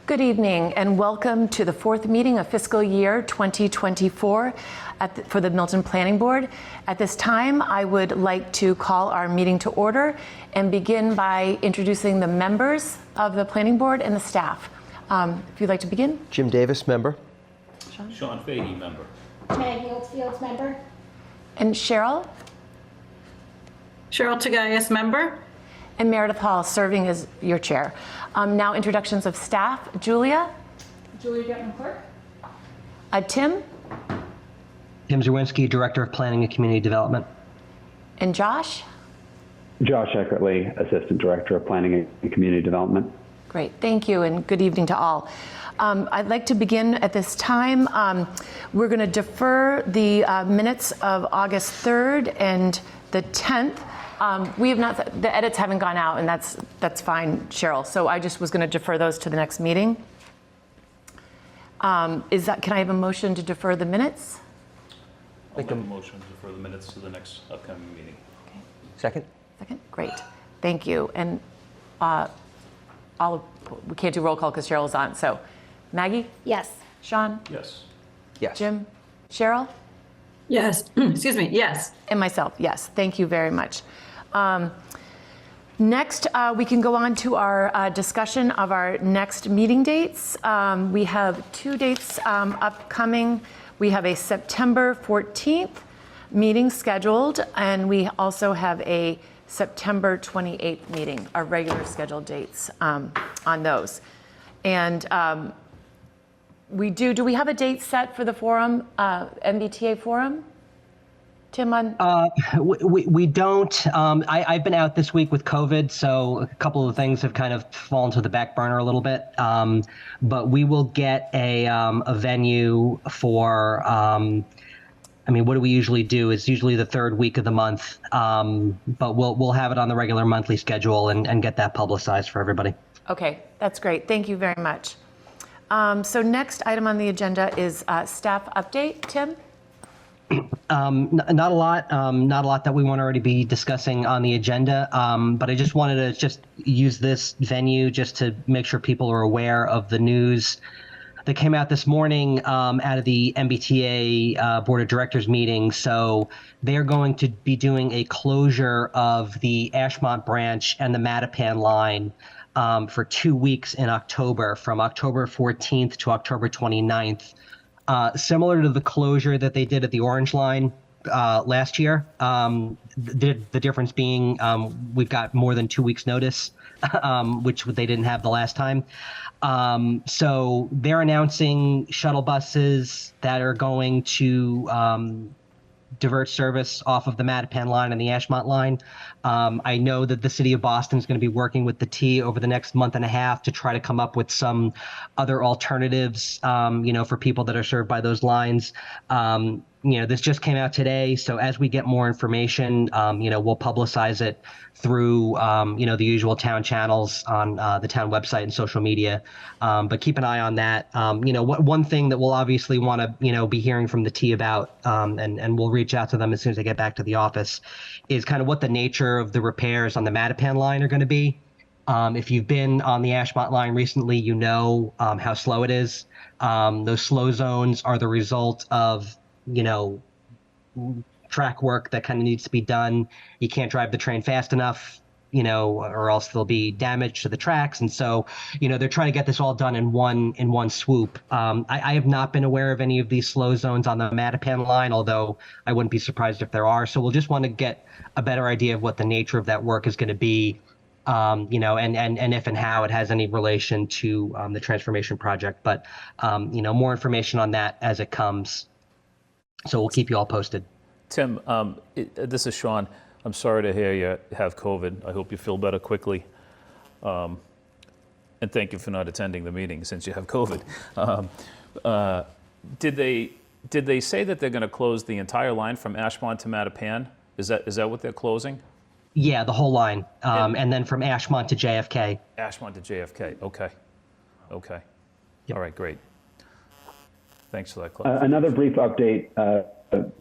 Good evening and welcome to the fourth meeting of fiscal year 2024 for the Milton Planning Board. At this time, I would like to call our meeting to order and begin by introducing the members of the Planning Board and the staff. If you'd like to begin. Jim Davis, member. Sean Fahey, member. Maggie Oldfields, member. And Cheryl. Cheryl Tagayas, member. And Meredith Hall, serving as your chair. Now introductions of staff. Julia. Julia Getman, clerk. Tim. Tim Zerwinski, Director of Planning and Community Development. And Josh. Josh Eckertley, Assistant Director of Planning and Community Development. Great, thank you, and good evening to all. I'd like to begin at this time. We're going to defer the minutes of August 3rd and the 10th. We have not, the edits haven't gone out, and that's fine, Cheryl. So I just was going to defer those to the next meeting. Can I have a motion to defer the minutes? I'll make a motion to defer the minutes to the next upcoming meeting. Okay. Second. Second, great, thank you. And we can't do roll call because Cheryl's on. So, Maggie? Yes. Sean? Yes. Yes. Jim? Cheryl? Yes. Excuse me. Yes. And myself, yes. Thank you very much. Next, we can go on to our discussion of our next meeting dates. We have two dates upcoming. We have a September 14th meeting scheduled, and we also have a September 28th meeting, our regular scheduled dates on those. And do we have a date set for the forum, MBTA forum? Tim, we don't. I've been out this week with COVID, so a couple of things have kind of fallen to the back burner a little bit. But we will get a venue for. What do we usually do? It's usually the third week of the month, but we'll have it on the regular monthly schedule and get that publicized for everybody. Okay, that's great. Thank you very much. So next item on the agenda is staff update. Tim? Not a lot that we want to already be discussing on the agenda, but I just wanted to use this venue just to make sure people are aware of the news that came out this morning out of the MBTA Board of Directors meeting. So they're going to be doing a closure of the Ashmont branch and the Mattapan line for 2 weeks in October, from October 14th to October 29th. Similar to the closure that they did at the Orange Line last year, the difference being we've got more than 2 weeks notice, which they didn't have the last time. So they're announcing shuttle buses that are going to divert service off of the Mattapan line and the Ashmont line. I know that the city of Boston is going to be working with the T over the next month and a half to try to come up with some other alternatives, for people that are served by those lines. This just came out today, so as we get more information, we'll publicize it through, the usual town channels on the town website and social media. But keep an eye on that. One thing that we'll obviously want to, be hearing from the T about, and we'll reach out to them as soon as they get back to the office, is kind of what the nature of the repairs on the Mattapan line are going to be. If you've been on the Ashmont line recently, you know how slow it is. Those slow zones are the result of track work that kind of needs to be done. You can't drive the train fast enough, or else there'll be damage to the tracks. And so, they're trying to get this all done in one swoop. I have not been aware of any of these slow zones on the Mattapan line, although I wouldn't be surprised if there are. So we'll just want to get a better idea of what the nature of that work is going to be, and if and how it has any relation to the transformation project. But, more information on that as it comes. So we'll keep you all posted. Tim, this is Sean. I'm sorry to hear you have COVID. I hope you feel better quickly. And thank you for not attending the meeting since you have COVID. Did they say that they're going to close the entire line from Ashmont to Mattapan? Is that what they're closing? Yeah, the whole line. And then from Ashmont to JFK. Ashmont to JFK. Okay. Yep. All right, great. Thanks for that, Cliff. Another brief update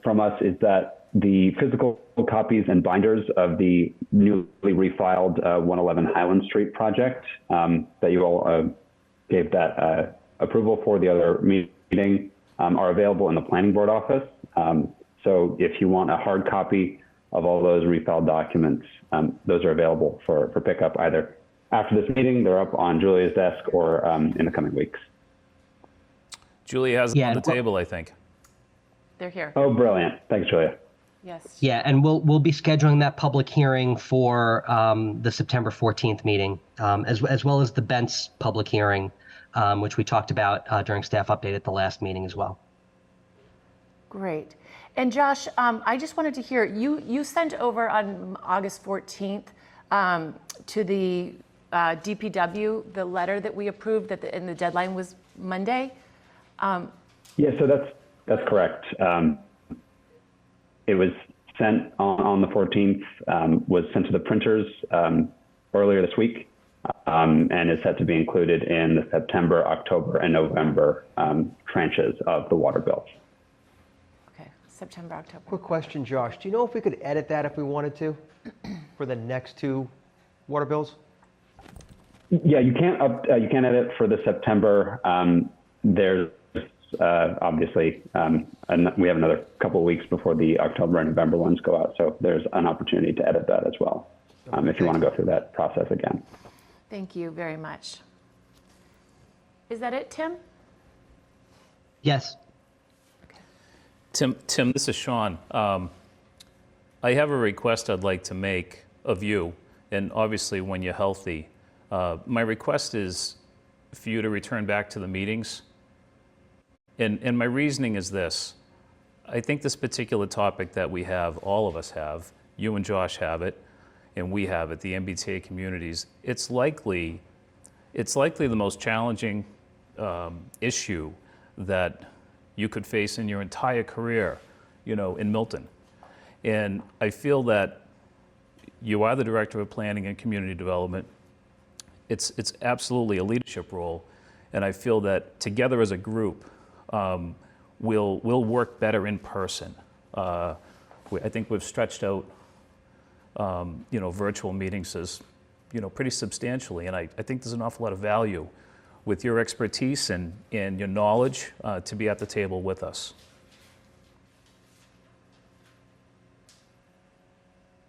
from us is that the physical copies and binders of the newly refiled 111 Highland Street project that you all gave that approval for the other meeting are available in the planning board office. So if you want a hard copy of all those refiled documents, those are available for pickup either after this meeting, they're up on Julia's desk, or in the coming weeks. Julia has them on the table, I think. They're here. Oh, brilliant. Thanks, Julia. Yes. Yeah, and we'll be scheduling that public hearing for the September 14th meeting, as well as the Bent's public hearing, which we talked about during staff update at the last meeting as well. Great. And Josh, I just wanted to hear, you sent over on August 14th to the DPW the letter that we approved, and the deadline was Monday. Yeah, so that's correct. It was sent on the 14th, was sent to the printers earlier this week, and is set to be included in the September, October, and November tranches of the water bill. Okay, September, October. Quick question, Josh. Do you know if we could edit that if we wanted to for the next two water bills? Yeah, you can't edit for the September. There's obviously, and we have another couple of weeks before the October and November ones go out, so there's an opportunity to edit that as well, if you want to go through that process again. Thank you very much. Is that it, Tim? Yes. Tim, this is Sean. I have a request I'd like to make of you, and obviously when you're healthy. My request is for you to return back to the meetings. And my reasoning is this. I think this particular topic that we have, all of us have, you and Josh have it, and we have it, the MBTA communities, it's likely the most challenging issue that you could face in your entire career, in Milton. And I feel that you are the Director of Planning and Community Development. It's absolutely a leadership role, and I feel that together as a group, we'll work better in person. I think we've stretched out, virtual meetings as, pretty substantially, and I think there's an awful lot of value with your expertise and your knowledge to be at the table with us.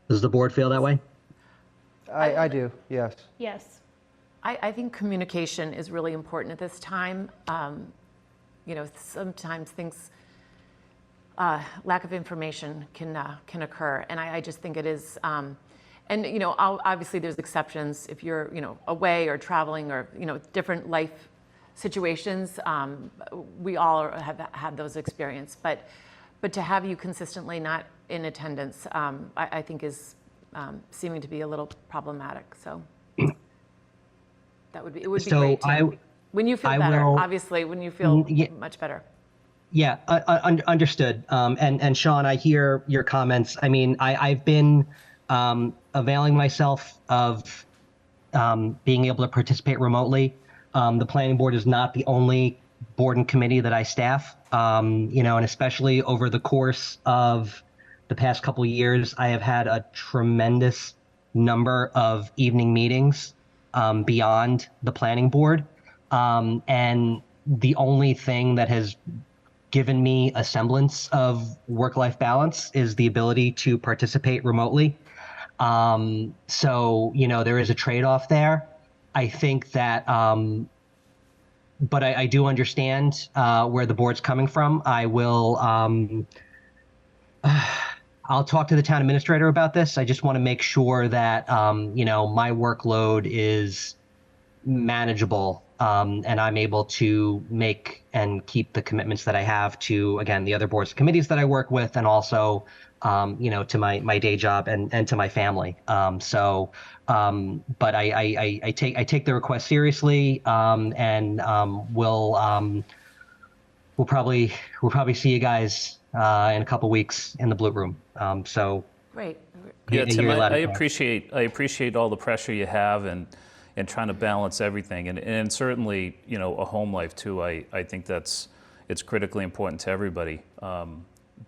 Does the board feel that way? I do, yes. Yes. I think communication is really important at this time. Sometimes things, lack of information can occur, and I just think it is. Obviously there's exceptions if you're away or traveling or different life situations. We all have had those experiences, but to have you consistently not in attendance, I think is seeming to be a little problematic. So it would be great. When you feel better, obviously, when you feel much better. Yeah, understood. And Sean, I hear your comments. I mean, I've been availing myself of being able to participate remotely. The planning board is not the only board and committee that I staff, and especially over the course of the past couple of years, I have had a tremendous number of evening meetings beyond the planning board. And the only thing that has given me a semblance of work-life balance is the ability to participate remotely. So, there is a trade-off there. I think that, but I do understand where the board's coming from. I will, I'll talk to the town administrator about this. I just want to make sure that, my workload is manageable, and I'm able to make and keep the commitments that I have to, again, the other boards and committees that I work with, and also, to my day job and to my family. But I take the request seriously, and we'll probably see you guys in a couple weeks in the Blue Room. Great. Yeah, Tim, I appreciate all the pressure you have and trying to balance everything, and certainly a home life too. I think it's critically important to everybody.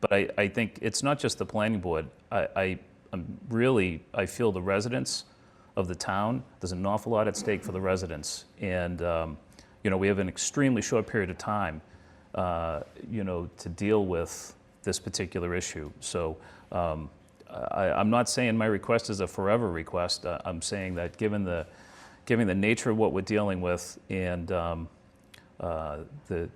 But I think it's not just the planning board. I feel the residents of the town. There's an awful lot at stake for the residents, and we have an extremely short period of time, to deal with this particular issue. So I'm not saying my request is a forever request. I'm saying that given the nature of what we're dealing with and the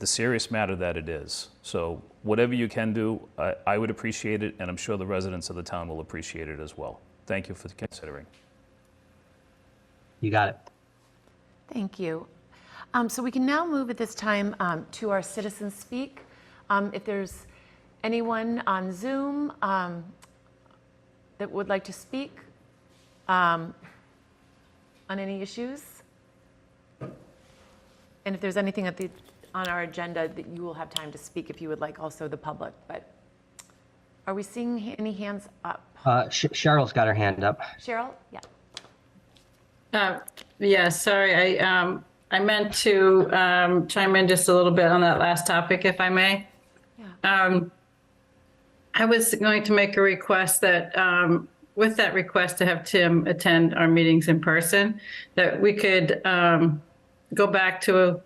serious matter that it is. So whatever you can do, I would appreciate it, and I'm sure the residents of the town will appreciate it as well. Thank you for considering. You got it. Thank you. So we can now move at this time to our citizen speak. If there's anyone on Zoom that would like to speak on any issues, and if there's anything on our agenda that you will have time to speak if you would like, also the public. But are we seeing any hands up? Cheryl's got her hand up. Cheryl? Yeah. Yeah, sorry, I meant to chime in just a little bit on that last topic, if I may. Yeah. I was going to make a request that, with that request to have Tim attend our meetings in person, that we could go back to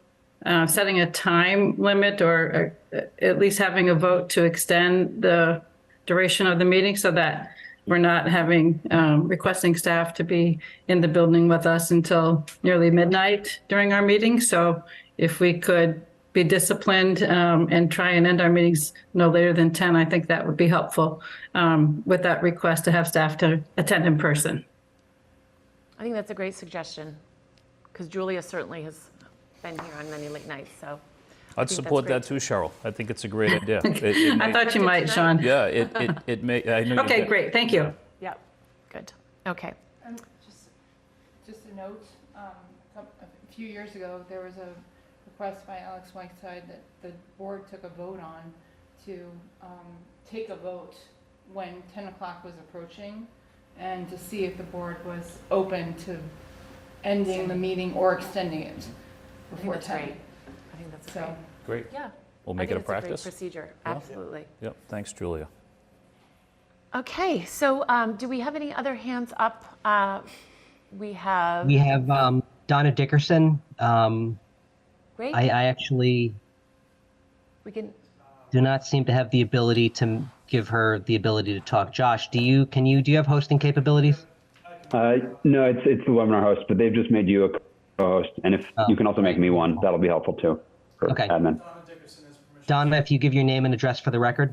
setting a time limit or at least having a vote to extend the duration of the meeting so that we're not having requesting staff to be in the building with us until nearly midnight during our meetings. So if we could be disciplined and try and end our meetings no later than 10, I think that would be helpful with that request to have staff to attend in person. I think that's a great suggestion, because Julia certainly has been here on many late nights, so. I'd support that too, Cheryl. I think it's a great idea. I thought you might, Sean. Yeah, it may. I know. Okay, great. Thank you. Yeah, good. Okay. Just a note, a few years ago, there was a request by Alex Whiteside that the board took a vote on to take a vote when 10 o'clock was approaching and to see if the board was open to ending the meeting or extending it before 10. Great. I think that's So, Great. Yeah. We'll make it a I think it's a great practice. procedure, absolutely. Yep. Thanks, Julia. Okay, so do we have any other hands up? We have, We have Donna Dickerson. great, I actually we can, do not seem to have the ability to give her the ability to talk. Josh, do you have hosting capabilities? No, it's the webinar host, but they've just made you a co-host, and if you can also make me one, that'll be helpful too for Okay. admin. Donna, if you give your name and address for the record.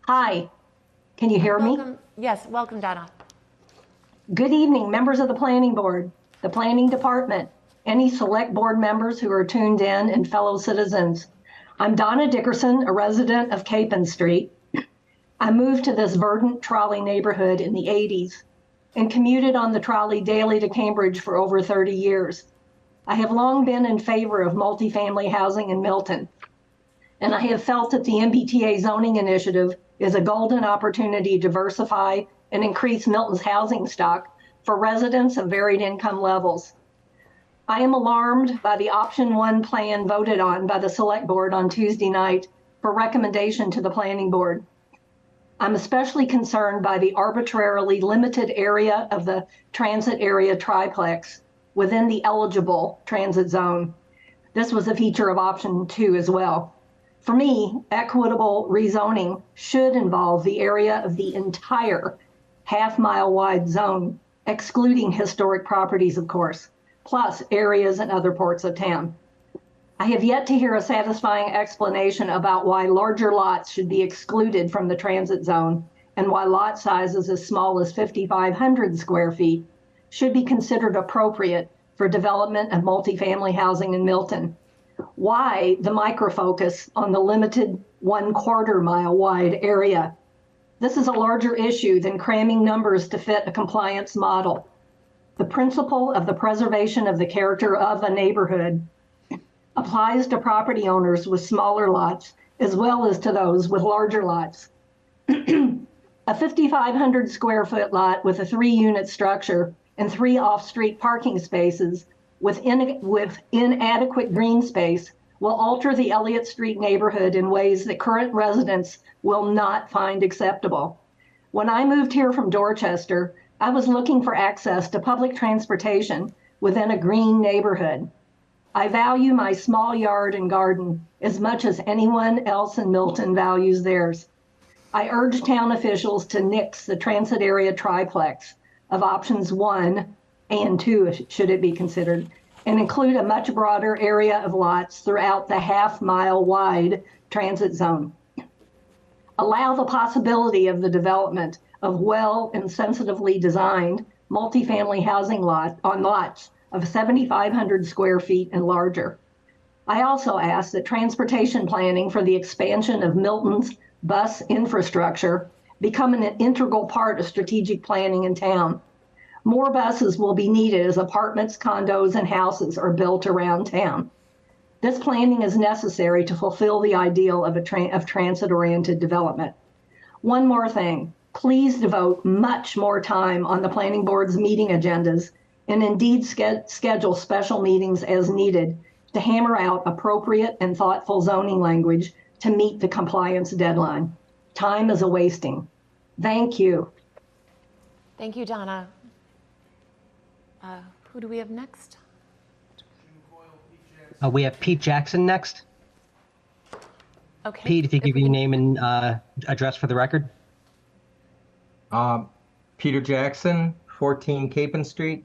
Hi, can you hear me? welcome, yes, welcome, Donna. Good evening, members of the Planning Board, the Planning Department, any select board members who are tuned in, and fellow citizens. I'm Donna Dickerson, a resident of Capon Street. I moved to this verdant trolley neighborhood in the 80s and commuted on the trolley daily to Cambridge for over 30 years. I have long been in favor of multifamily housing in Milton, and I have felt that the MBTA zoning initiative is a golden opportunity to diversify and increase Milton's housing stock for residents of varied income levels. I am alarmed by the option 1 plan voted on by the select board on Tuesday night for recommendation to the planning board. I'm especially concerned by the arbitrarily limited area of the transit area triplex within the eligible transit zone. This was a feature of option 2 as well. For me, equitable rezoning should involve the area of the entire half-mile wide zone, excluding historic properties, of course, plus areas in other parts of town. I have yet to hear a satisfying explanation about why larger lots should be excluded from the transit zone and why lot sizes as small as 5,500 square feet should be considered appropriate for development of multifamily housing in Milton. Why the microfocus on the limited 1/4 mile wide area? This is a larger issue than cramming numbers to fit a compliance model. The principle of the preservation of the character of a neighborhood applies to property owners with smaller lots as well as to those with larger lots. A 5,500 square foot lot with a 3-unit structure and 3 off-street parking spaces with inadequate green space will alter the Elliott Street neighborhood in ways that current residents will not find acceptable. When I moved here from Dorchester, I was looking for access to public transportation within a green neighborhood. I value my small yard and garden as much as anyone else in Milton values theirs. I urge town officials to nix the transit area triplex of options 1 and 2, should it be considered, and include a much broader area of lots throughout the half-mile wide transit zone. Allow the possibility of the development of well and sensitively designed multifamily housing on lots of 7,500 square feet and larger. I also ask that transportation planning for the expansion of Milton's bus infrastructure become an integral part of strategic planning in town. More buses will be needed as apartments, condos, and houses are built around town. This planning is necessary to fulfill the ideal of transit-oriented development. One more thing, please devote much more time on the planning board's meeting agendas and indeed schedule special meetings as needed to hammer out appropriate and thoughtful zoning language to meet the compliance deadline. Time is a wasting. Thank you. Thank you, Donna. Who do we have next? We have Pete Jackson next. Okay. Pete, if you give your name and address for the record. Peter Jackson, 14 Capon Street.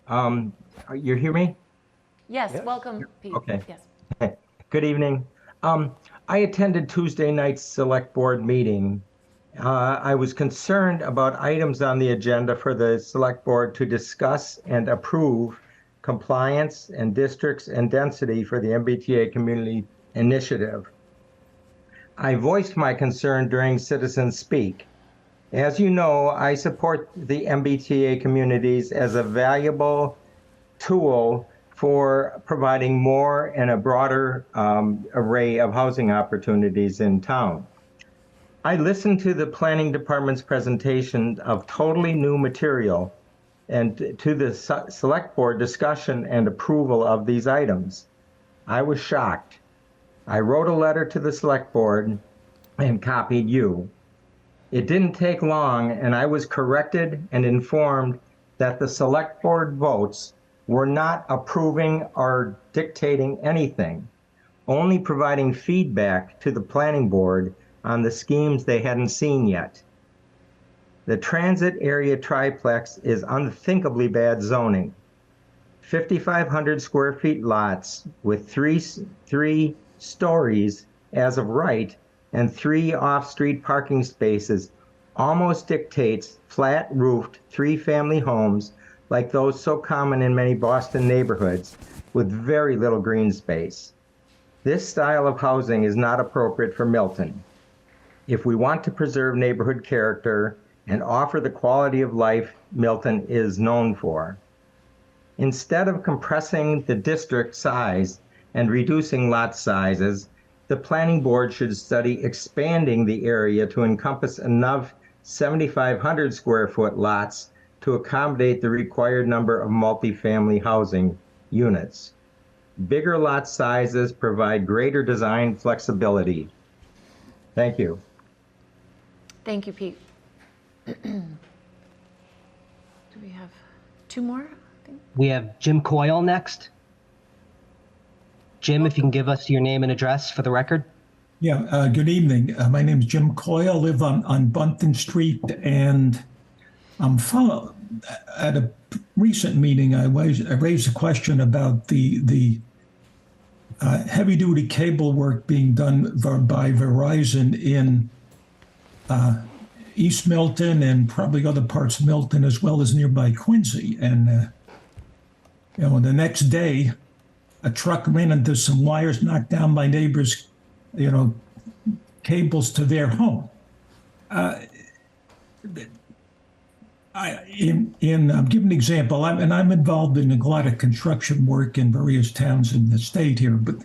You hear me? Yes, welcome, Pete. Okay. Yes. Good evening. I attended Tuesday night's select board meeting. I was concerned about items on the agenda for the select board to discuss and approve compliance and districts and density for the MBTA community initiative. I voiced my concern during Citizens Speak. As you know, I support the MBTA communities as a valuable tool for providing more and a broader array of housing opportunities in town. I listened to the planning department's presentation of totally new material and to the select board discussion and approval of these items. I was shocked. I wrote a letter to the select board and copied you. It didn't take long, and I was corrected and informed that the select board votes were not approving or dictating anything, only providing feedback to the planning board on the schemes they hadn't seen yet. The transit area triplex is unthinkably bad zoning. 5,500 square feet lots with three stories as of right and 3 off-street parking spaces almost dictates flat-roofed 3-family homes like those so common in many Boston neighborhoods with very little green space. This style of housing is not appropriate for Milton. If we want to preserve neighborhood character and offer the quality of life Milton is known for. Instead of compressing the district size and reducing lot sizes, the planning board should study expanding the area to encompass enough 7,500 square foot lots to accommodate the required number of multifamily housing units. Bigger lot sizes provide greater design flexibility. Thank you. Thank you, Pete. Do we have 2 more? I think? We have Jim Coyle next. Jim, if you can give us your name and address for the record. Yeah, good evening. My name is Jim Coyle. I live on Bunton Street, and at a recent meeting, I raised a question about the heavy-duty cable work being done by Verizon in East Milton and probably other parts of Milton, as well as nearby Quincy. And the next day, a truck ran into some wires, knocked down my neighbor's, cables to their home. I'll give an example. I'm involved in a lot of construction work in various towns in the state here, but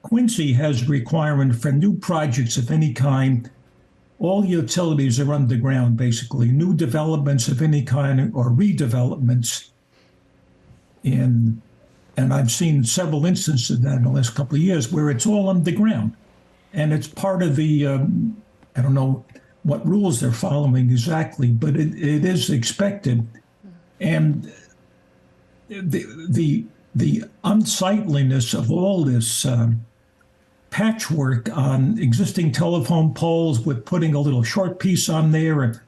Quincy has a requirement for new projects of any kind. All utilities are underground, basically. New developments of any kind or redevelopments. And I've seen several instances of that in the last couple of years where it's all underground. And it's part of the, what rules they're following exactly, but it is expected. And the unsightliness of all this patchwork on existing telephone poles with putting a little short piece on there and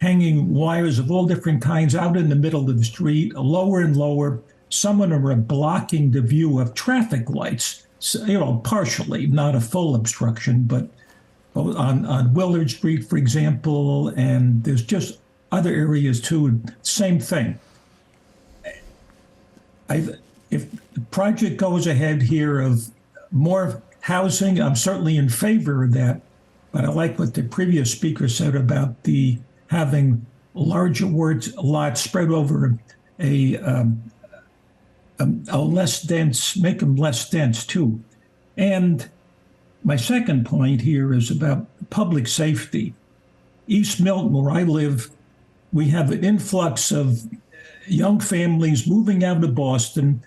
hanging wires of all different kinds out in the middle of the street, lower and lower. Some of them are blocking the view of traffic lights, so, partially, not a full obstruction, but on Willard Street, for example, and there's just other areas too, same thing. If the project goes ahead here of more housing, I'm certainly in favor of that, but I like what the previous speaker said about having larger lots spread over a less dense, make them less dense too. And my second point here is about public safety. East Milton, where I live, we have an influx of young families moving out of Boston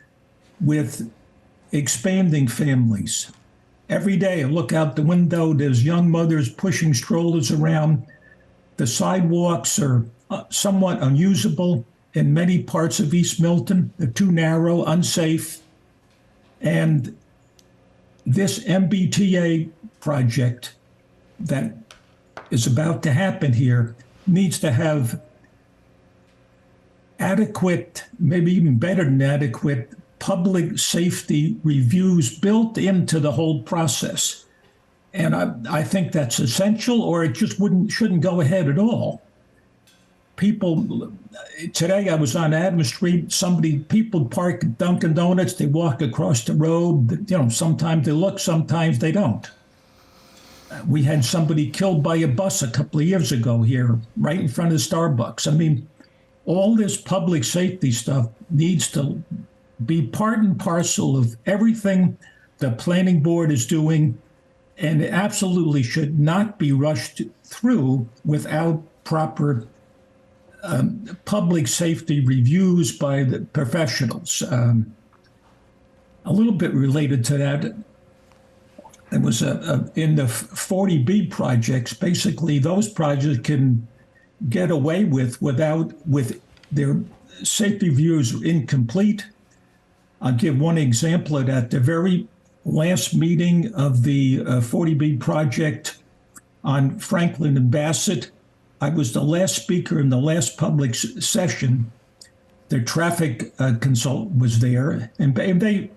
with expanding families. Every day I look out the window, there's young mothers pushing strollers around. The sidewalks are somewhat unusable in many parts of East Milton. They're too narrow, unsafe. And this MBTA project that is about to happen here needs to have adequate, maybe even better than adequate, public safety reviews built into the whole process. And I think that's essential, or it just shouldn't go ahead at all. Today I was on Adams Street, people park at Dunkin' Donuts, they walk across the road, sometimes they look, sometimes they don't. We had somebody killed by a bus a couple of years ago here, right in front of Starbucks. I mean, all this public safety stuff needs to be part and parcel of everything the planning board is doing, and it absolutely should not be rushed through without proper public safety reviews by the professionals. A little bit related to that, it was in the 40B projects, basically those projects can get away with their safety reviews incomplete. I'll give one example of that. The very last meeting of the 40B project on Franklin and Bassett, I was the last speaker in the last public session. The traffic consultant was there, and they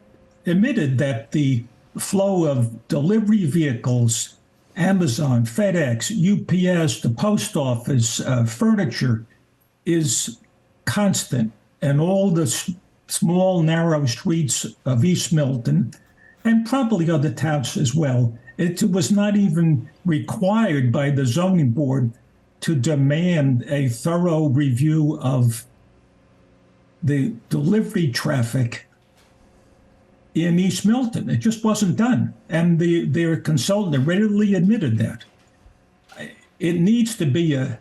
admitted that the flow of delivery vehicles, Amazon, FedEx, UPS, the post office, furniture is constant, and all the small, narrow streets of East Milton, and probably other towns as well. It was not even required by the zoning board to demand a thorough review of the delivery traffic in East Milton. It just wasn't done. And their consultant readily admitted that. It needs to be a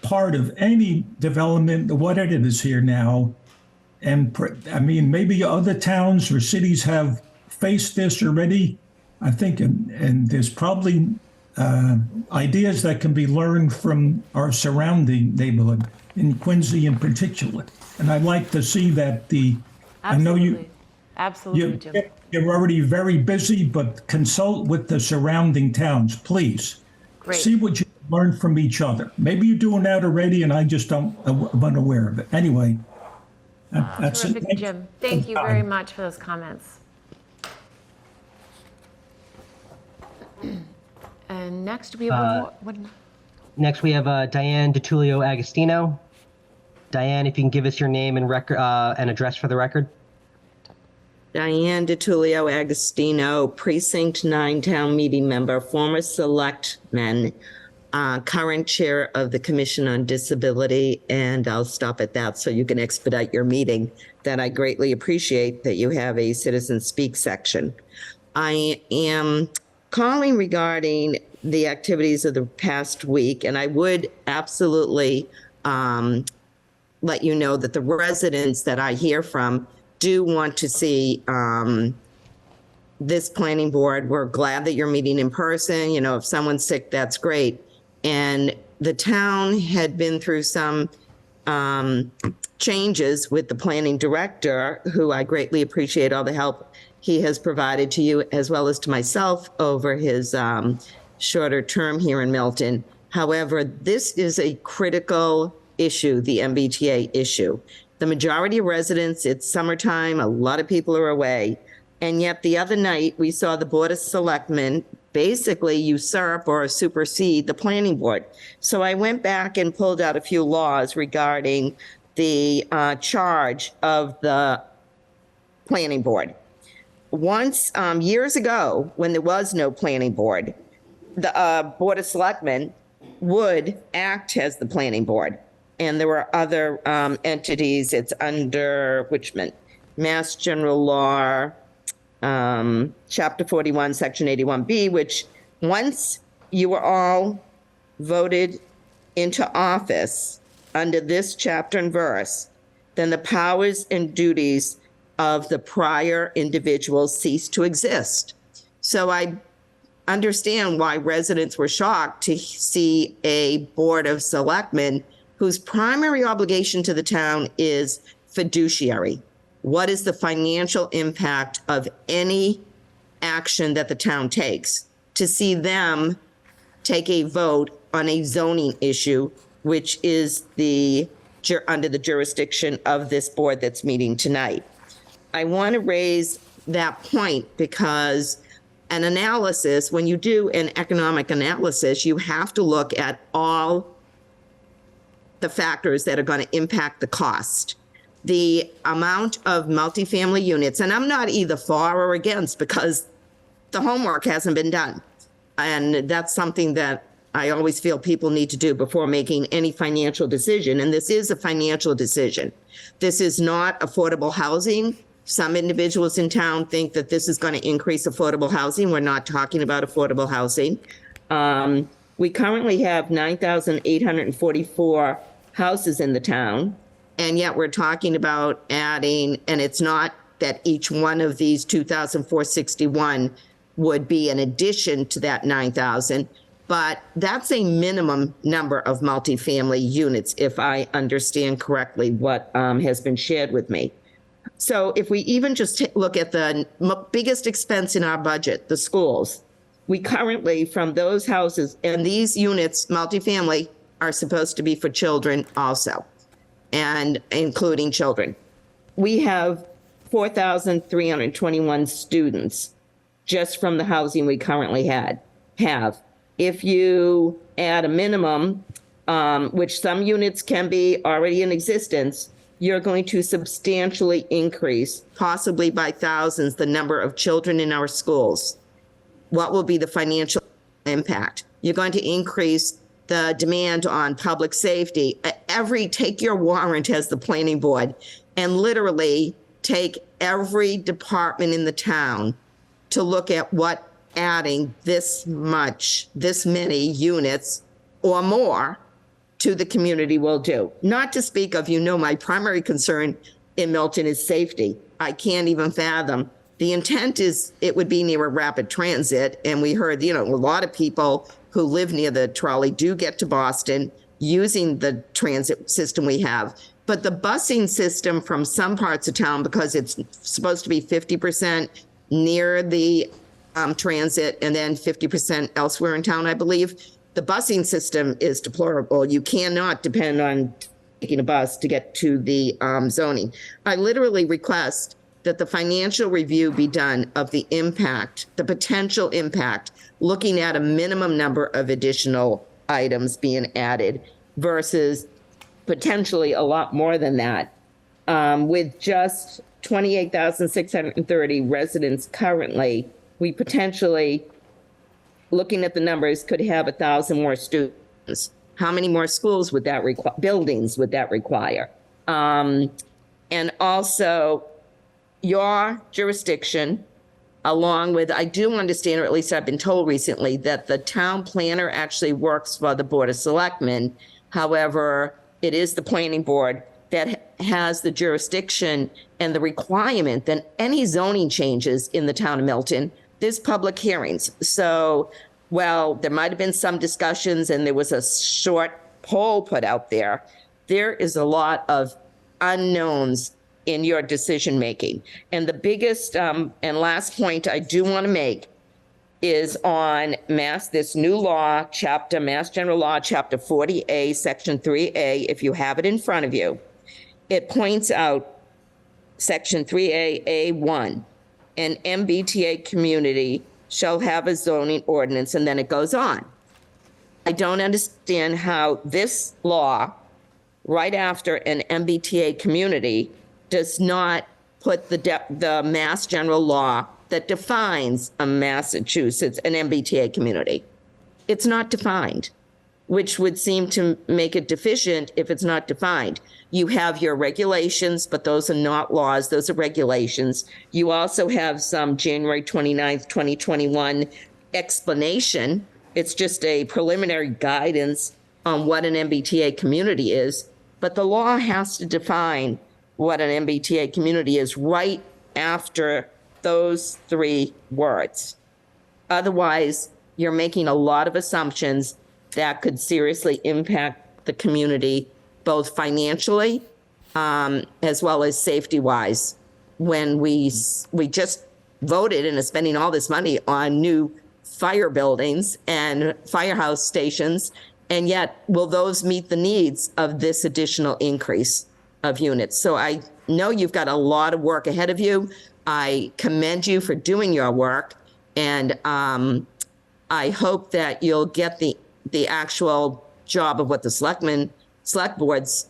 part of any development, what it is here now. And I mean, maybe other towns or cities have faced this already. I think, and there's probably ideas that can be learned from our surrounding neighborhood, in Quincy in particular. And I'd like to see that I know Absolutely, Jim. You're already very busy, but consult with the surrounding towns, please. Great. See what you learn from each other. Maybe you're doing that already and I just am unaware of it. Anyway, that's Terrific, it. Jim. Thank you very much for those comments. And next we have Next, we have Diane DiTullio Agostino. Diane, if you can give us your name and and address for the record. Diane DiTullio Agostino, Precinct 9 Town Meeting Member, former Selectman, current Chair of the Commission on Disability, and I'll stop at that so you can expedite your meeting. That I greatly appreciate that you have a citizen speak section. I am calling regarding the activities of the past week, and I would absolutely let you know that the residents that I hear from do want to see this planning board. We're glad that you're meeting in person. If someone's sick, that's great. And the town had been through some changes with the planning director, who I greatly appreciate all the help he has provided to you as well as to myself over his shorter term here in Milton. However, this is a critical issue, the MBTA issue. The majority of residents, it's summertime, a lot of people are away. And yet the other night, we saw the Board of Selectmen basically usurp or supersede the planning board. So I went back and pulled out a few laws regarding the charge of the planning board. Once, years ago, when there was no planning board, the Board of Selectmen would act as the planning board. And there were other entities, it's under Mass General Law, Chapter 41, Section 81B, which once you were all voted into office under this chapter and verse, then the powers and duties of the prior individuals cease to exist. So I understand why residents were shocked to see a Board of Selectmen whose primary obligation to the town is fiduciary. What is the financial impact of any action that the town takes? To see them take a vote on a zoning issue, which is under the jurisdiction of this board that's meeting tonight. I want to raise that point because an analysis, when you do an economic analysis, you have to look at all the factors that are going to impact the cost. The amount of multifamily units, and I'm not either for or against because the homework hasn't been done. And that's something that I always feel people need to do before making any financial decision. And this is a financial decision. This is not affordable housing. Some individuals in town think that this is going to increase affordable housing. We're not talking about affordable housing. We currently have 9,844 houses in the town. And yet we're talking about adding, and it's not that each one of these 2,461 would be an addition to that 9,000, but that's a minimum number of multifamily units, if I understand correctly what has been shared with me. So if we even just look at the biggest expense in our budget, the schools, we currently, from those houses, and these units, multifamily, are supposed to be for children also, and including children. We have 4,321 students just from the housing we currently have. If you add a minimum, which some units can be already in existence, you're going to substantially increase, possibly by thousands, the number of children in our schools. What will be the financial impact? You're going to increase the demand on public safety. Take your warrant as the planning board and literally take every department in the town to look at what adding this many units or more to the community will do. Not to speak of, my primary concern in Milton is safety. I can't even fathom. The intent is it would be near a rapid transit. And we heard, a lot of people who live near the trolley do get to Boston using the transit system we have. But the busing system from some parts of town, because it's supposed to be 50% near the transit and then 50% elsewhere in town, I believe, the busing system is deplorable. You cannot depend on taking a bus to get to the zoning. I literally request that the financial review be done of the impact, the potential impact, looking at a minimum number of additional items being added versus potentially a lot more than that. With just 28,630 residents currently, we potentially, looking at the numbers, could have 1,000 more students. How many more schools would that require, buildings would that require? And also, your jurisdiction, along with, I do understand, or at least I've been told recently, that the town planner actually works for the Board of Selectmen. However, it is the planning board that has the jurisdiction and the requirement that any zoning changes in the town of Milton, there's public hearings. So well, there might have been some discussions and there was a short poll put out there. There is a lot of unknowns in your decision making. And the biggest and last point I do want to make is on this new law, Mass General Law, Chapter 40A, Section 3A. If you have it in front of you, it points out Section 3A, A1, an MBTA community shall have a zoning ordinance, and then it goes on. I don't understand how this law, right after an MBTA community, does not put the Mass General Law that defines an MBTA community. It's not defined, which would seem to make it deficient if it's not defined. You have your regulations, but those are not laws, those are regulations. You also have some January 29th, 2021 explanation. It's just a preliminary guidance on what an MBTA community is, but the law has to define what an MBTA community is right after those three words. Otherwise, you're making a lot of assumptions that could seriously impact the community, both financially as well as safety-wise. When we just voted and are spending all this money on new fire buildings and firehouse stations, and yet will those meet the needs of this additional increase of units? So I know you've got a lot of work ahead of you. I commend you for doing your work, and I hope that you'll get the actual job of what the select board's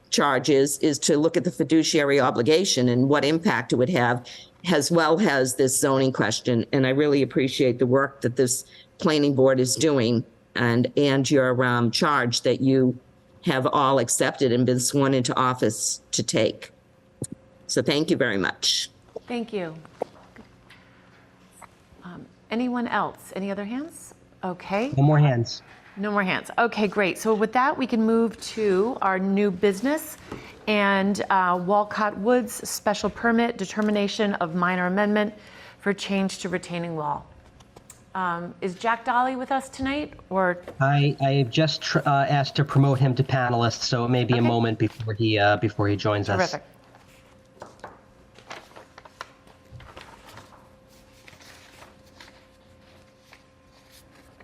charge is to look at the fiduciary obligation and what impact it would have, as well as this zoning question. And I really appreciate the work that this planning board is doing and your charge that you have all accepted and been sworn into office to take. So thank you very much. Thank you. Anyone else? Any other hands? Okay. No more hands. No more hands. Okay, great. So with that, we can move to our new business and Wolcott Woods Special Permit, determination of minor amendment for change to retaining wall. Is Jack Dolly with us tonight, or? I just asked to promote him to panelist, so it may be a moment before he joins us. Terrific.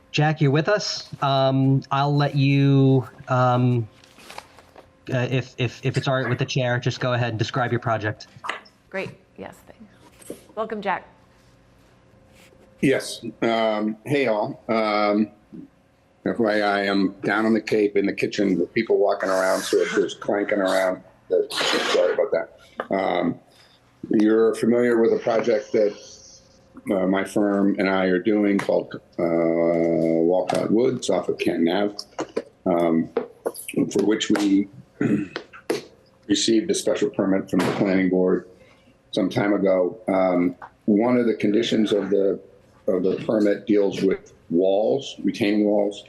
Jack, you're with us. I'll let you, if it's all right with the chair, just go ahead and describe your project. Great. Yes. Thanks. Welcome, Jack. Yes. Hey, all. FYI, I'm down on the Cape in the kitchen with people walking around, so if there's clanking around, sorry about that. You're familiar with a project that my firm and I are doing called Wolcott Woods off of Canton Ave, for which we received a special permit from the planning board some time ago. One of the conditions of the permit deals with walls, retaining walls.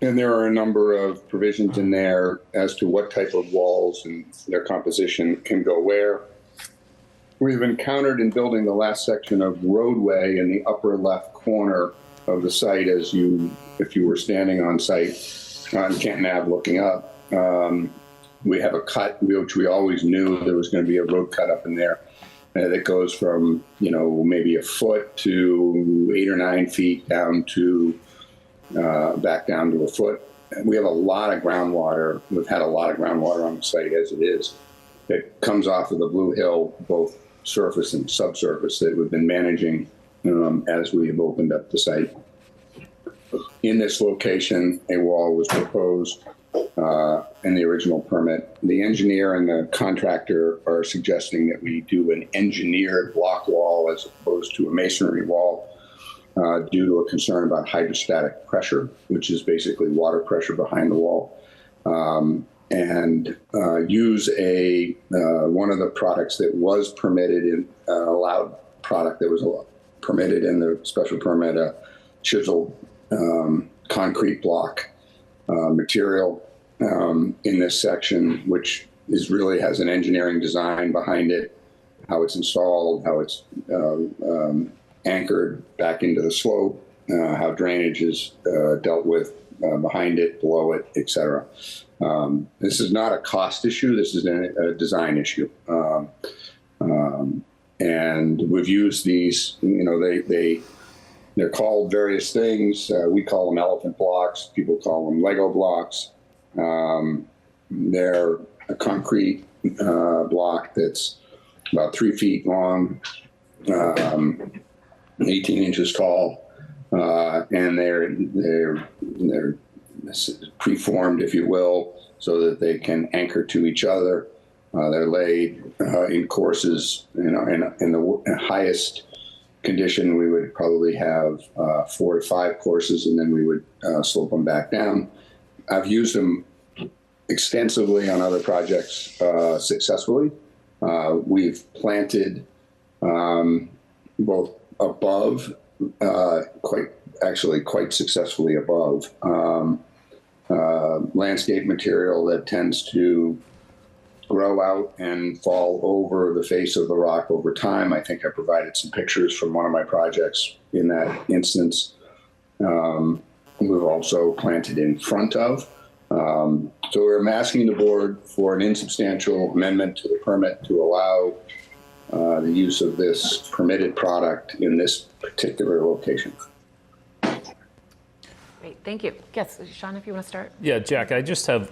And there are a number of provisions in there as to what type of walls and their composition can go where. We've encountered in building the last section of roadway in the upper left corner of the site, if you were standing on site on Canton Ave looking up, we have a cut, which we always knew there was going to be a road cut up in there that goes from, maybe a foot to 8 or 9 feet down to back down to a foot. And we have a lot of groundwater. We've had a lot of groundwater on the site as it is. It comes off of the Blue Hill, both surface and subsurface, that we've been managing as we have opened up the site. In this location, a wall was proposed in the original permit. The engineer and the contractor are suggesting that we do an engineered block wall as opposed to a masonry wall due to a concern about hydrostatic pressure, which is basically water pressure behind the wall. And use one of the products that was permitted in allowed product that was permitted in the special permit, a chiseled concrete block material in this section, which really has an engineering design behind it, how it's installed, how it's anchored back into the slope, how drainage is dealt with behind it, below it, et cetera. This is not a cost issue. This is a design issue. And we've used these, they're called various things. We call them elephant blocks. People call them Lego blocks. They're a concrete block that's about 3 feet long, 18 inches tall, and they're preformed, if you will, so that they can anchor to each other. They're laid in courses. In the highest condition, we would probably have 4 to 5 courses, and then we would slope them back down. I've used them extensively on other projects successfully. We've planted both above, quite successfully above, landscape material that tends to grow out and fall over the face of the rock over time. I think I provided some pictures from one of my projects in that instance. We've also planted in front of. So we're asking the board for an insubstantial amendment to the permit to allow the use of this permitted product in this particular location. Great, thank you. Yes, Sean, if you want to start. Yeah, Jack, I just have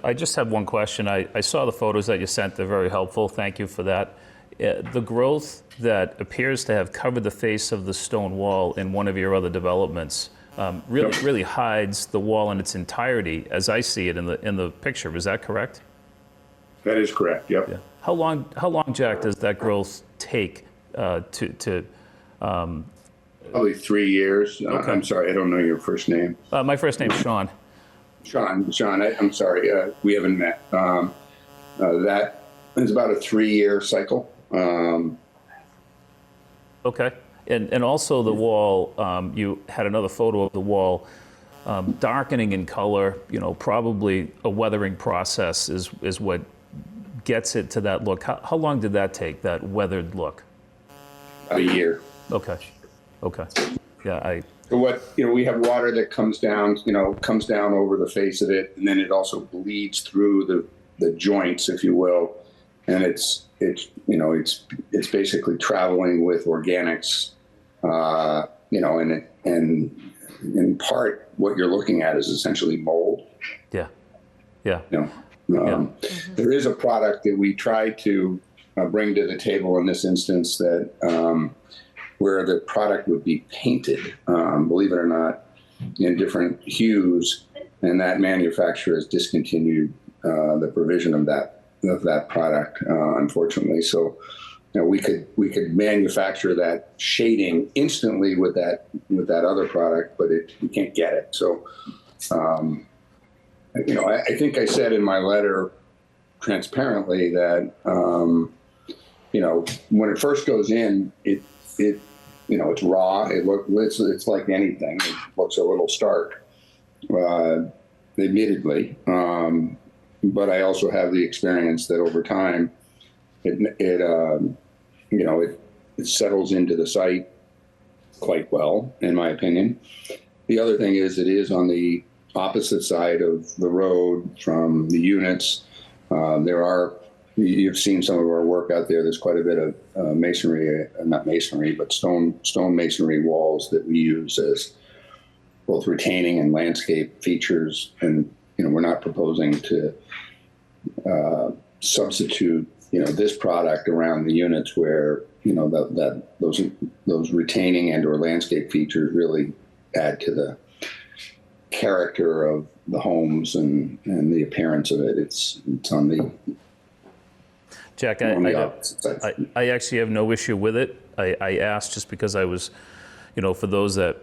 one question. I saw the photos that you sent. They're very helpful. Thank you for that. The growth that appears to have covered the face of the stone wall in one of your other developments really hides the wall in its entirety, as I see it in the picture. Is that correct? That is correct. Yep. Yeah. How long, Jack, does that growth take to Probably 3 years. Okay. I'm sorry, I don't know your first name. My first name's Sean. Sean, I'm sorry, we haven't met. That is about a 3-year cycle. Okay. And also the wall, you had another photo of the wall darkening in color, probably a weathering process is what gets it to that look. How long did that take, that weathered look? About a year. Okay. Yeah, So we have water that comes down over the face of it, and then it also bleeds through the joints, if you will, and it's basically traveling with organics, and in part what you're looking at is essentially mold. Yeah. There is a product that we try to bring to the table in this instance that. Where the product would be painted, believe it or not, in different hues, and that manufacturer has discontinued the provision of that product, unfortunately. So, we could manufacture that shading instantly with that other product, but we can't get it. So, I think I said in my letter transparently that when it first goes in, it's raw. It's like anything. It looks a little stark, admittedly. But I also have the experience that over time, it settles into the site quite well, in my opinion. The other thing is it is on the opposite side of the road from the units. You've seen some of our work out there. There's quite a bit of masonry, not masonry, but stone masonry walls that we use as both retaining and landscape features. And, we're not proposing to substitute, this product around the units where, those retaining and or landscape features really add to the character of the homes and the appearance of it. It's on the Jack, I actually have no issue with it. I asked just because I was, for those that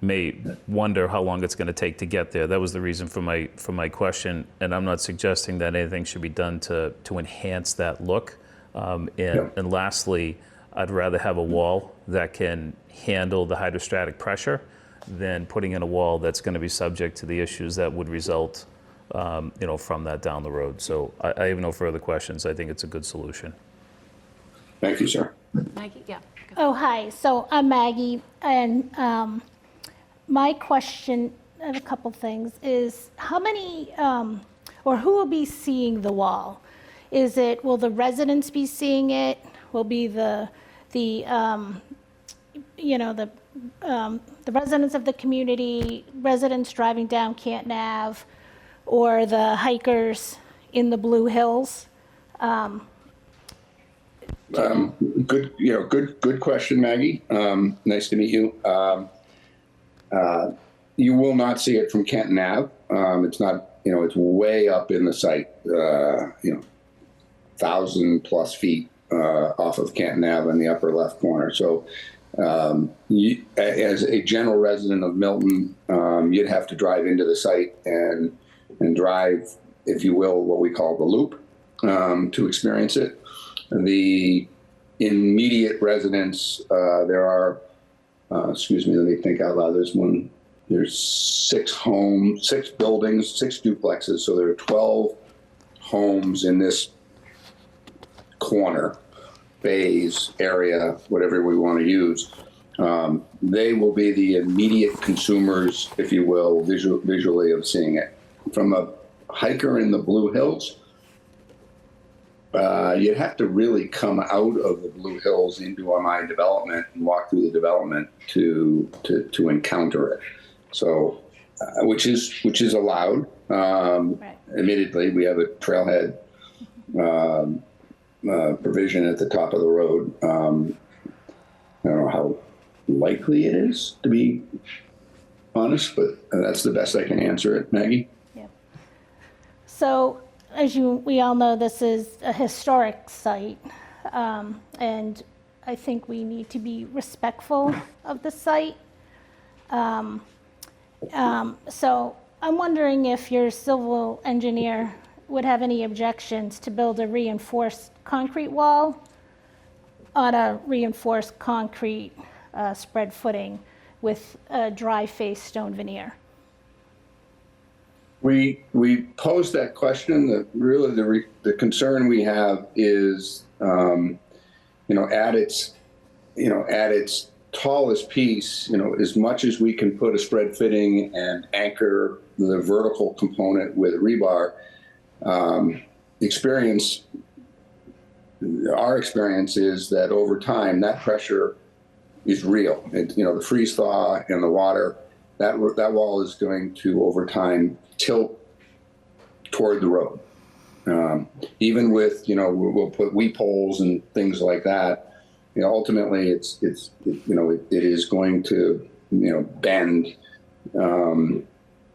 may wonder how long it's going to take to get there. That was the reason for my question. And I'm not suggesting that anything should be done to enhance that look. And lastly, I'd rather have a wall that can handle the hydrostatic pressure than putting in a wall that's going to be subject to the issues that would result from that down the road. So I have no further questions. I think it's a good solution. Thank you, sir. Maggie, yeah. Oh, hi. So I'm Maggie, and my question, I have a couple things, is how many, or who will be seeing the wall? Will the residents be seeing it? Will be the residents of the community, residents driving down Canton Ave, or the hikers in the Blue Hills? Good question, Maggie. Nice to meet you. You will not see it from Canton Ave. It's not, it's way up in the site, 1,000+ feet off of Canton Ave in the upper left corner. So as a general resident of Milton, you'd have to drive into the site and drive, if you will, what we call the loop to experience it. The immediate residents, there are, excuse me, let me think out loud. There's 6 homes, 6 buildings, 6 duplexes. So there are 12 homes in this corner, bays, area, whatever we want to use. They will be the immediate consumers, if you will, visually of seeing it. From a hiker in the Blue Hills, you'd have to really come out of the Blue Hills into my development and walk through the development to encounter it. So, which is allowed. Right. Admittedly, we have a trailhead provision at the top of the road. I don't know how likely it is, to be honest, but that's the best I can answer it, Maggie. Yeah. So, as we all know, this is a historic site, and I think we need to be respectful of the site. So I'm wondering if your civil engineer would have any objections to build a reinforced concrete wall on a reinforced concrete spread footing with a dry face stone veneer. We posed that question. That really the concern we have is, at its tallest piece, as much as we can put a spread fitting and anchor the vertical component with rebar, our experience is that over time that pressure is real. The freeze thaw and the water, that wall is going to over time tilt toward the road. Even with, we'll put weep holes and things like that. Ultimately, it is going to, bend, in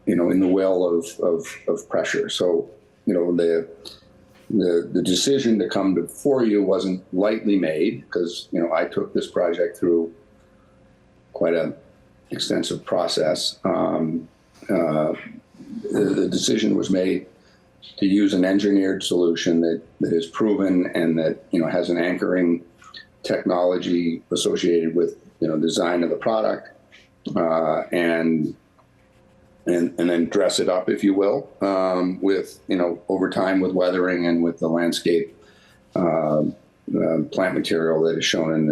the will of pressure. So, the decision to come before you wasn't lightly made because, I took this project through quite an extensive process. The decision was made to use an engineered solution that is proven and that, has an anchoring technology associated with design of the product, and then dress it up, if you will, with over time with weathering and with the landscape plant material that is shown in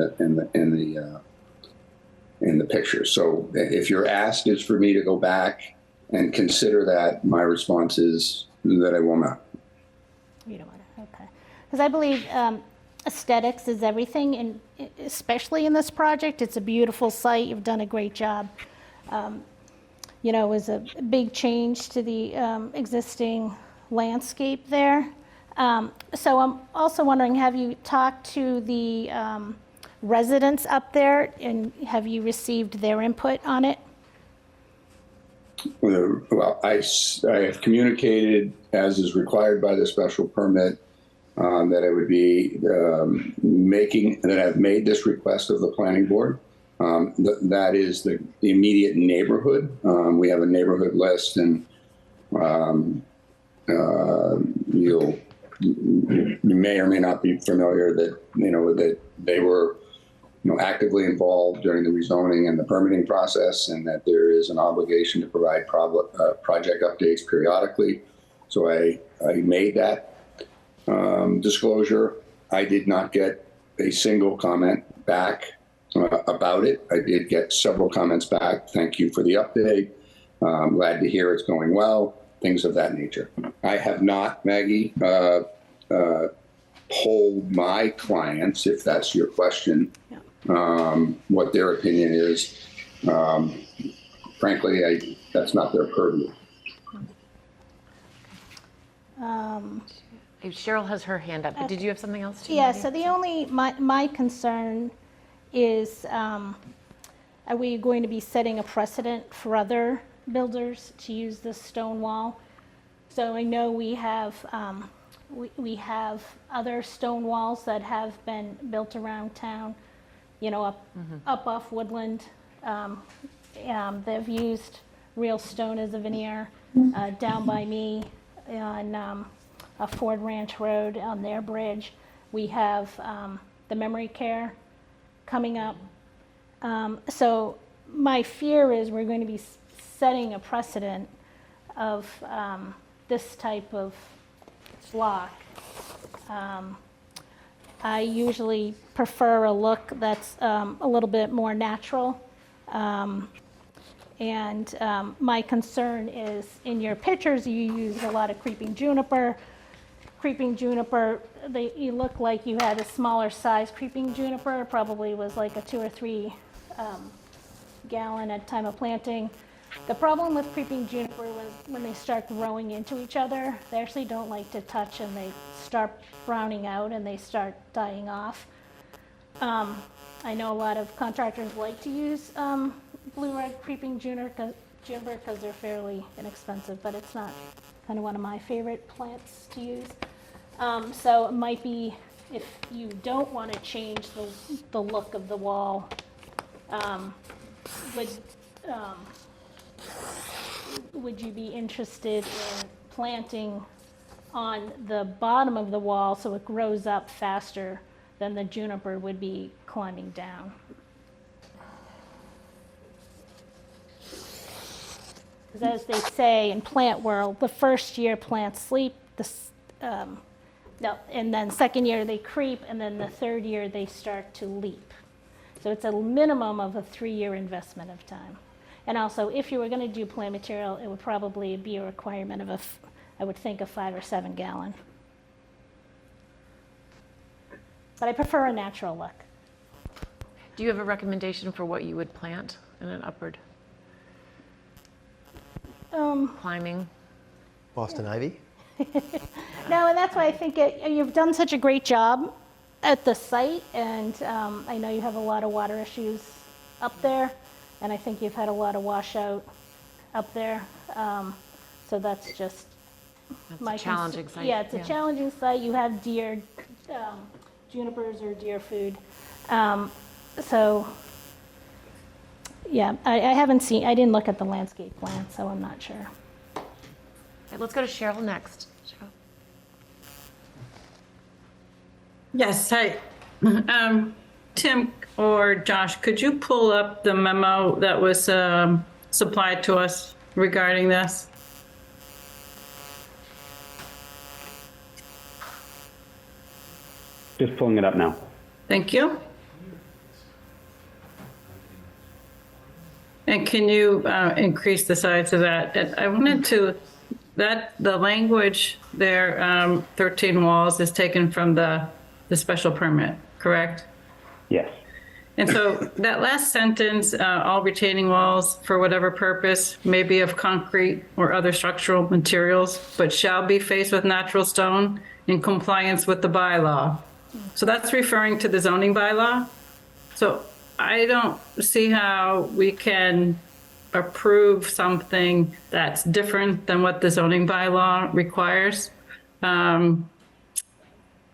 the picture. So if your ask is for me to go back and consider that, my response is that I will not. You don't want to, okay? Because I believe aesthetics is everything, and especially in this project, it's a beautiful site. You've done a great job. It was a big change to the existing landscape there. So I'm also wondering, have you talked to the residents up there, and have you received their input on it? Well, I have communicated, as is required by the special permit, that I would be that I've made this request of the planning board. That is the immediate neighborhood. We have a neighborhood list, and you may or may not be familiar that that they were actively involved during the rezoning and the permitting process, and that there is an obligation to provide project updates periodically. So I made that disclosure. I did not get a single comment back about it. I did get several comments back. Thank you for the update. Glad to hear it's going well, things of that nature. I have not, Maggie, polled my clients, if that's your question, what their opinion is. Frankly, that's not their purview. Cheryl has her hand up, but did you have something else? Yeah, so the only, my concern is, are we going to be setting a precedent for other builders to use this stone wall? So I know we have, we have other stone walls that have been built around town, you know, up off Woodland. They've used real stone as a veneer. Down by me on Ford Ranch Road on their bridge, we have the memory care coming up. So my fear is we're going to be setting a precedent of this type of block. I usually prefer a look that's a little bit more natural. My concern is in your pictures, you use a lot of creeping juniper. Creeping juniper, you look like you had a smaller size creeping juniper, probably was like a 2 or 3 gallon at time of planting. The problem with creeping juniper was when they start growing into each other, they actually don't like to touch and they start browning out and they start dying off. I know a lot of contractors like to use blue red creeping juniper because they're fairly inexpensive, but it's not kind of one of my favorite plants to use. So it might be, if you don't want to change the look of the wall, would you be interested in planting on the bottom of the wall so it grows up faster than the juniper would be climbing down? Because as they say in plant world, the first year plants sleep, and then second year they creep, and then the third year they start to leap. So it's a minimum of a 3-year investment of time. And also, if you were going to do plant material, it would probably be a requirement of I would think a 5 or 7 gallon. But I prefer a natural look. Do you have a recommendation for what you would plant in an upward climbing? Boston ivy? No, and that's why I think you've done such a great job at the site, and I know you have a lot of water issues up there, and I think you've had a lot of washout up there. So that's just a challenging site. Yeah, it's a challenging site. You have deer, junipers or deer food. So yeah, I didn't look at the landscape plan, so I'm not sure. Okay, let's go to Cheryl next. Cheryl. Yes, hi. Tim or Josh, could you pull up the memo that was supplied to us regarding this? Just pulling it up now. Thank you. And can you increase the size of that? And I wanted to, the language there, 13 walls is taken from the special permit, correct? Yes. And so that last sentence, all retaining walls for whatever purpose may be of concrete or other structural materials, but shall be faced with natural stone in compliance with the bylaw. So that's referring to the zoning bylaw. So I don't see how we can approve something that's different than what the zoning bylaw requires, at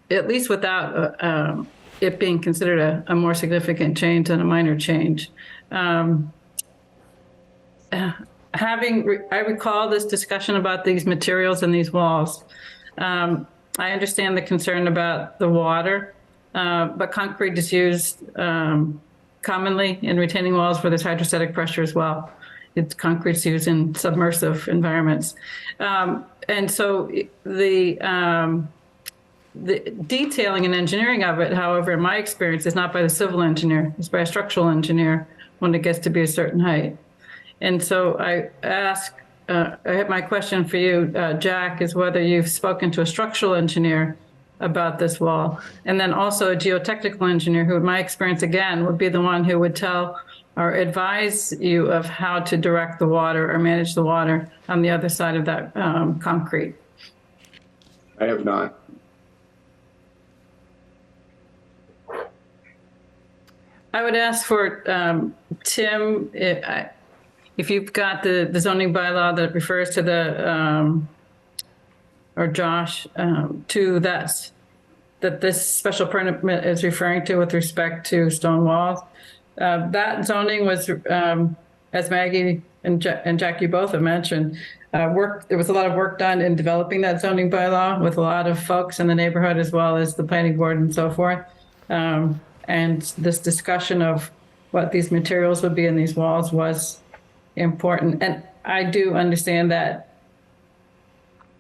least without it being considered a more significant change than a minor change. I recall this discussion about these materials and these walls. I understand the concern about the water, but concrete is used commonly in retaining walls where there's hydrostatic pressure as well. Concrete's used in submersive environments. And so the detailing and engineering of it, however, in my experience, is not by the civil engineer, it's by a structural engineer when it gets to be a certain height. And so my question for you, Jack, is whether you've spoken to a structural engineer about this wall, and then also a geotechnical engineer who, in my experience, again, would be the one who would tell or advise you of how to direct the water or manage the water on the other side of that concrete. I have not. I would ask for Tim, if you've got the zoning bylaw that refers to the, or Josh, to that this special permit is referring to with respect to stone walls. That zoning was, as Maggie and Jack, you both have mentioned, there was a lot of work done in developing that zoning bylaw with a lot of folks in the neighborhood as well as the planning board and so forth. And this discussion of what these materials would be in these walls was important. And I do understand that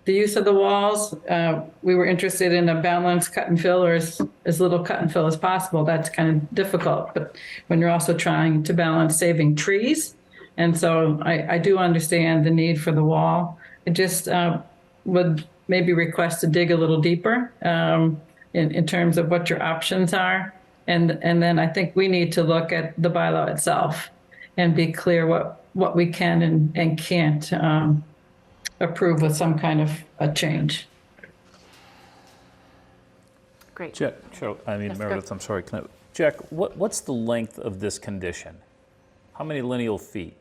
the use of the walls, we were interested in a balanced cut and fill, or as little cut and fill as possible. That's kind of difficult, but when you're also trying to balance saving trees. And so I do understand the need for the wall. It just would maybe request to dig a little deeper in terms of what your options are. And then I think we need to look at the bylaw itself and be clear what we can and can't approve with some kind of a change. Great. Jack, Meredith, I'm sorry. Jack, what's the length of this condition? How many lineal feet?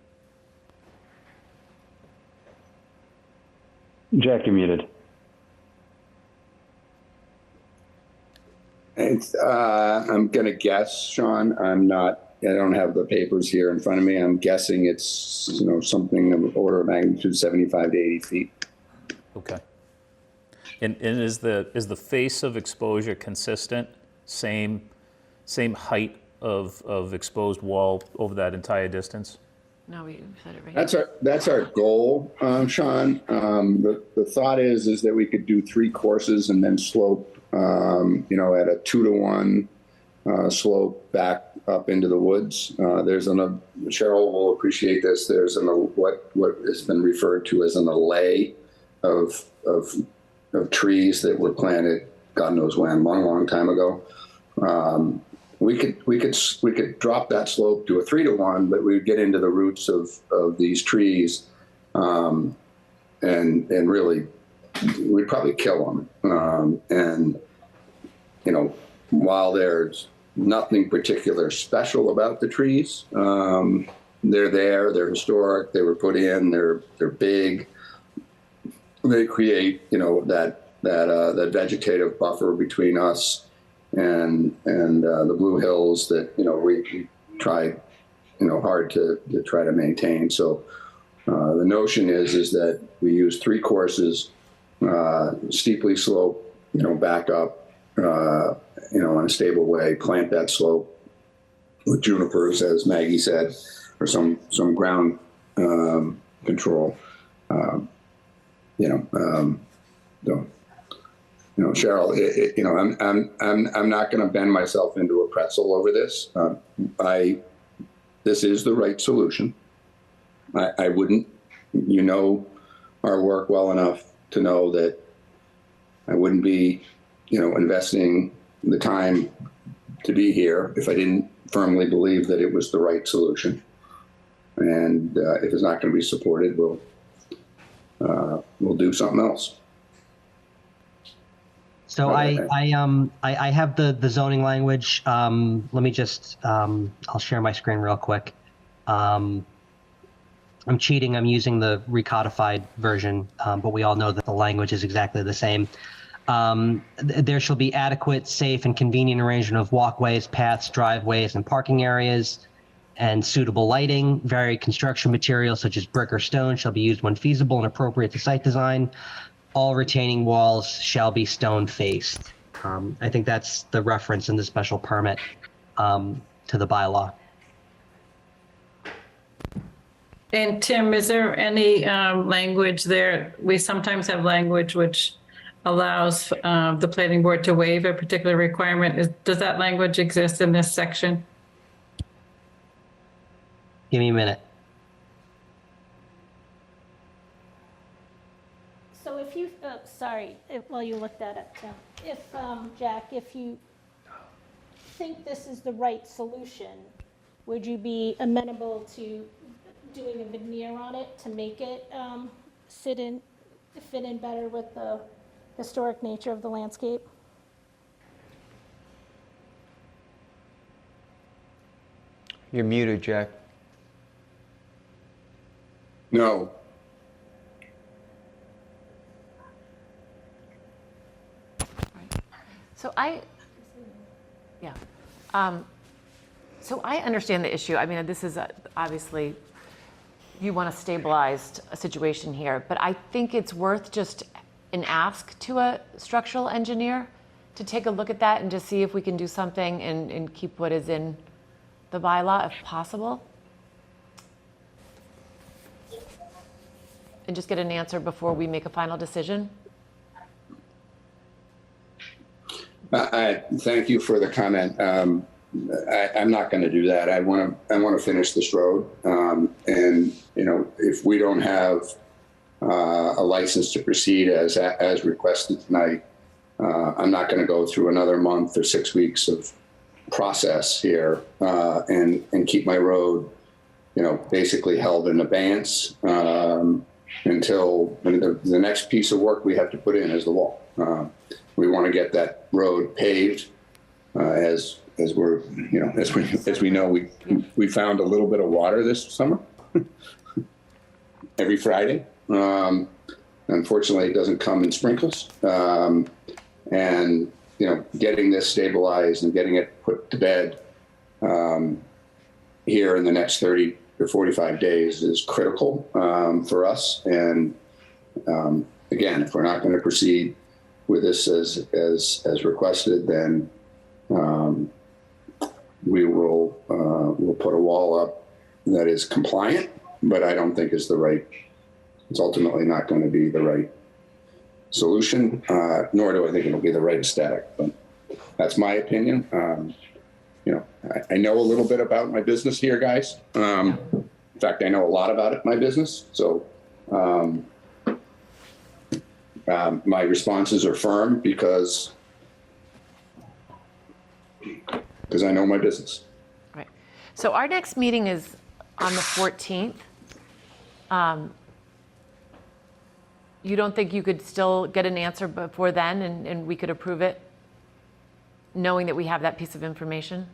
Jack, you're muted. I'm going to guess, Sean. I don't have the papers here in front of me. I'm guessing it's, something of order of magnitude 75 to 80 feet. Okay. And is the face of exposure consistent? Same height of exposed wall over that entire distance? No, we said it right. That's our goal, Sean. The thought is that we could do 3 courses and then slope, at a 2-to-1 slope back up into the woods. Cheryl will appreciate this. There's what has been referred to as an alley of trees that were planted, God knows when, long time ago. We could drop that slope to a 3-to-1, but we'd get into the roots of these trees, and really, we'd probably kill them. While there's nothing particular special about the trees, they're there. They're historic. They were put in. They're big. They create that vegetative buffer between us and the Blue Hills that we try hard to try to maintain. So the notion is that we use 3 courses, steeply slope, back up, in a stable way, plant that slope with junipers, as Maggie said, or some ground control. Cheryl, I'm not going to bend myself into a pretzel over this. This is the right solution. I wouldn't, our work well enough to know that I wouldn't be, investing the time to be here if I didn't firmly believe that it was the right solution. And if it's not going to be supported, we'll do something else. So I have the zoning language. Let me just, I'll share my screen real quick. I'm cheating. I'm using the recodified version, but we all know that the language is exactly the same. There shall be adequate, safe, and convenient arrangement of walkways, paths, driveways, and parking areas, and suitable lighting. Varied construction materials such as brick or stone shall be used when feasible and appropriate to site design. All retaining walls shall be stone faced. I think that's the reference in the special permit to the bylaw. And Tim, is there any language there? We sometimes have language which allows the planning board to waive a particular requirement. Does that language exist in this section? Give me a minute. So if you, while you look that up, Tim, if, Jack, if you think this is the right solution, would you be amenable to doing a veneer on it to make it fit in better with the historic nature of the landscape? You're muted, Jack. No. So so I understand the issue. I mean, this is obviously, you want a stabilized situation here, but I think it's worth just an ask to a structural engineer to take a look at that and just see if we can do something and keep what is in the bylaw if possible. And just get an answer before we make a final decision. I thank you for the comment. I'm not going to do that. I want to finish this road, and if we don't have a license to proceed as requested tonight, I'm not going to go through another month or 6 weeks of process here and keep my road, basically held in abeyance until the next piece of work we have to put in is the wall. We want to get that road paved as we know, we found a little bit of water this summer every Friday. Unfortunately, it doesn't come in sprinkles. And getting this stabilized and getting it put to bed here in the next 30 or 45 days is critical for us. And again, if we're not going to proceed with this as requested, then we'll put a wall up that is compliant, but I don't think it's ultimately not going to be the right solution, nor do I think it'll be the right aesthetic, but that's my opinion. I know a little bit about my business here, guys. In fact, I know a lot about it, my business. So my responses are firm because I know my business. Right. So our next meeting is on the 14th. You don't think you could still get an answer before then and we could approve it, knowing that we have that piece of information?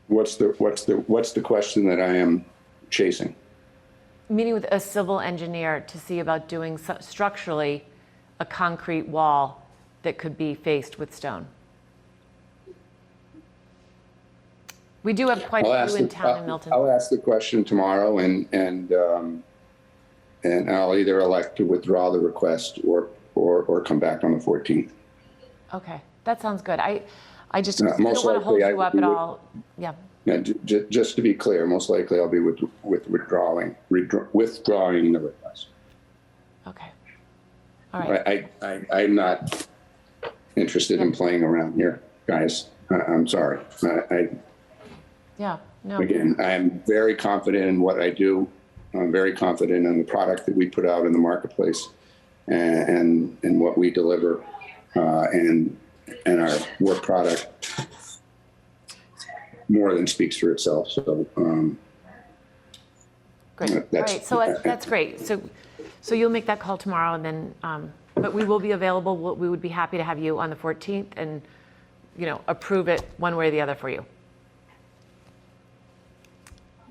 What's the question that I am chasing? Meeting with a civil engineer to see about doing structurally a concrete wall that could be faced with stone. We do have quite a few in town in Milton. I'll ask the question tomorrow, and I'll either elect to withdraw the request or come back on the 14th. Okay, that sounds good. I just don't want Most to hold likely you up at all. Yeah. Yeah, just to be clear, most likely I'll be withdrawing the request. Okay. All right. I'm not interested in playing around here, guys. I'm sorry. Yeah. No. Again, I am very confident in what I do. I'm very confident in the product that we put out in the marketplace and what we deliver and our work product more than speaks for itself. So great. All right. So that's great. So you'll make that call tomorrow, and then, but we will be available. We would be happy to have you on the 14th and, approve it one way or the other for you.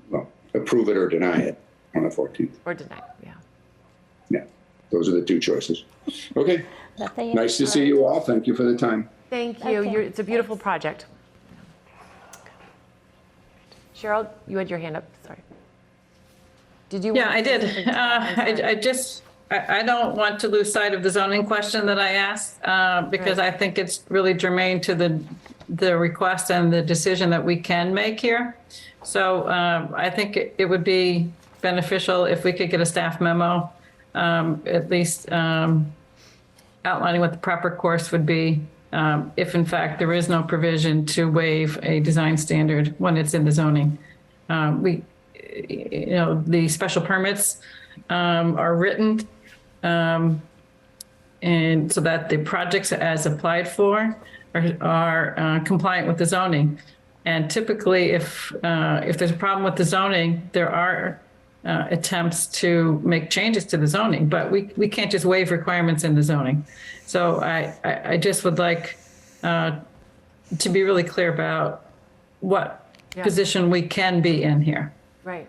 well, approve it or deny it on the 14th. Or deny it, yeah. Yeah, those are the two choices. Okay. Nice to see you all. Thank you for the time. Thank you. It's a beautiful project. Cheryl, you had your hand up. Sorry. Did you? Yeah, I did. I don't want to lose sight of the zoning question that I asked because I think it's really germane to the request and the decision that we can make here. So I think it would be beneficial if we could get a staff memo, at least outlining what the proper course would be if in fact there is no provision to waive a design standard when it's in the zoning. The special permits are written and so that the projects as applied for are compliant with the zoning. And typically, if there's a problem with the zoning, there are attempts to make changes to the zoning, but we can't just waive requirements in the zoning. So I just would like to be really clear about what position we can be in here. Right.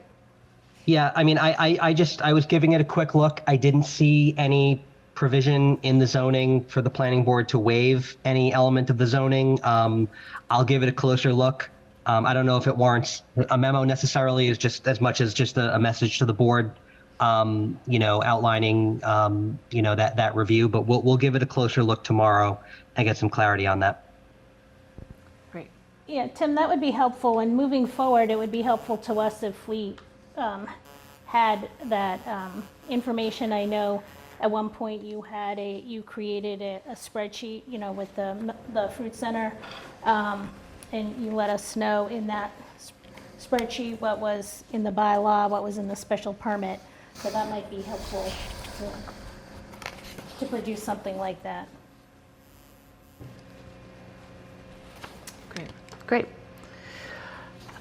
Yeah, I mean, I was giving it a quick look. I didn't see any provision in the zoning for the planning board to waive any element of the zoning. I'll give it a closer look. I don't know if it warrants a memo necessarily, is just as much as just a message to the board, outlining, that review, but we'll give it a closer look tomorrow and get some clarity on that. Great. Yeah, Tim, that would be helpful. And moving forward, it would be helpful to us if we had that information. I know at one point you created a spreadsheet, with the fruit center, and you let us know in that spreadsheet what was in the bylaw, what was in the special permit. So that might be helpful to produce something like that. Great.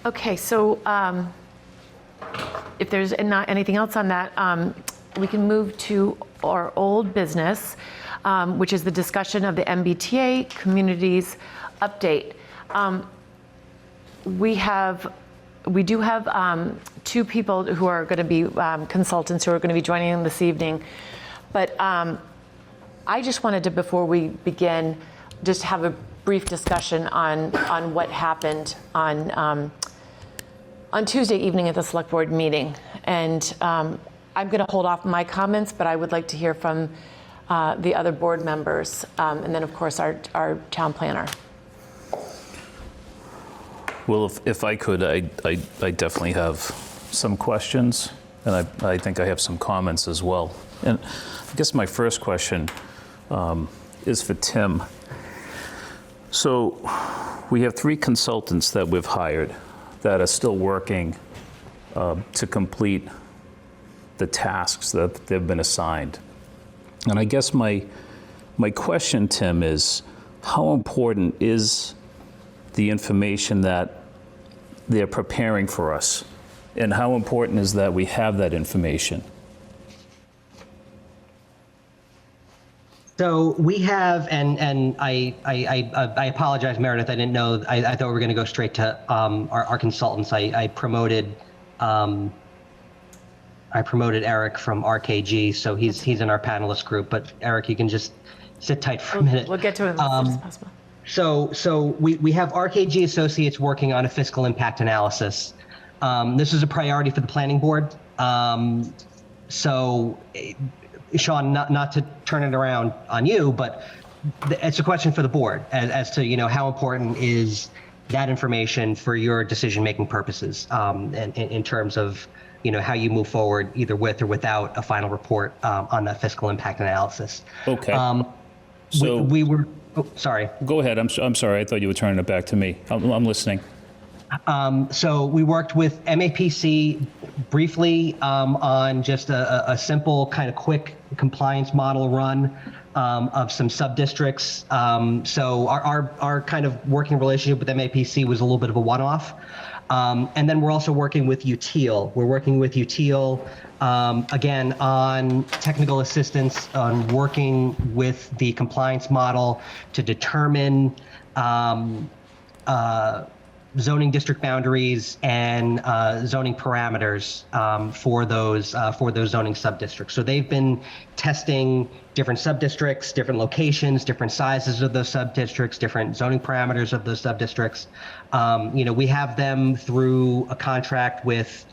Okay, so if there's not anything else on that, we can move to our old business, which is the discussion of the MBTA communities update. We do have two people who are going to be consultants who are going to be joining in this evening, but I just wanted to, before we begin, just have a brief discussion on what happened on Tuesday evening at the select board meeting. And I'm going to hold off my comments, but I would like to hear from the other board members, and then of course our town planner. Well, if I could, I definitely have some questions, and I think I have some comments as well. And I guess my first question is for Tim. So we have 3 consultants that we've hired that are still working to complete the tasks that they've been assigned. And I guess my question, Tim, is how important is the information that they're preparing for us? And how important is that we have that information? So we have, and I apologize, Meredith. I didn't know. I thought we were going to go straight to our consultants. I promoted Eric from RKG, so he's in our panelist group. But Eric, you can just sit tight for a minute. We'll get to it as soon as possible. So we have RKG Associates working on a fiscal impact analysis. This is a priority for the planning board. Sean, not to turn it around on you, but it's a question for the board as to how important is that information for your decision-making purposes, and in terms of how you move forward either with or without a final report on that fiscal impact analysis. Okay. So we were. Oh, sorry. Go ahead. I'm sorry. I thought you were turning it back to me. I'm listening. So we worked with MAPC briefly on just a simple kind of quick compliance model run of some sub-districts. So our kind of working relationship with MAPC was a little bit of a one-off. And then we're also working with UTIL. We're working with UTIL, again, on technical assistance, on working with the compliance model to determine zoning district boundaries and zoning parameters for those zoning sub-districts. So they've been testing different sub-districts, different locations, different sizes of those sub-districts, different zoning parameters of those sub-districts. We have them through a contract with,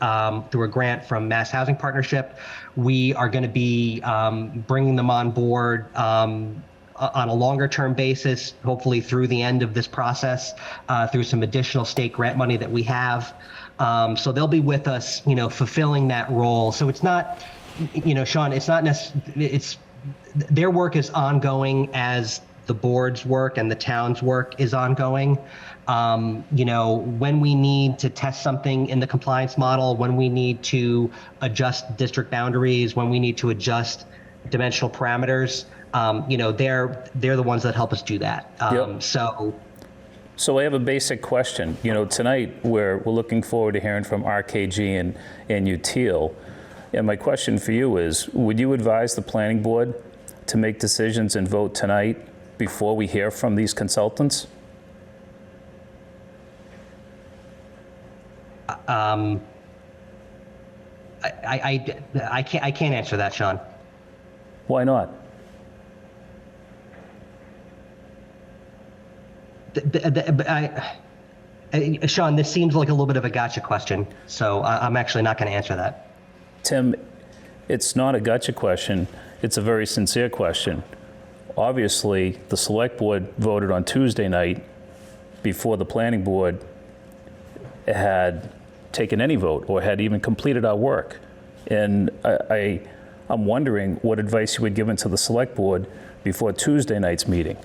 through a grant from Mass Housing Partnership. We are going to be bringing them on board on a longer term basis, hopefully through the end of this process, through some additional state grant money that we have. So they'll be with us, fulfilling that role. So it's not, Sean, it's not necessarily, their work is ongoing as the board's work and the town's work is ongoing. When we need to test something in the compliance model, when we need to adjust district boundaries, when we need to adjust dimensional parameters, they're the ones that help us do that. Yep. So I have a basic question. Tonight we're looking forward to hearing from RKG and UTIL. And my question for you is, would you advise the planning board to make decisions and vote tonight before we hear from these consultants? I can't answer that, Sean. Why not? Sean, this seems like a little bit of a gotcha question, so I'm actually not going to answer that. Tim, it's not a gotcha question. It's a very sincere question. Obviously, the select board voted on Tuesday night before the planning board had taken any vote or had even completed our work. And I'm wondering what advice you would give to the select board before Tuesday night's meeting.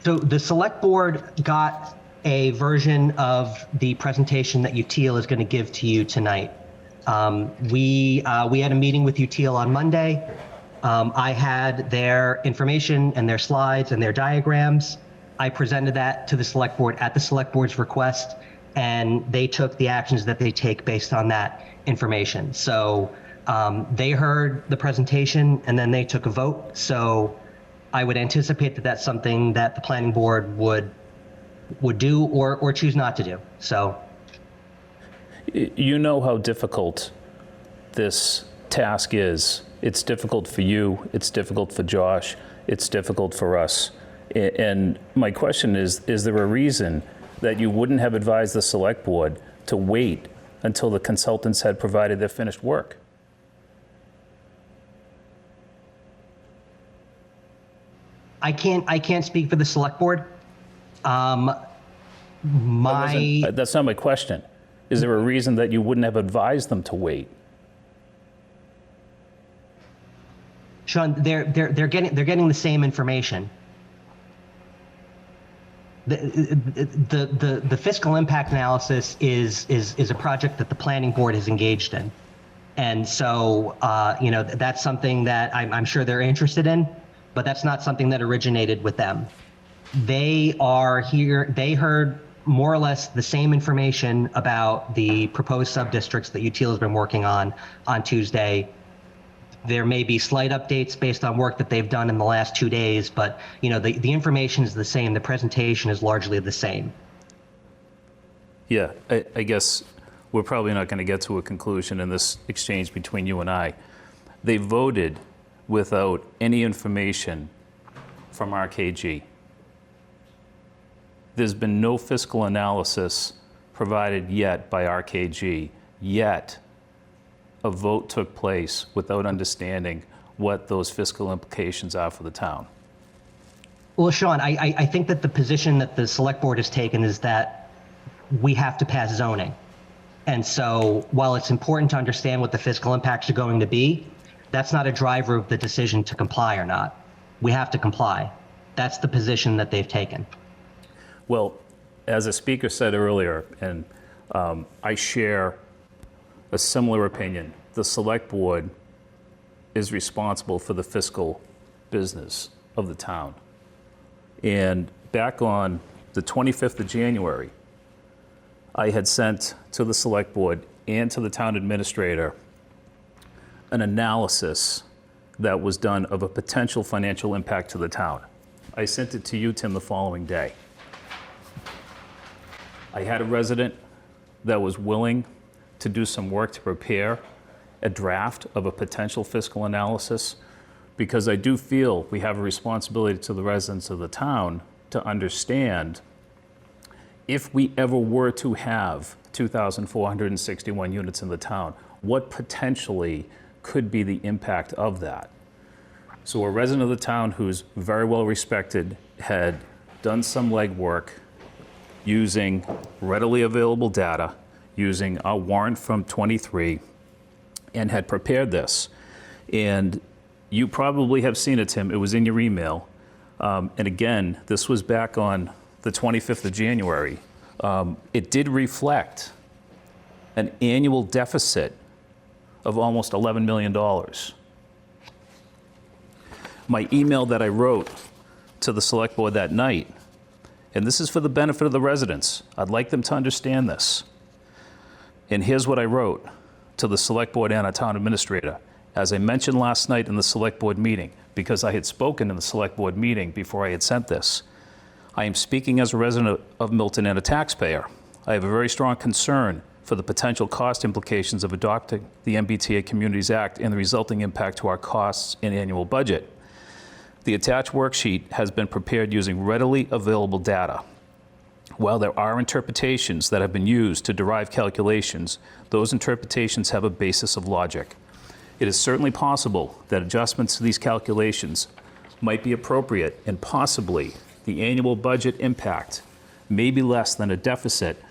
So the select board got a version of the presentation that UTIL is going to give to you tonight. We had a meeting with UTIL on Monday. I had their information and their slides and their diagrams. I presented that to the select board at the select board's request, and they took the actions that they take based on that information. So they heard the presentation and then they took a vote. So I would anticipate that that's something that the planning board would do or choose not to do. So, you know how difficult this task is. It's difficult for you, it's difficult for Josh, it's difficult for us. And my question is there a reason that you wouldn't have advised the select board to wait until the consultants had provided their finished work? I can't speak for the select board. That's not my question. Is there a reason that you wouldn't have advised them to wait? Sean, they're getting the same information. The fiscal impact analysis is a project that the planning board is engaged in, and so that's something that I'm sure they're interested in, but that's not something that originated with them. They are here. They heard more or less the same information about the proposed sub-districts that UTIL has been working on Tuesday. There may be slight updates based on work that they've done in the last 2 days, but the information is the same. The presentation is largely the same. Yeah, I guess we're probably not going to get to a conclusion in this exchange between you and I. They voted without any information from RKG. There's been no fiscal analysis provided yet by RKG, yet a vote took place without understanding what those fiscal implications are for the town. Well, Sean, I think that the position that the select board has taken is that we have to pass zoning. And so while it's important to understand what the fiscal impacts are going to be, that's not a driver of the decision to comply or not. We have to comply. That's the position that they've taken. Well, as a speaker said earlier, and I share a similar opinion, the select board is responsible for the fiscal business of the town. And back on the 25th of January, I had sent to the select board and to the town administrator an analysis that was done of a potential financial impact to the town. I sent it to you, Tim, the following day. I had a resident that was willing to do some work to prepare a draft of a potential fiscal analysis, because I do feel we have a responsibility to the residents of the town to understand if we ever were to have 2,461 units in the town, what potentially could be the impact of that. So a resident of the town who's very well respected had done some legwork using readily available data, using our warrant from '23, and had prepared this. And you probably have seen it, Tim. It was in your email. And again, this was back on the 25th of January. It did reflect an annual deficit of almost $11 million. My email that I wrote to the select board that night, and this is for the benefit of the residents. I'd like them to understand this. And here's what I wrote to the select board and our town administrator. As I mentioned last night in the select board meeting, because I had spoken in the select board meeting before I had sent this, I am speaking as a resident of Milton and a taxpayer. I have a very strong concern for the potential cost implications of adopting the MBTA Communities Act and the resulting impact to our costs and annual budget. The attached worksheet has been prepared using readily available data. While there are interpretations that have been used to derive calculations, those interpretations have a basis of logic. It is certainly possible that adjustments to these calculations might be appropriate, and possibly the annual budget impact may be less than a deficit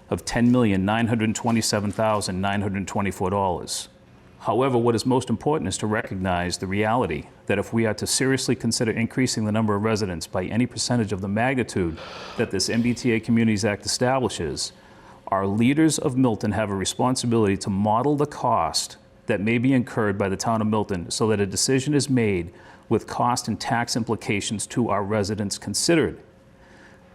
of $10,927,924. However, what is most important is to recognize the reality that if we are to seriously consider increasing the number of residents by any percentage of the magnitude that this MBTA Communities Act establishes, our leaders of Milton have a responsibility to model the cost that may be incurred by the town of Milton so that a decision is made with cost and tax implications to our residents considered.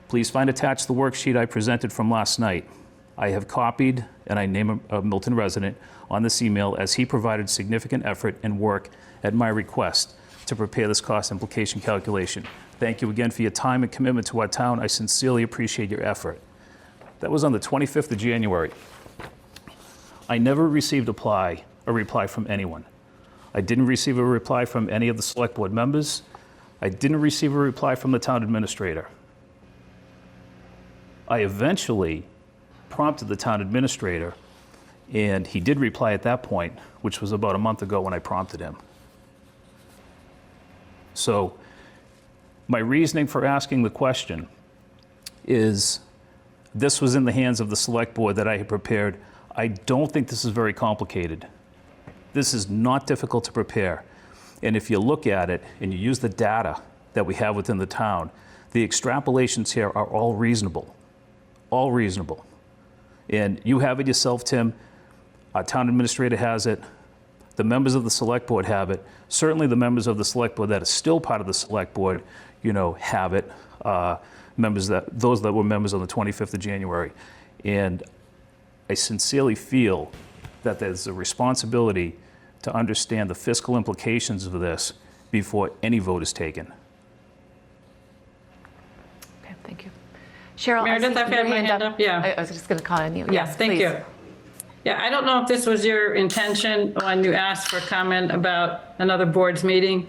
Please find attached the worksheet I presented from last night. I have copied, and I name a Milton resident on this email as he provided significant effort and work at my request to prepare this cost implication calculation. Thank you again for your time and commitment to our town. I sincerely appreciate your effort. That was on the 25th of January. I never received a reply from anyone. I didn't receive a reply from any of the select board members. I didn't receive a reply from the town administrator. I eventually prompted the town administrator, and he did reply at that point, which was about a month ago when I prompted him. So my reasoning for asking the question is this was in the hands of the select board that I had prepared. I don't think this is very complicated. This is not difficult to prepare. And if you look at it and you use the data that we have within the town, the extrapolations here are all reasonable. All reasonable. And you have it yourself, Tim. Our town administrator has it. The members of the select board have it. Certainly the members of the select board that are still part of the select board, have it. Those that were members on the 25th of January. And I sincerely feel that there's a responsibility to understand the fiscal implications of this before any vote is taken. Okay, thank you. Cheryl, Meredith, I've had my hand up. Yeah. I was just going to call on you. Yes, thank please. you. Yeah, I don't know if this was your intention when you asked for comment about another board's meeting,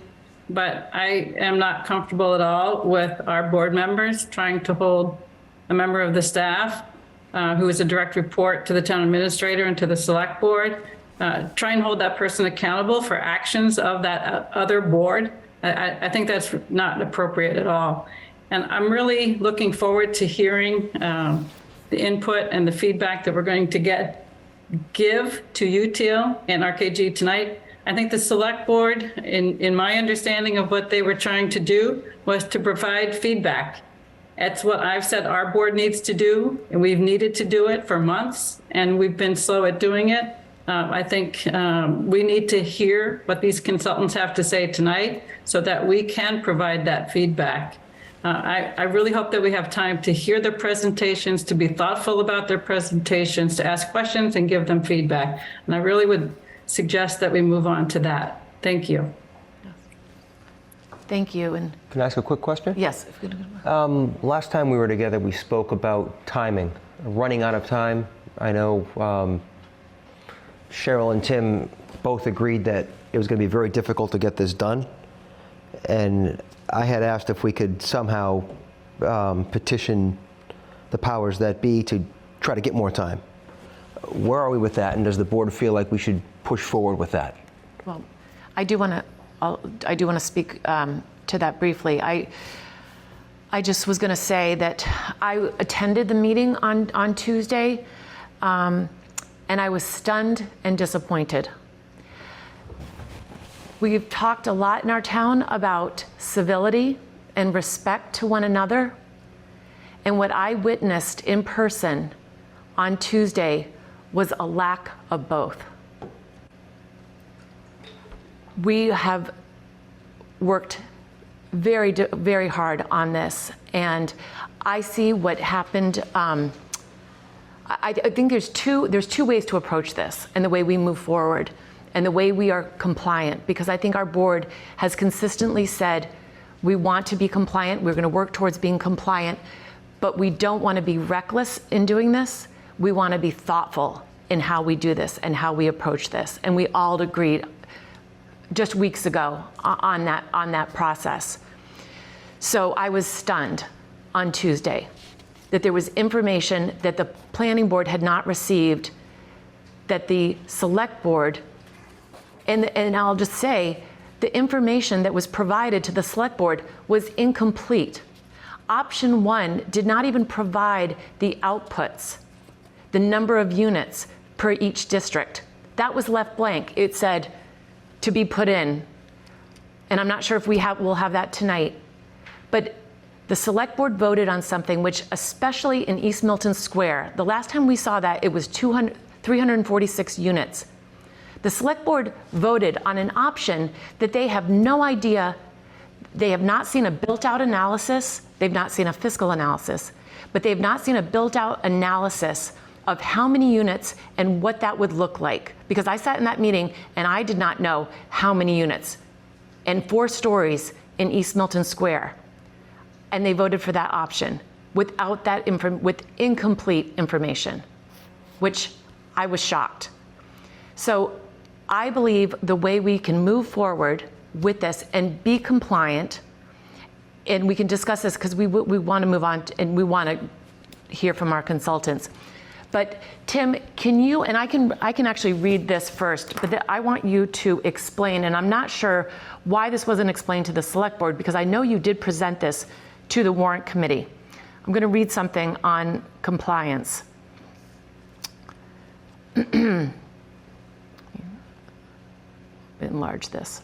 but I am not comfortable at all with our board members trying to hold a member of the staff who is a direct report to the town administrator and to the select board, try and hold that person accountable for actions of that other board. I think that's not appropriate at all. And I'm really looking forward to hearing the input and the feedback that we're going to give to UTIL and RKG tonight. I think the select board, in my understanding of what they were trying to do, was to provide feedback. That's what I've said our board needs to do, and we've needed to do it for months, and we've been slow at doing it. I think we need to hear what these consultants have to say tonight so that we can provide that feedback. I really hope that we have time to hear their presentations, to be thoughtful about their presentations, to ask questions and give them feedback. And I really would suggest that we move on to that. Thank you. Thank you. And Can I ask a quick question? yes. Last time we were together, we spoke about timing, running out of time. I know Cheryl and Tim both agreed that it was going to be very difficult to get this done. And I had asked if we could somehow petition the powers that be to try to get more time. Where are we with that? And does the board feel like we should push forward with that? Well, I do want to speak to that briefly. I just was going to say that I attended the meeting on Tuesday, and I was stunned and disappointed. We've talked a lot in our town about civility and respect to one another. And what I witnessed in person on Tuesday was a lack of both. We have worked very hard on this, and I see what happened. I think there's two ways to approach this, and the way we move forward, and the way we are compliant. Because I think our board has consistently said we want to be compliant. We're going to work towards being compliant, but we don't want to be reckless in doing this. We want to be thoughtful in how we do this and how we approach this, and we all agreed just weeks ago on that process. So I was stunned on Tuesday that there was information that the planning board had not received, that the select board, and I'll just say, the information that was provided to the select board was incomplete. Option 1 did not even provide the outputs, the number of units per each district. That was left blank. It said to be put in, and I'm not sure if we'll have that tonight. But the select board voted on something which, especially in East Milton Square, the last time we saw that, it was 346 units. The select board voted on an option that they have no idea. They have not seen a built-out analysis. They've not seen a fiscal analysis, but they've not seen a built-out analysis of how many units and what that would look like. Because I sat in that meeting and I did not know how many units and 4 stories in East Milton Square. And they voted for that option without that with incomplete information, which I was shocked. So I believe the way we can move forward with this and be compliant, and we can discuss this because we want to move on and we want to hear from our consultants. But Tim, can you, and I can actually read this first, but I want you to explain, and I'm not sure why this wasn't explained to the select board, because I know you did present this to the warrant committee. I'm going to read something on compliance. Enlarge this.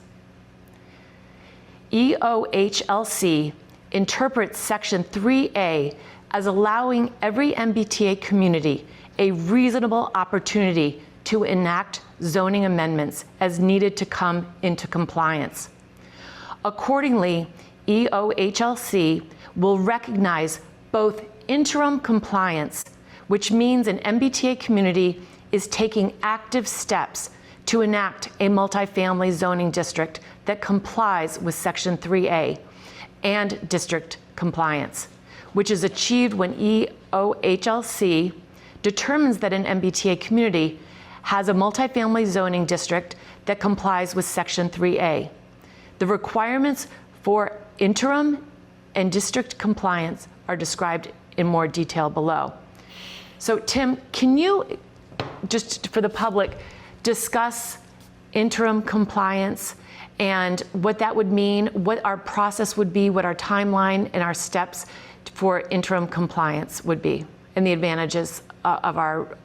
EOHLC interprets Section 3A as allowing every MBTA community a reasonable opportunity to enact zoning amendments as needed to come into compliance. Accordingly, EOHLC will recognize both interim compliance, which means an MBTA community is taking active steps to enact a multifamily zoning district that complies with Section 3A, and district compliance, which is achieved when EOHLC determines that an MBTA community has a multifamily zoning district that complies with Section 3A. The requirements for interim and district compliance are described in more detail below. So Tim, can you, just for the public, discuss interim compliance and what that would mean, what our process would be, what our timeline and our steps for interim compliance would be, and the advantages of our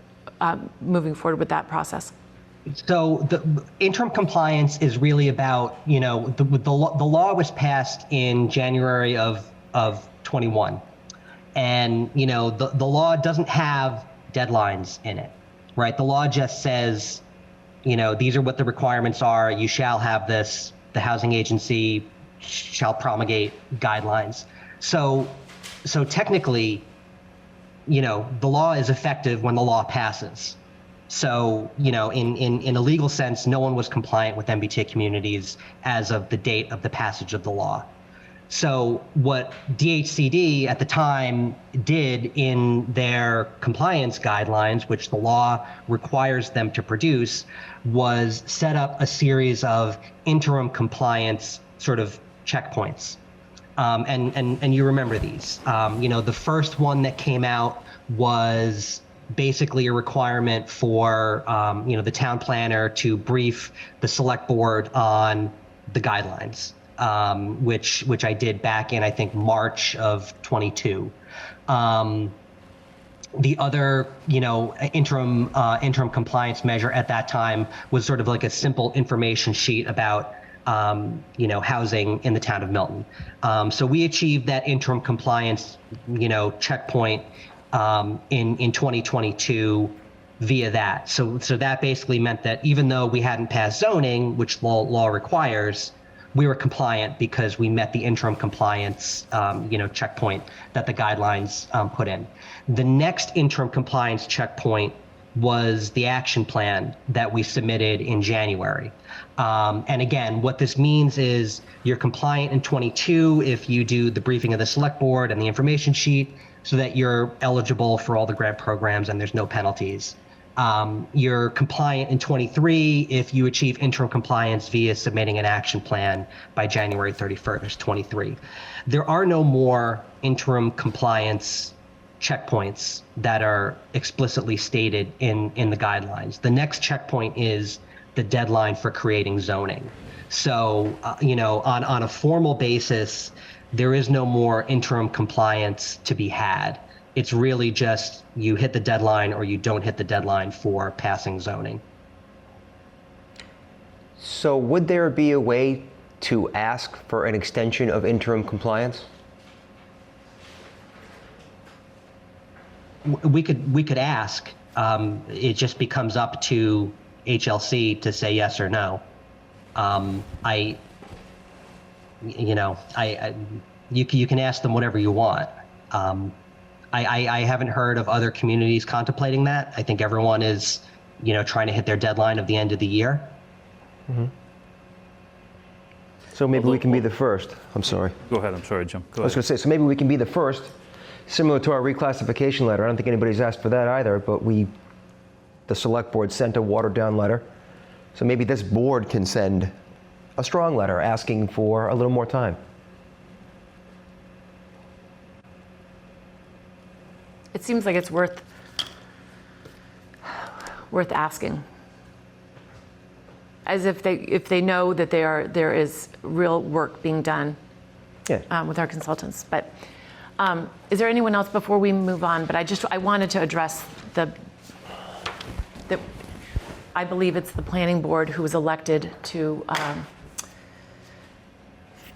moving forward with that process? So the interim compliance is really about, the law was passed in January of 21. And, the law doesn't have deadlines in it, right? The law just says, these are what the requirements are. You shall have this. The housing agency shall promulgate guidelines. So technically, the law is effective when the law passes. So, in a legal sense, no one was compliant with MBTA communities as of the date of the passage of the law. So what DHCD at the time did in their compliance guidelines, which the law requires them to produce, was set up a series of interim compliance sort of checkpoints. And you remember these. The first one that came out was basically a requirement for the town planner to brief the select board on the guidelines, which I did back in, I think, March of 22. The other, interim compliance measure at that time was sort of like a simple information sheet about housing in the town of Milton. So we achieved that interim compliance, checkpoint in 2022 via that. So that basically meant that even though we hadn't passed zoning, which law requires, we were compliant because we met the interim compliance, checkpoint that the guidelines put in. The next interim compliance checkpoint was the action plan that we submitted in January. And again, what this means is you're compliant in 22 if you do the briefing of the select board and the information sheet so that you're eligible for all the grant programs and there's no penalties. You're compliant in 23 if you achieve interim compliance via submitting an action plan by January 31st, 23. There are no more interim compliance checkpoints that are explicitly stated in the guidelines. The next checkpoint is the deadline for creating zoning. So, on a formal basis, there is no more interim compliance to be had. It's really just you hit the deadline or you don't hit the deadline for passing zoning. So would there be a way to ask for an extension of interim compliance? We could ask. It just becomes up to HLC to say yes or no. You can ask them whatever you want. I haven't heard of other communities contemplating that. I think everyone is, trying to hit their deadline of the end of the year. Mm-hmm. So maybe we can be the first. I'm sorry. Go ahead. I'm sorry, Jim. Go ahead. I was going to say, so maybe we can be the first, similar to our reclassification letter. I don't think anybody's asked for that either, but the select board sent a watered down letter. So maybe this board can send a strong letter asking for a little more time. It seems like it's worth asking. As if they know that there is real work being done with our consultants. But is there anyone else before we move on? But I wanted to address I believe it's the planning board who was elected to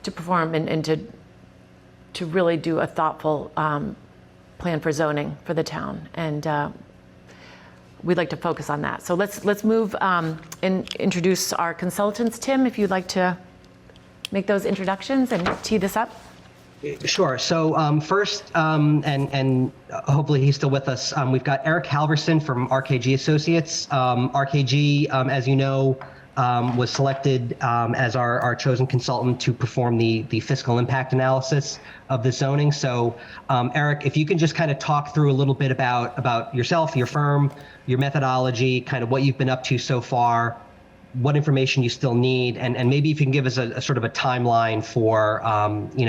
perform and to really do a thoughtful plan for zoning for the town, and we'd like to focus on that. So let's move and introduce our consultants. Tim, if you'd like to make those introductions and tee this up. Sure. So first, and hopefully he's still with us, we've got Eric Halverson from RKG Associates. RKG, as you know, was selected as our chosen consultant to perform the fiscal impact analysis of the zoning. So Eric, if you can just kind of talk through a little bit about yourself, your firm, your methodology, kind of what you've been up to so far, what information you still need, and maybe if you can give us a sort of a timeline for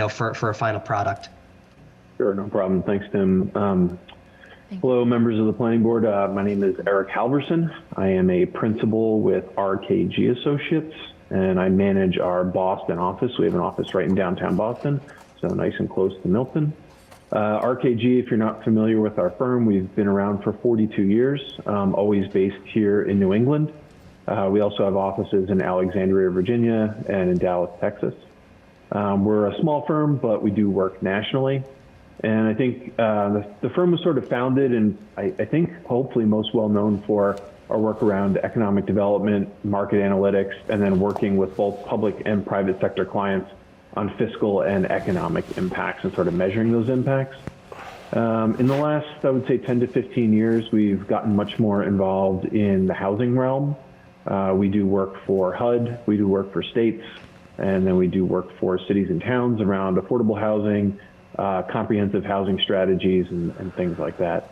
for a final product. Sure, no problem. Thanks, Tim. Hello, members of the planning board. My name is Eric Halverson. I am a principal with RKG Associates, and I manage our Boston office. We have an office right in downtown Boston, so nice and close to Milton. RKG, if you're not familiar with our firm, we've been around for 42 years, always based here in New England. We also have offices in Alexandria, Virginia, and in Dallas, Texas. We're a small firm, but we do work nationally. And I think the firm was sort of founded, and I think hopefully most well known for our work around economic development, market analytics, and then working with both public and private sector clients on fiscal and economic impacts and sort of measuring those impacts. In the last, I would say 10 to 15 years, we've gotten much more involved in the housing realm. We do work for HUD, we do work for states, and then we do work for cities and towns around affordable housing, comprehensive housing strategies, and things like that.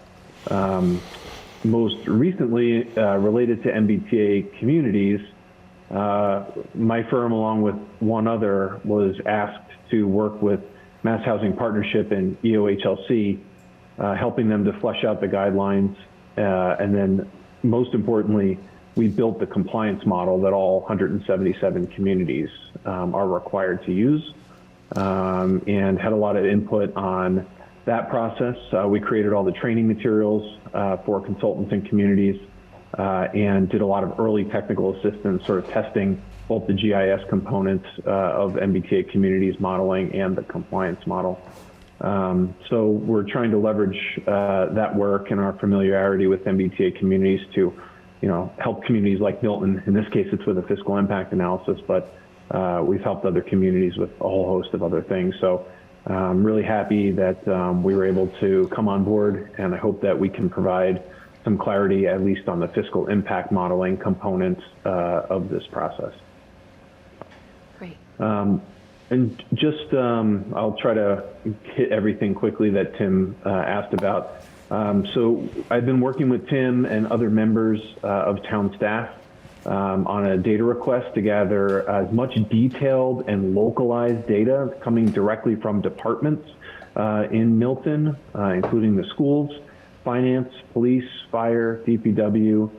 Most recently, related to MBTA communities, my firm, along with one other, was asked to work with Mass Housing Partnership and EOHLC, helping them to flesh out the guidelines, and then most importantly, we built the compliance model that all 177 communities are required to use, and had a lot of input on that process. We created all the training materials for consultants and communities, and did a lot of early technical assistance, sort of testing both the GIS components of MBTA communities modeling and the compliance model. So we're trying to leverage that work and our familiarity with MBTA communities to, help communities like Milton. In this case, it's with a fiscal impact analysis, but we've helped other communities with a whole host of other things. So I'm really happy that we were able to come on board, and I hope that we can provide some clarity, at least on the fiscal impact modeling components of this process. Great. And just, I'll try to hit everything quickly that Tim asked about. So I've been working with Tim and other members of town staff on a data request to gather as much detailed and localized data coming directly from departments in Milton, including the schools, finance, police, fire, DPW,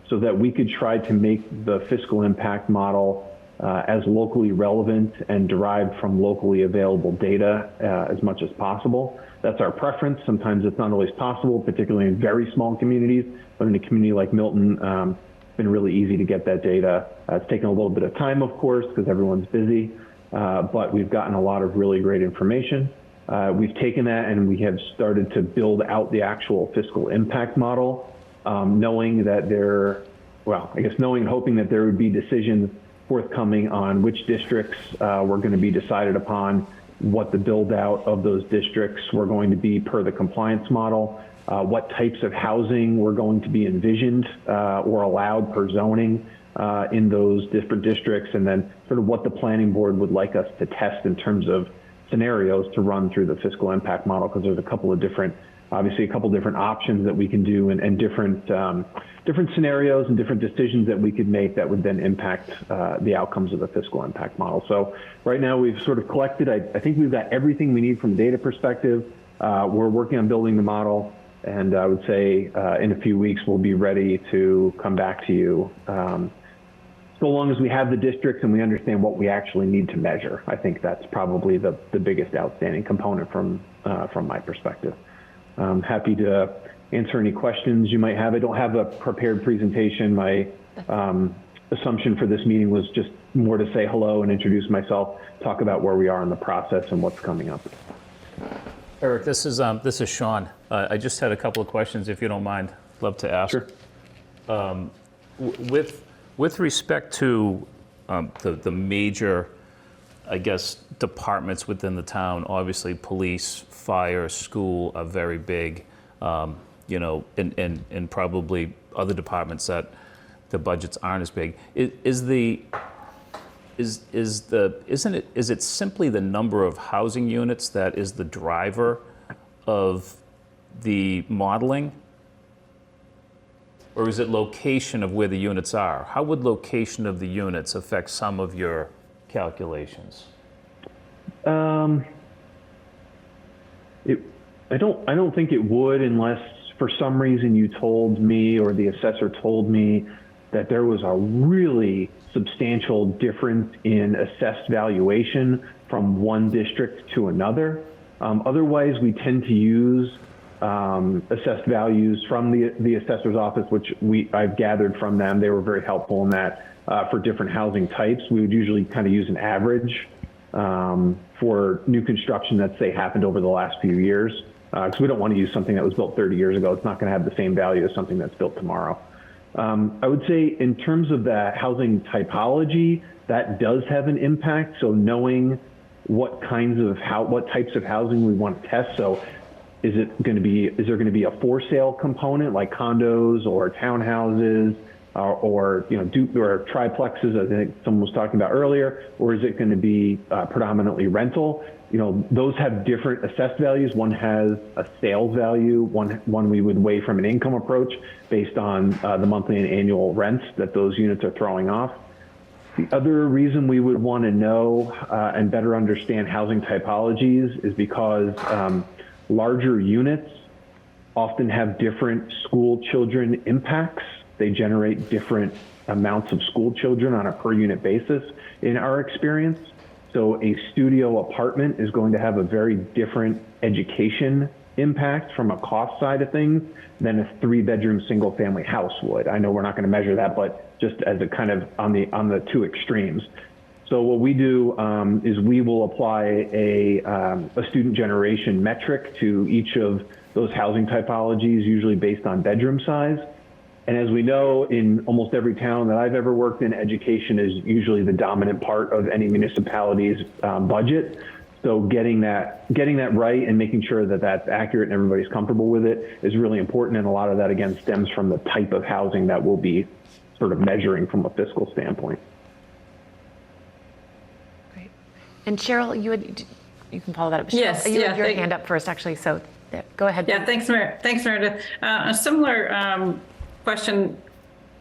so that we could try to make the fiscal impact model as locally relevant and derived from locally available data as much as possible. That's our preference. Sometimes it's not always possible, particularly in very small communities, but in a community like Milton, it's been really easy to get that data. It's taken a little bit of time, of course, because everyone's busy, but we've gotten a lot of really great information. We've taken that and we have started to build out the actual fiscal impact model, knowing that hoping that there would be decisions forthcoming on which districts were going to be decided upon, what the build out of those districts were going to be per the compliance model, what types of housing were going to be envisioned or allowed per zoning in those different districts, and then sort of what the planning board would like us to test in terms of scenarios to run through the fiscal impact model, because there's a couple different options that we can do, and different scenarios and different decisions that we could make that would then impact the outcomes of the fiscal impact model. So right now we've sort of collected, I think we've got everything we need from a data perspective. We're working on building the model, and I would say in a few weeks we'll be ready to come back to you. So long as we have the districts and we understand what we actually need to measure. I think that's probably the biggest outstanding component from my perspective. I'm happy to answer any questions you might have. I don't have a prepared presentation. My assumption for this meeting was just more to say hello and introduce myself, talk about where we are in the process and what's coming up. Eric, this is Sean. I just had a couple of questions, if you don't mind. Love to ask. Sure. With respect to the major, I guess, departments within the town, obviously police, fire, school are very big, and probably other departments that the budgets aren't as big. Is it simply the number of housing units that is the driver of the modeling? Or is it location of where the units are? How would location of the units affect some of your calculations? I don't think it would, unless for some reason you told me or the assessor told me that there was a really substantial difference in assessed valuation from one district to another. Otherwise, we tend to use assessed values from the assessor's office, which I've gathered from them. They were very helpful in that for different housing types. We would usually kind of use an average for new construction that, say, happened over the last few years, because we don't want to use something that was built 30 years ago. It's not going to have the same value as something that's built tomorrow. I would say in terms of the housing typology, that does have an impact. So knowing what types of housing we want to test. So is there going to be a for sale component like condos or townhouses or triplexes, I think someone was talking about earlier, or is it going to be predominantly rental? Those have different assessed values. One has a sales value. One we would weigh from an income approach based on the monthly and annual rents that those units are throwing off. The other reason we would want to know and better understand housing typologies is because larger units often have different school children impacts. They generate different amounts of school children on a per unit basis in our experience. So a studio apartment is going to have a very different education impact from a cost side of things than a 3-bedroom single family house would. I know we're not going to measure that, but just as a kind of on the two extremes. So what we do is we will apply a student generation metric to each of those housing typologies, usually based on bedroom size. And as we know, in almost every town that I've ever worked in, education is usually the dominant part of any municipality's budget. So getting that right and making sure that that's accurate and everybody's comfortable with it is really important. And a lot of that, again, stems from the type of housing that we'll be sort of measuring from a fiscal standpoint. Great. And Cheryl, you can follow that up. Cheryl, Yes, you yeah, had your hand up first, actually, so go ahead. Yeah, thanks, Meredith. A similar question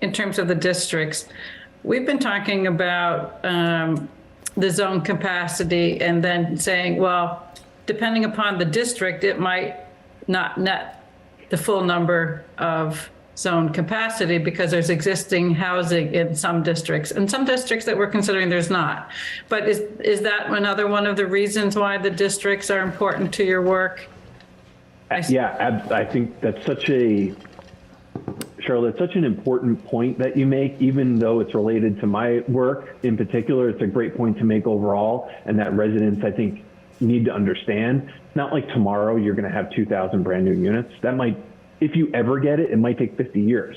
in terms of the districts. We've been talking about the zone capacity and then saying, well, depending upon the district, it might not net the full number of zone capacity because there's existing housing in some districts. And some districts that we're considering there's not. But is that another one of the reasons why the districts are important to your work? Yeah, I think that's Cheryl, it's such an important point that you make, even though it's related to my work in particular. It's a great point to make overall, and that residents, I think, need to understand. It's not like tomorrow you're going to have 2,000 brand new units. That might, if you ever get it, it might take 50 years.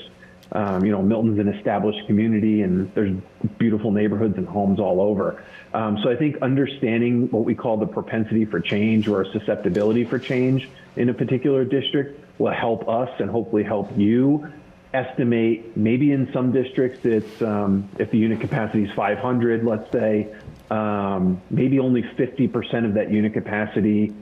Milton's an established community, and there's beautiful neighborhoods and homes all over. So I think understanding what we call the propensity for change or susceptibility for change in a particular district will help us and hopefully help you estimate. Maybe in some districts it's if the unit capacity is 500, let's say, maybe only 50% of that unit capacity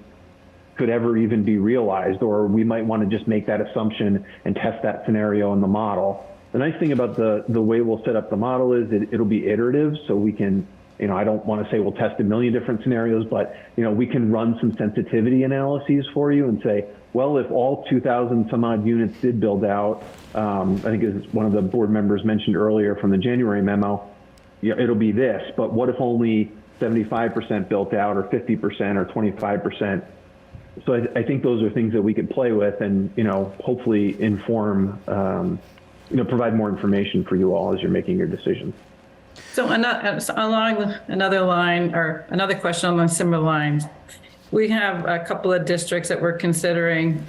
could ever even be realized, or we might want to just make that assumption and test that scenario in the model. The nice thing about the way we'll set up the model is it'll be iterative, so we can, I don't want to say we'll test a million different scenarios, but we can run some sensitivity analyses for you and say, well, if all 2,000 some odd units did build out, I think as one of the board members mentioned earlier from the January memo, it'll be this, but what if only 75% built out, or 50% or 25%? So I think those are things that we could play with and, hopefully inform, provide more information for you all as you're making your decisions. So along another line, or another question along similar lines, we have a couple of districts that we're considering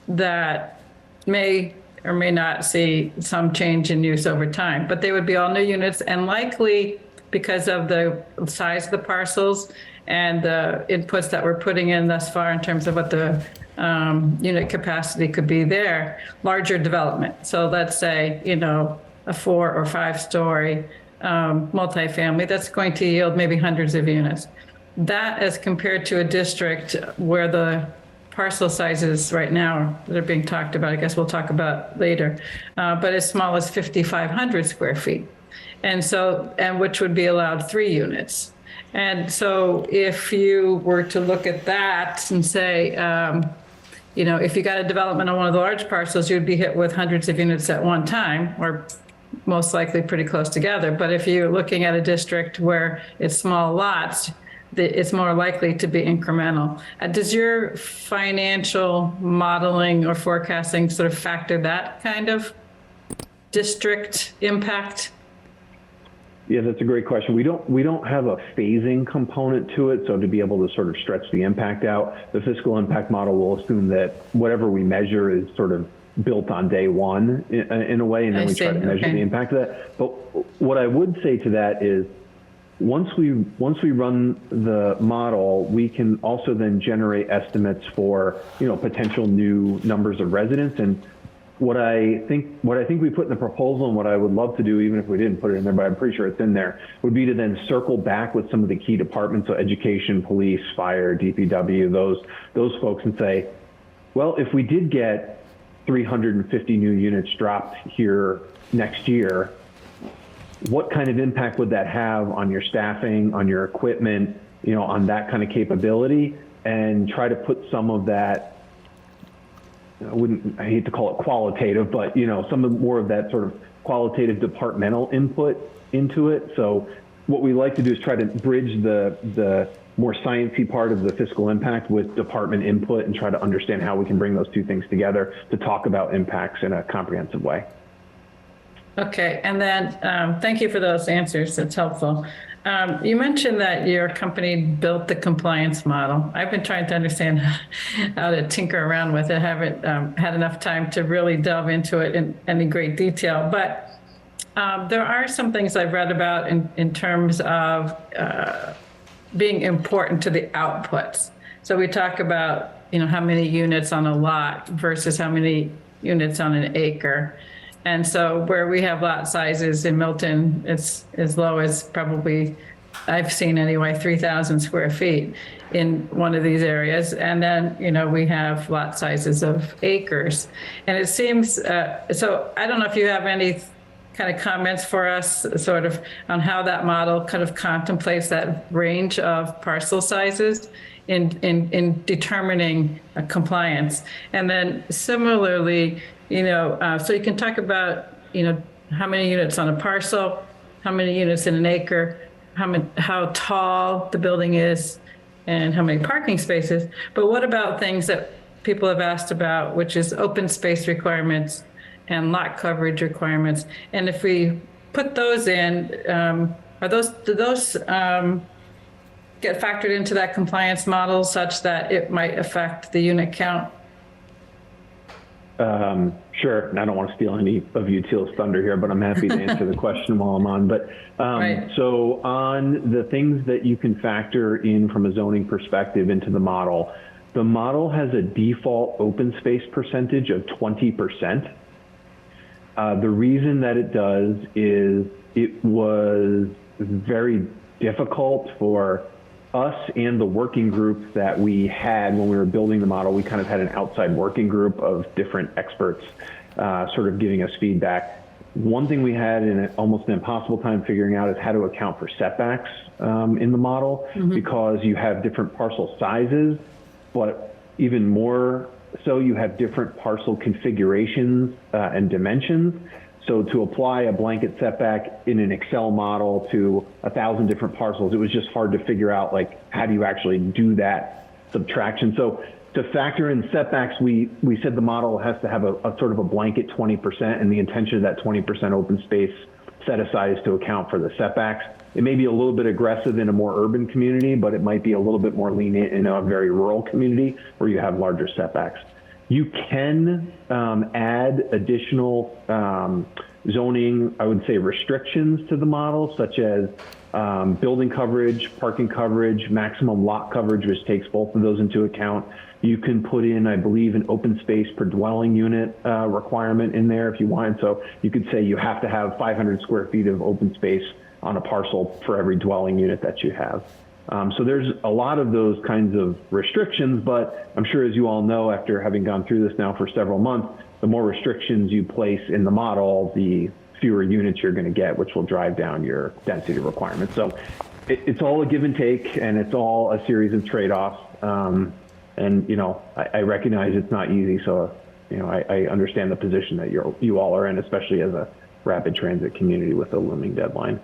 that may or may not see some change in use over time, but they would be all new units, and likely because of the size of the parcels and the inputs that we're putting in thus far in terms of what the unit capacity could be there, larger development. So let's say, a 4 or 5 story multifamily that's going to yield maybe hundreds of units. That as compared to a district where the parcel sizes right now that are being talked about, I guess we'll talk about later, but as small as 5,500 square feet. And which would be allowed 3 units. And so if you were to look at that and say, if you got a development on one of the large parcels, you'd be hit with hundreds of units at one time, or most likely pretty close together. But if you're looking at a district where it's small lots, it's more likely to be incremental. Does your financial modeling or forecasting sort of factor that kind of district impact? Yeah, that's a great question. We don't have a phasing component to it, so to be able to sort of stretch the impact out, the fiscal impact model will assume that whatever we measure is sort of built on day one in a way, and then we try to measure the impact of that. But what I would say to that is, once we run the model, we can also then generate estimates for potential new numbers of residents. And what I think we put in the proposal, and what I would love to do, even if we didn't put it in there, but I'm pretty sure it's in there, would be to then circle back with some of the key departments, so education, police, fire, DPW, those folks, and say, well, if we did get 350 new units dropped here next year, what kind of impact would that have on your staffing, on your equipment, on that kind of capability, and try to put some of that, I hate to call it qualitative, but more of that sort of qualitative departmental input into it. So what we like to do is try to bridge the more sciencey part of the fiscal impact with department input and try to understand how we can bring those two things together to talk about impacts in a comprehensive way. Okay, and then thank you for those answers. That's helpful. You mentioned that your company built the compliance model. I've been trying to understand how to tinker around with it. Haven't had enough time to really delve into it in any great detail. But there are some things I've read about in terms of being important to the outputs. So we talk about, how many units on a lot versus how many units on an acre. And so where we have lot sizes in Milton, it's as low as probably, I've seen anyway, 3,000 square feet in one of these areas. And then, we have lot sizes of acres. And it seems, so I don't know if you have any kind of comments for us sort of on how that model kind of contemplates that range of parcel sizes in determining compliance. And then similarly, so you can talk about, how many units on a parcel, how many units in an acre, how tall the building is, and how many parking spaces. But what about things that people have asked about, which is open space requirements and lot coverage requirements? And if we put those in, do those get factored into that compliance model such that it might affect the unit count? Sure, and I don't want to steal any of you Teal's thunder here, but I'm happy to answer the question while I'm on. But Right. So on the things that you can factor in from a zoning perspective into the model has a default open space percentage of 20%. The reason that it does is it was very difficult for us and the working group that we had when we were building the model. We kind of had an outside working group of different experts sort of giving us feedback. One thing we had almost an impossible time figuring out is how to account for setbacks in the model, because you have different parcel sizes, but even more so you have different parcel configurations and dimensions. So to apply a blanket setback in an Excel model to 1,000 different parcels, it was just hard to figure out, like, how do you actually do that subtraction? So to factor in setbacks, we said the model has to have a sort of a blanket 20%, and the intention of that 20% open space set aside is to account for the setbacks. It may be a little bit aggressive in a more urban community, but it might be a little bit more lenient in a very rural community where you have larger setbacks. You can add additional zoning, I would say, restrictions to the model, such as building coverage, parking coverage, maximum lot coverage, which takes both of those into account. You can put in, I believe, an open space per dwelling unit requirement in there if you want. So you could say you have to have 500 square feet of open space on a parcel for every dwelling unit that you have. So there's a lot of those kinds of restrictions, but I'm sure, as you all know, after having gone through this now for several months, the more restrictions you place in the model, the fewer units you're going to get, which will drive down your density requirements. So it's all a give and take, and it's all a series of trade-offs. And, I recognize it's not easy. So, I understand the position that you all are in, especially as a rapid transit community with a looming deadline.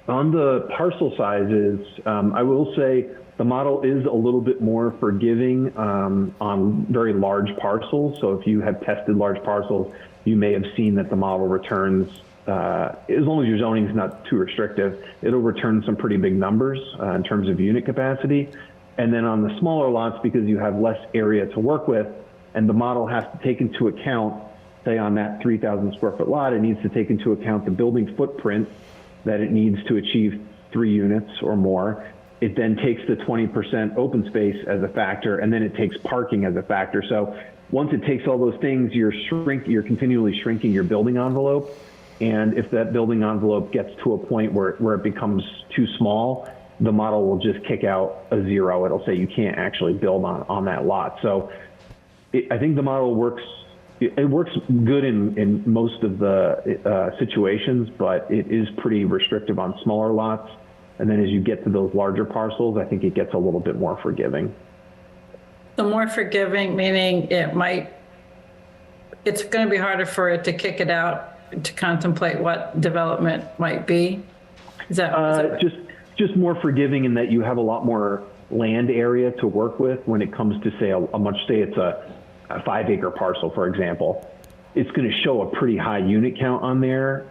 On the parcel sizes, I will say the model is a little bit more forgiving on very large parcels. So if you have tested large parcels, you may have seen that the model returns, as long as your zoning is not too restrictive, it'll return some pretty big numbers in terms of unit capacity. And then on the smaller lots, because you have less area to work with, and the model has to take into account, say on that 3,000 square foot lot, it needs to take into account the building footprint that it needs to achieve 3 units or more. It then takes the 20% open space as a factor, and then it takes parking as a factor. So once it takes all those things, you're continually shrinking your building envelope. And if that building envelope gets to a point where it becomes too small, the model will just kick out a 0. It'll say you can't actually build on that lot. So I think the model works. It works good in most of the situations, but it is pretty restrictive on smaller lots. And then as you get to those larger parcels, I think it gets a little bit more forgiving. The more forgiving, meaning it's going to be harder for it to kick it out to contemplate what development might be. Is that just just more forgiving in that you have a lot more land area to work with when it comes to say say it's a 5-acre parcel, for example. It's going to show a pretty high unit count on there,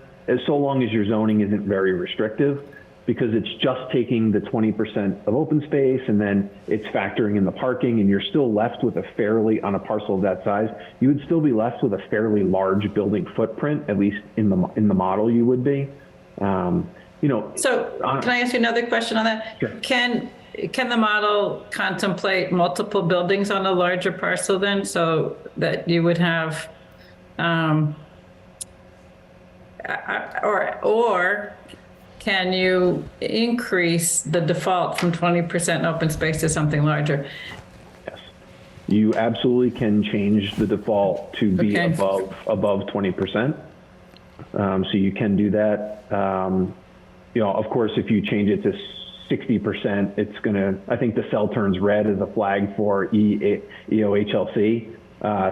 so long as your zoning isn't very restrictive, because it's just taking the 20% of open space and then it's factoring in the parking, and you're still left with a fairly, on a parcel of that size, you would still be left with a fairly large building footprint, at least in the model you would be. So can I ask you another question on that? Sure. Can the model contemplate multiple buildings on a larger parcel then, so that you would have, or can you increase the default from 20% open space to something larger? Yes, you absolutely can change the default to be above 20%. So you can do that. Of course, if you change it to 60%, it's gonna, I think the cell turns red as a flag for EOHLC.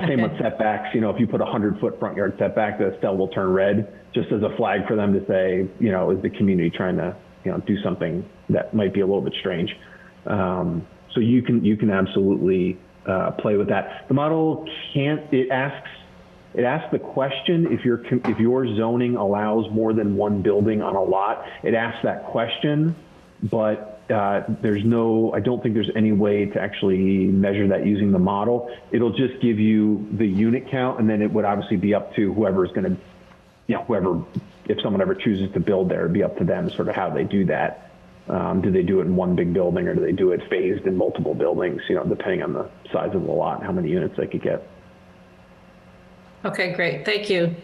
Same with setbacks. If you put a 100-foot front yard setback, the cell will turn red, just as a flag for them to say, is the community trying to, do something that might be a little bit strange. So you can absolutely play with that. The model it asks the question if your zoning allows more than one building on a lot. It asks that question, but I don't think there's any way to actually measure that using the model. It'll just give you the unit count, and then it would obviously be up to whoever's going to, if someone ever chooses to build there, it'd be up to them sort of how they do that. Do they do it in one big building, or do they do it phased in multiple buildings, depending on the size of the lot and how many units they could get. Okay, great. Thank you.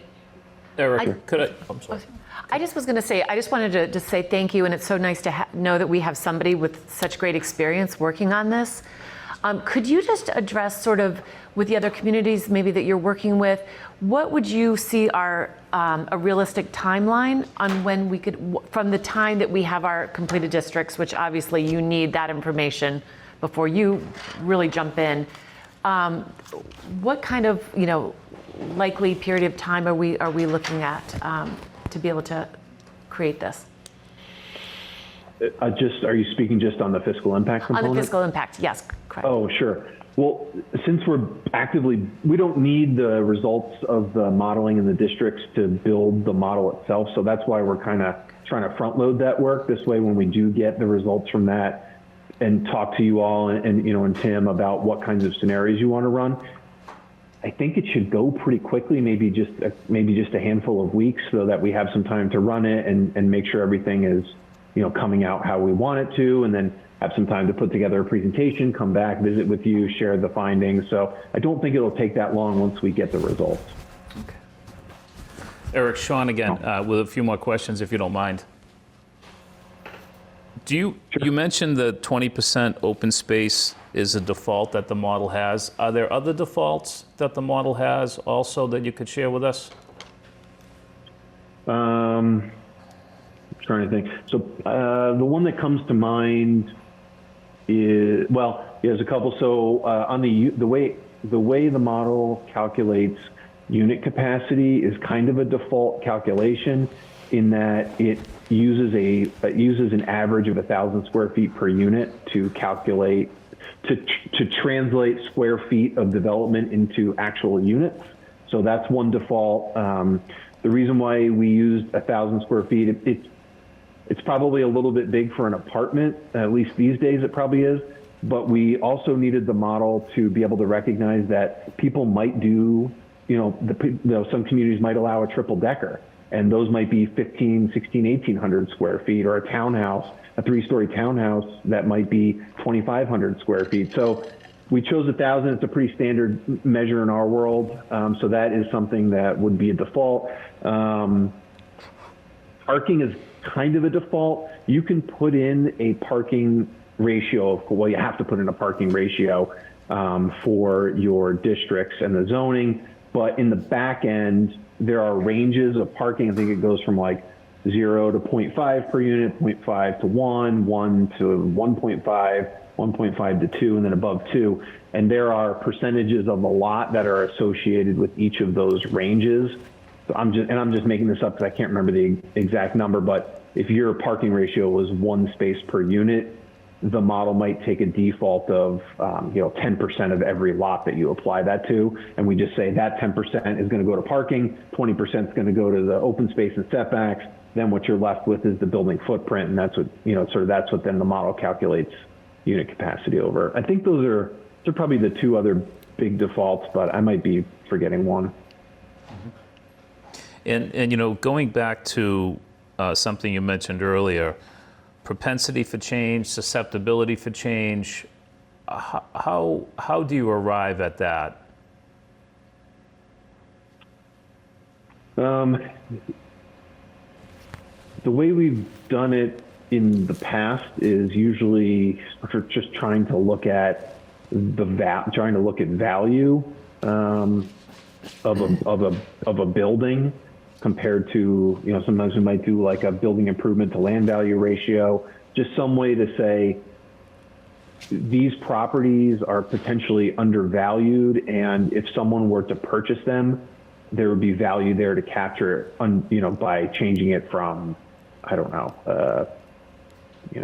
Eric, I'm sorry. I just was going to say, I just wanted to just say thank you, and it's so nice to know that we have somebody with such great experience working on this. Could you just address sort of with the other communities maybe that you're working with, what would you see are a realistic timeline on when we could, from the time that we have our completed districts, which obviously you need that information before you really jump in, what kind of, likely period of time are we looking at to be able to create this? Are you speaking just on the fiscal impact component? On the fiscal impact, yes, correct. Oh, sure. Well, since we don't need the results of the modeling in the districts to build the model itself. So that's why we're kind of trying to front load that work. This way, when we do get the results from that and talk to you all and Tim about what kinds of scenarios you want to run, I think it should go pretty quickly, maybe just a handful of weeks, so that we have some time to run it and make sure everything is, coming out how we want it to, and then have some time to put together a presentation, come back, visit with you, share the findings. So I don't think it'll take that long once we get the results. Okay. Eric, Sean again, with a few more questions, if you don't mind. You mentioned the 20% open space is a default that the model has. Are there other defaults that the model has also that you could share with us? I'm trying to think. So the one that comes to mind is, there's a couple. So on the way the model calculates unit capacity is kind of a default calculation, in that it uses an average of 1,000 square feet per unit to calculate, to translate square feet of development into actual units. So that's one default. The reason why we used 1,000 square feet, it's probably a little bit big for an apartment, at least these days it probably is, but we also needed the model to be able to recognize that people might do, some communities might allow a triple decker, and those might be 1,500, 1,600, 1,800 square feet, or a townhouse, a 3-story townhouse that might be 2,500 square feet. So we chose 1,000. It's a pretty standard measure in our world. So that is something that would be a default. Parking is kind of a default. You can put in a parking ratio. Well, you have to put in a parking ratio for your districts and the zoning. But in the back end, there are ranges of parking. I think it goes from like 0 to 0.5 per unit, 0.5 to 1, 1 to 1.5, 1.5 to 2, and then above 2. And there are percentages of the lot that are associated with each of those ranges. So I'm just making this up because I can't remember the exact number, but if your parking ratio was 1 space per unit, the model might take a default of 10% of every lot that you apply that to, and we just say that 10% is going to go to parking, 20% is going to go to the open space and setbacks. Then what you're left with is the building footprint, and that's what that's what then the model calculates unit capacity over. I think those are probably the two other big defaults, but I might be forgetting one. And going back to something you mentioned earlier, propensity for change, susceptibility for change, how do you arrive at that? The way we've done it in the past is usually just trying to look at value of a building compared to, sometimes we might do like a building improvement to land value ratio, just some way to say these properties are potentially undervalued, and if someone were to purchase them, there would be value there to capture, by changing it from, I don't know,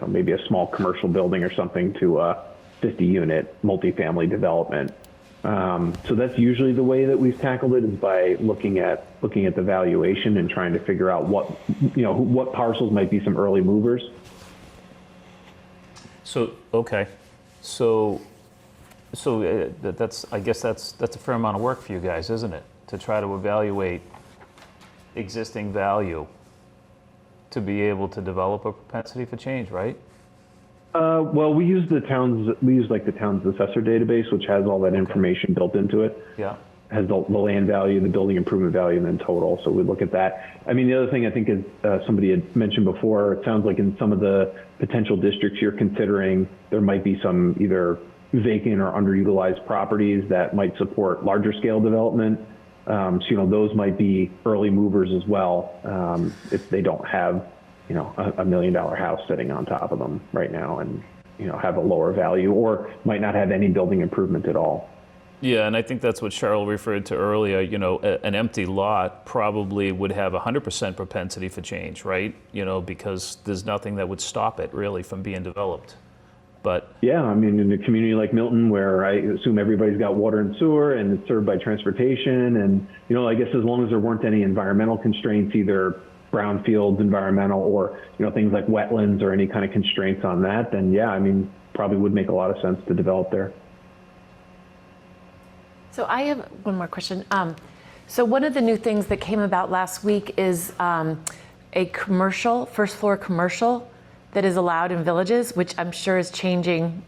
maybe a small commercial building or something to a 50-unit multifamily development. So that's usually the way that we've tackled it, is by looking at the valuation and trying to figure out what parcels might be some early movers. So that's, I guess that's a fair amount of work for you guys, isn't it? To try to evaluate existing value to be able to develop a propensity for change, right? Well, we use the town's assessor database, which has all that information built into it. Yeah. Has the land value, the building improvement value, and then total. So we look at that. I mean, the other thing I think is somebody had mentioned before, it sounds like in some of the potential districts you're considering, there might be some either vacant or underutilized properties that might support larger scale development. So, those might be early movers as well, if they don't have, $1 million house sitting on top of them right now and, have a lower value, or might not have any building improvement at all. Yeah, and I think that's what Cheryl referred to earlier. An empty lot probably would have 100% propensity for change, right? Because there's nothing that would stop it really from being developed. But yeah, I mean, in a community like Milton, where I assume everybody's got water and sewer and it's served by transportation, and I guess as long as there weren't any environmental constraints, either brownfields environmental or things like wetlands or any kind of constraints on that, then yeah, I mean, probably would make a lot of sense to develop there. So I have one more question. So one of the new things that came about last week is a commercial, first floor commercial, that is allowed in villages, which I'm sure is changing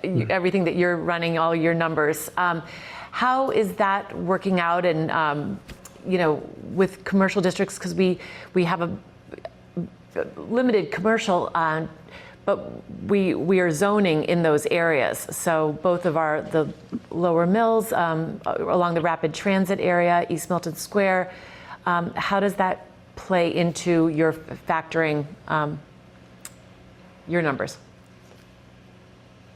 everything that you're running, all your numbers. How is that working out, and with commercial districts, because we have a limited commercial, but we are zoning in those areas. So both of the lower mills along the rapid transit area, East Milton Square, how does that play into your factoring your numbers?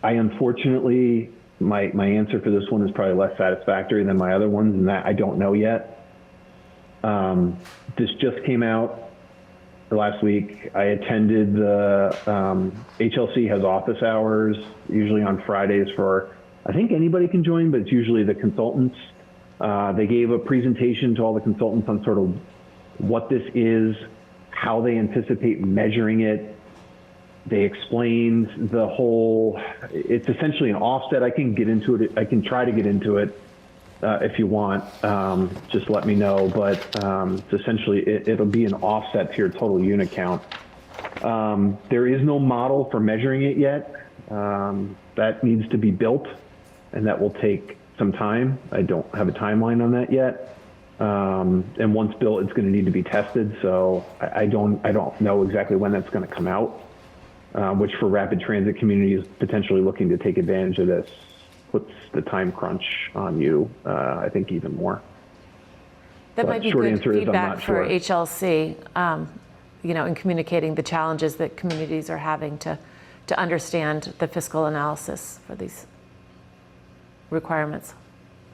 I unfortunately, my answer for this one is probably less satisfactory than my other ones, and that I don't know yet. This just came out last week. I attended the HLC has office hours, usually on Fridays for, I think anybody can join, but it's usually the consultants. They gave a presentation to all the consultants on sort of what this is, how they anticipate measuring it. They explained it's essentially an offset. I can get into it. I can try to get into it if you want. Just let me know. But essentially, it'll be an offset to your total unit count. There is no model for measuring it yet. That needs to be built, and that will take some time. I don't have a timeline on that yet. And once built, it's going to need to be tested. So I don't know exactly when that's going to come out. Which for rapid transit communities potentially looking to take advantage of this puts the time crunch on you, I think, even more. That might be good feedback for HLC, in communicating the challenges that communities are having to understand the fiscal analysis for these requirements.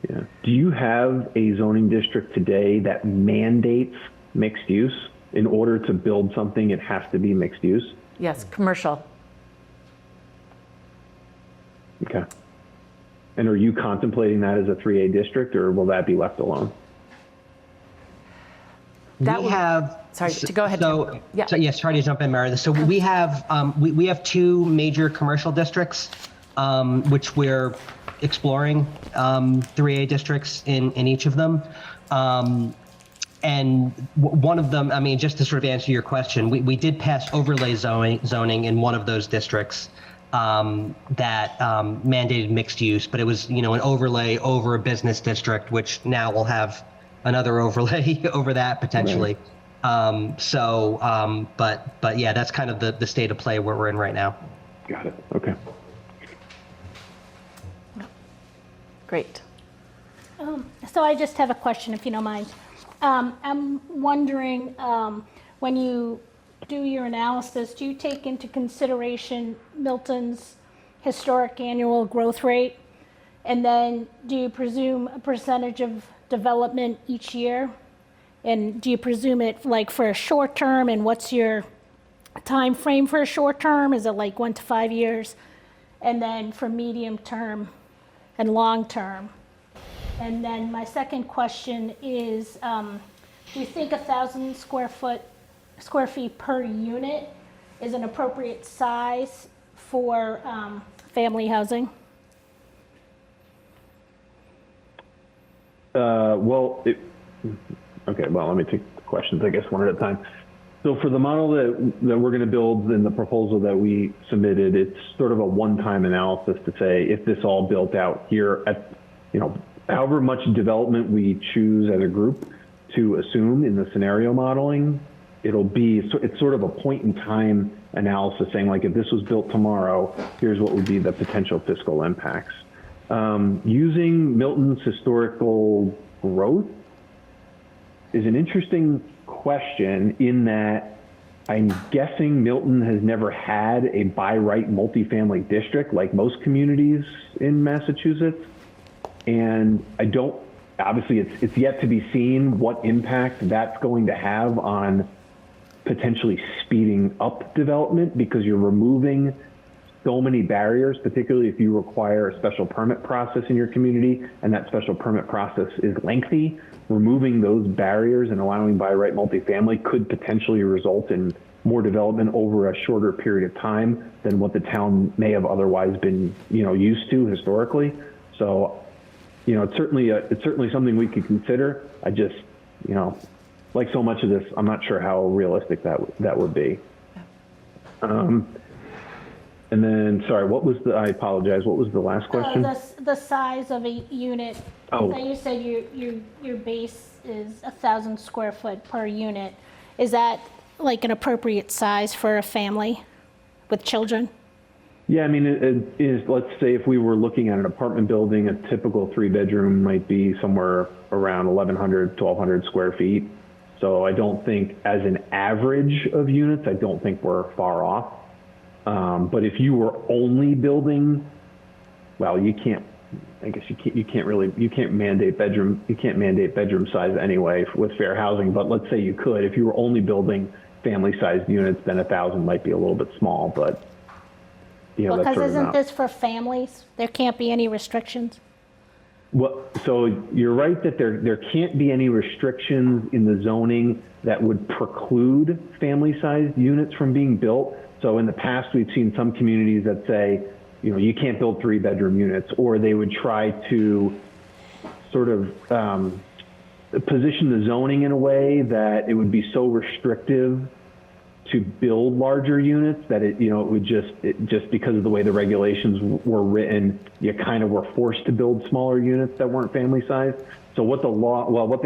Yeah. Do you have a zoning district today that mandates mixed use in order to build something, it has to be mixed use? Yes, commercial. Okay. And are you contemplating that as a 3A district, or will that be left alone? That We would- have. Sorry, to go ahead, Tim. Yeah. So yes, sorry to jump in, Meredith. So we have we have two major commercial districts, which we're exploring, 3A districts in each of them. And one of them, I mean, just to sort of answer your question, we did pass overlay zoning in one of those districts that mandated mixed use, but it was, you know, an overlay over a business district, which now will have another overlay over that potentially. Right. But yeah, that's kind of the state of play where we're in right now. Got it. Okay. Great. So I just have a question, if you don't mind. I'm wondering, when you do your analysis, do you take into consideration Milton's historic annual growth rate? And then do you presume a percentage of development each year? And do you presume it like for a short term, and what's your time frame for a short term? Is it like 1 to 5 years? And then for medium term and long term? And then my second question is, do you think 1,000 square feet per unit is an appropriate size for family housing? Okay, well, let me take the questions, I guess, one at a time. So for the model that we're going to build in the proposal that we submitted, it's sort of a one-time analysis to say if this all built out here at, you know, however much development we choose as a group to assume in the scenario modeling, it's sort of a point in time analysis saying, like, if this was built tomorrow, here's what would be the potential fiscal impacts. Using Milton's historical growth is an interesting question in that I'm guessing Milton has never had a by right multifamily district like most communities in Massachusetts. And obviously it's yet to be seen what impact that's going to have on potentially speeding up development, because you're removing so many barriers, particularly if you require a special permit process in your community and that special permit process is lengthy. Removing those barriers and allowing by right multifamily could potentially result in more development over a shorter period of time than what the town may have otherwise been, used to historically. So, it's certainly something we could consider. I just, like so much of this, I'm not sure how realistic that would be. And then, sorry, I apologize, what was the last question? The size of a unit. Oh. So you said your base is 1,000 square foot per unit. Is that like an appropriate size for a family with children? Yeah, I mean, it is, let's say if we were looking at an apartment building, a typical 3-bedroom might be somewhere around 1,100, 1,200 square feet. So I don't think, as an average of units, I don't think we're far off. But if you were only building, well, you can't mandate bedroom size anyway with fair housing. But let's say you could, if you were only building family sized units, then 1,000 might be a little bit small, but Well, that's because isn't this for families? There can't be any restrictions? Well, so you're right that there can't be any restrictions in the zoning that would preclude family sized units from being built. So in the past, we've seen some communities that say, you can't build 3-bedroom units, or they would try to sort of position the zoning in a way that it would be so restrictive to build larger units that it would just because of the way the regulations were written, you kind of were forced to build smaller units that weren't family sized. So what the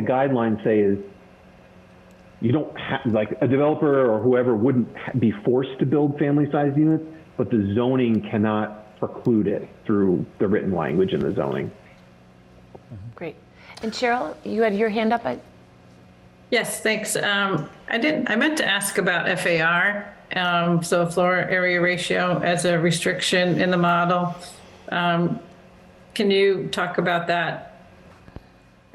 guidelines say is, you don't have, like, a developer or whoever wouldn't be forced to build family-sized units, but the zoning cannot preclude it through the written language in the zoning. Great. And Cheryl, you had your hand up. Yes, thanks. I meant to ask about FAR, so floor area ratio as a restriction in the model. Can you talk about that,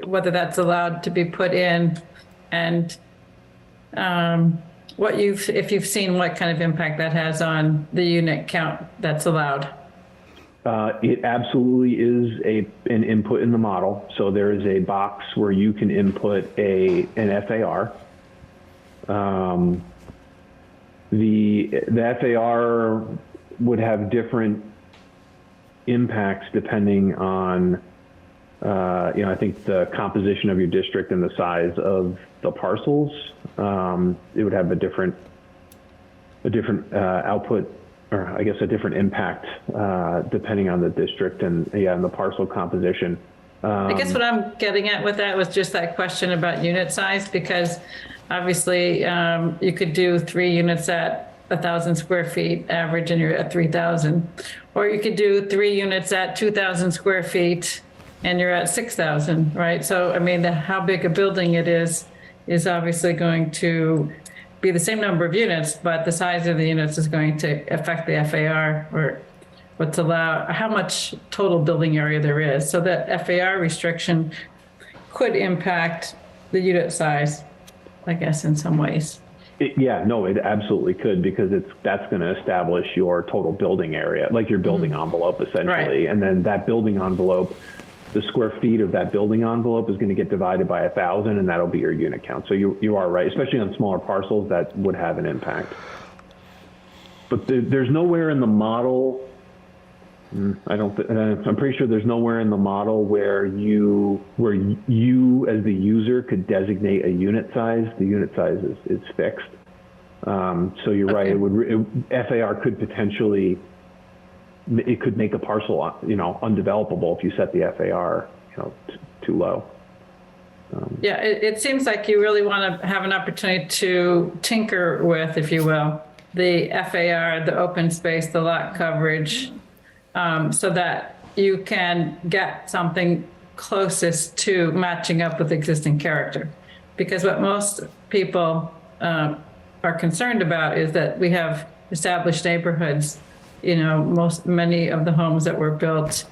whether that's allowed to be put in? And if you've seen what kind of impact that has on the unit count that's allowed. It absolutely is an input in the model. So there is a box where you can input an FAR. The FAR would have different impacts depending on, I think the composition of your district and the size of the parcels. It would have a different output, or I guess a different impact depending on the district and the parcel composition. I guess what I'm getting at with that was just that question about unit size, because obviously you could do 3 units at 1,000 square feet average and you're at 3,000, or you could do 3 units at 2,000 square feet and you're at 6,000, right? So I mean, how big a building it is obviously going to be the same number of units, but the size of the units is going to affect the FAR, or what's allowed, how much total building area there is. So that FAR restriction could impact the unit size, I guess, in some ways. It absolutely could, because that's going to establish your total building area, like your building envelope essentially. Right. And then that building envelope, the square feet of that building envelope is going to get divided by 1,000, and that'll be your unit count. So you are right, especially on smaller parcels, that would have an impact. But there's nowhere in the model, I'm pretty sure there's nowhere in the model where you as the user could designate a unit size. The unit size is fixed. So you're right. FAR could potentially, it could make a parcel, undevelopable if you set the FAR, too low. It seems like you really want to have an opportunity to tinker with, if you will, the FAR, the open space, the lot coverage, so that you can get something closest to matching up with existing character. Because what most people are concerned about is that we have established neighborhoods. Many of the homes that were built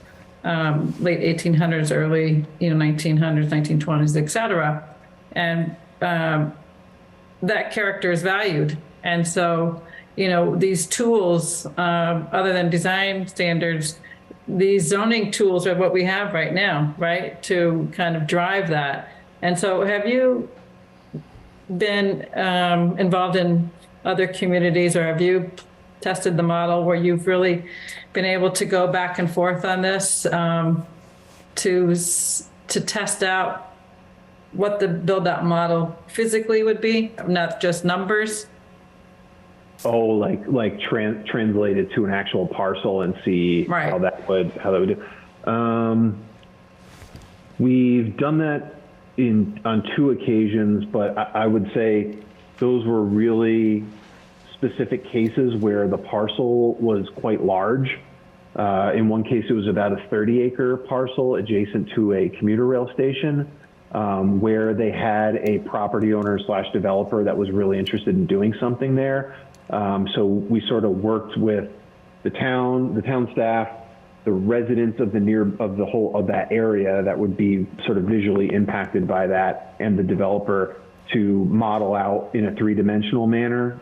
late 1800s, early 1900s, 1920s, et cetera, and that character is valued. And so these tools, other than design standards, these zoning tools are what we have right now, right, to kind of drive that. And so have you been involved in other communities, or have you tested the model where you've really been able to go back and forth on this to test out what the build-out model physically would be, not just numbers? Oh, like translate it to an actual parcel and see how that would do. We've done that on 2 occasions, but I would say those were really specific cases where the parcel was quite large. In one case, it was about a 30-acre parcel adjacent to a commuter rail station, where they had a property owner / developer that was really interested in doing something there. So we sort of worked with the town staff, the residents of that area that would be sort of visually impacted by that, and the developer to model out in a 3-dimensional manner,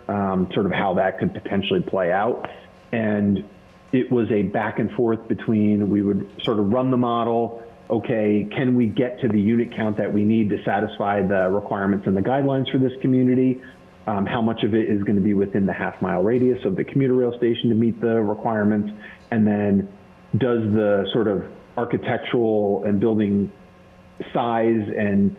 sort of how that could potentially play out. And it was a back and forth between, we would sort of run the model. Okay, can we get to the unit count that we need to satisfy the requirements and the guidelines for this community? How much of it is going to be within the half-mile radius of the commuter rail station to meet the requirements? And then does the sort of architectural and building size and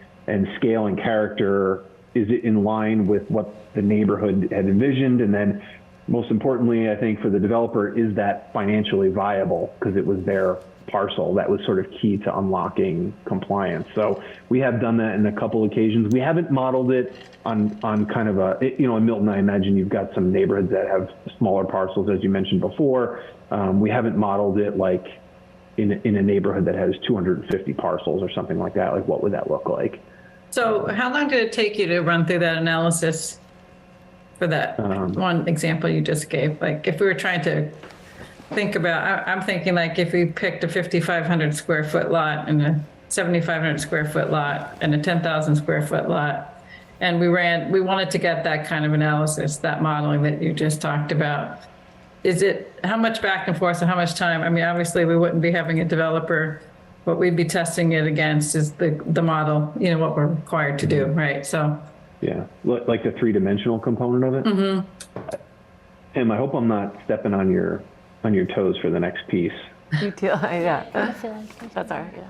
scale and character, is it in line with what the neighborhood had envisioned? And then most importantly, I think for the developer, is that financially viable? Because it was their parcel. That was sort of key to unlocking compliance. So we have done that in a couple occasions. We haven't modeled it on kind of in Milton, I imagine you've got some neighborhoods that have smaller parcels, as you mentioned before. We haven't modeled it like in a neighborhood that has 250 parcels or something like that. Like, what would that look like? So how long did it take you to run through that analysis for that one example you just gave? Like, if we were trying to think about, I'm thinking like if we picked a 5,500 square foot lot and a 7,500 square foot lot and a 10,000 square foot lot, And we wanted to get that kind of analysis, that modeling that you just talked about. How much back and forth and how much time? I mean, obviously we wouldn't be having a developer. What we'd be testing it against is the model, what we're required to do, right? So. Yeah, like the 3-dimensional component of it. Mm-hmm. Tim, I hope I'm not stepping on your toes for the next piece. You too, yeah. I feel like That's all right, yeah.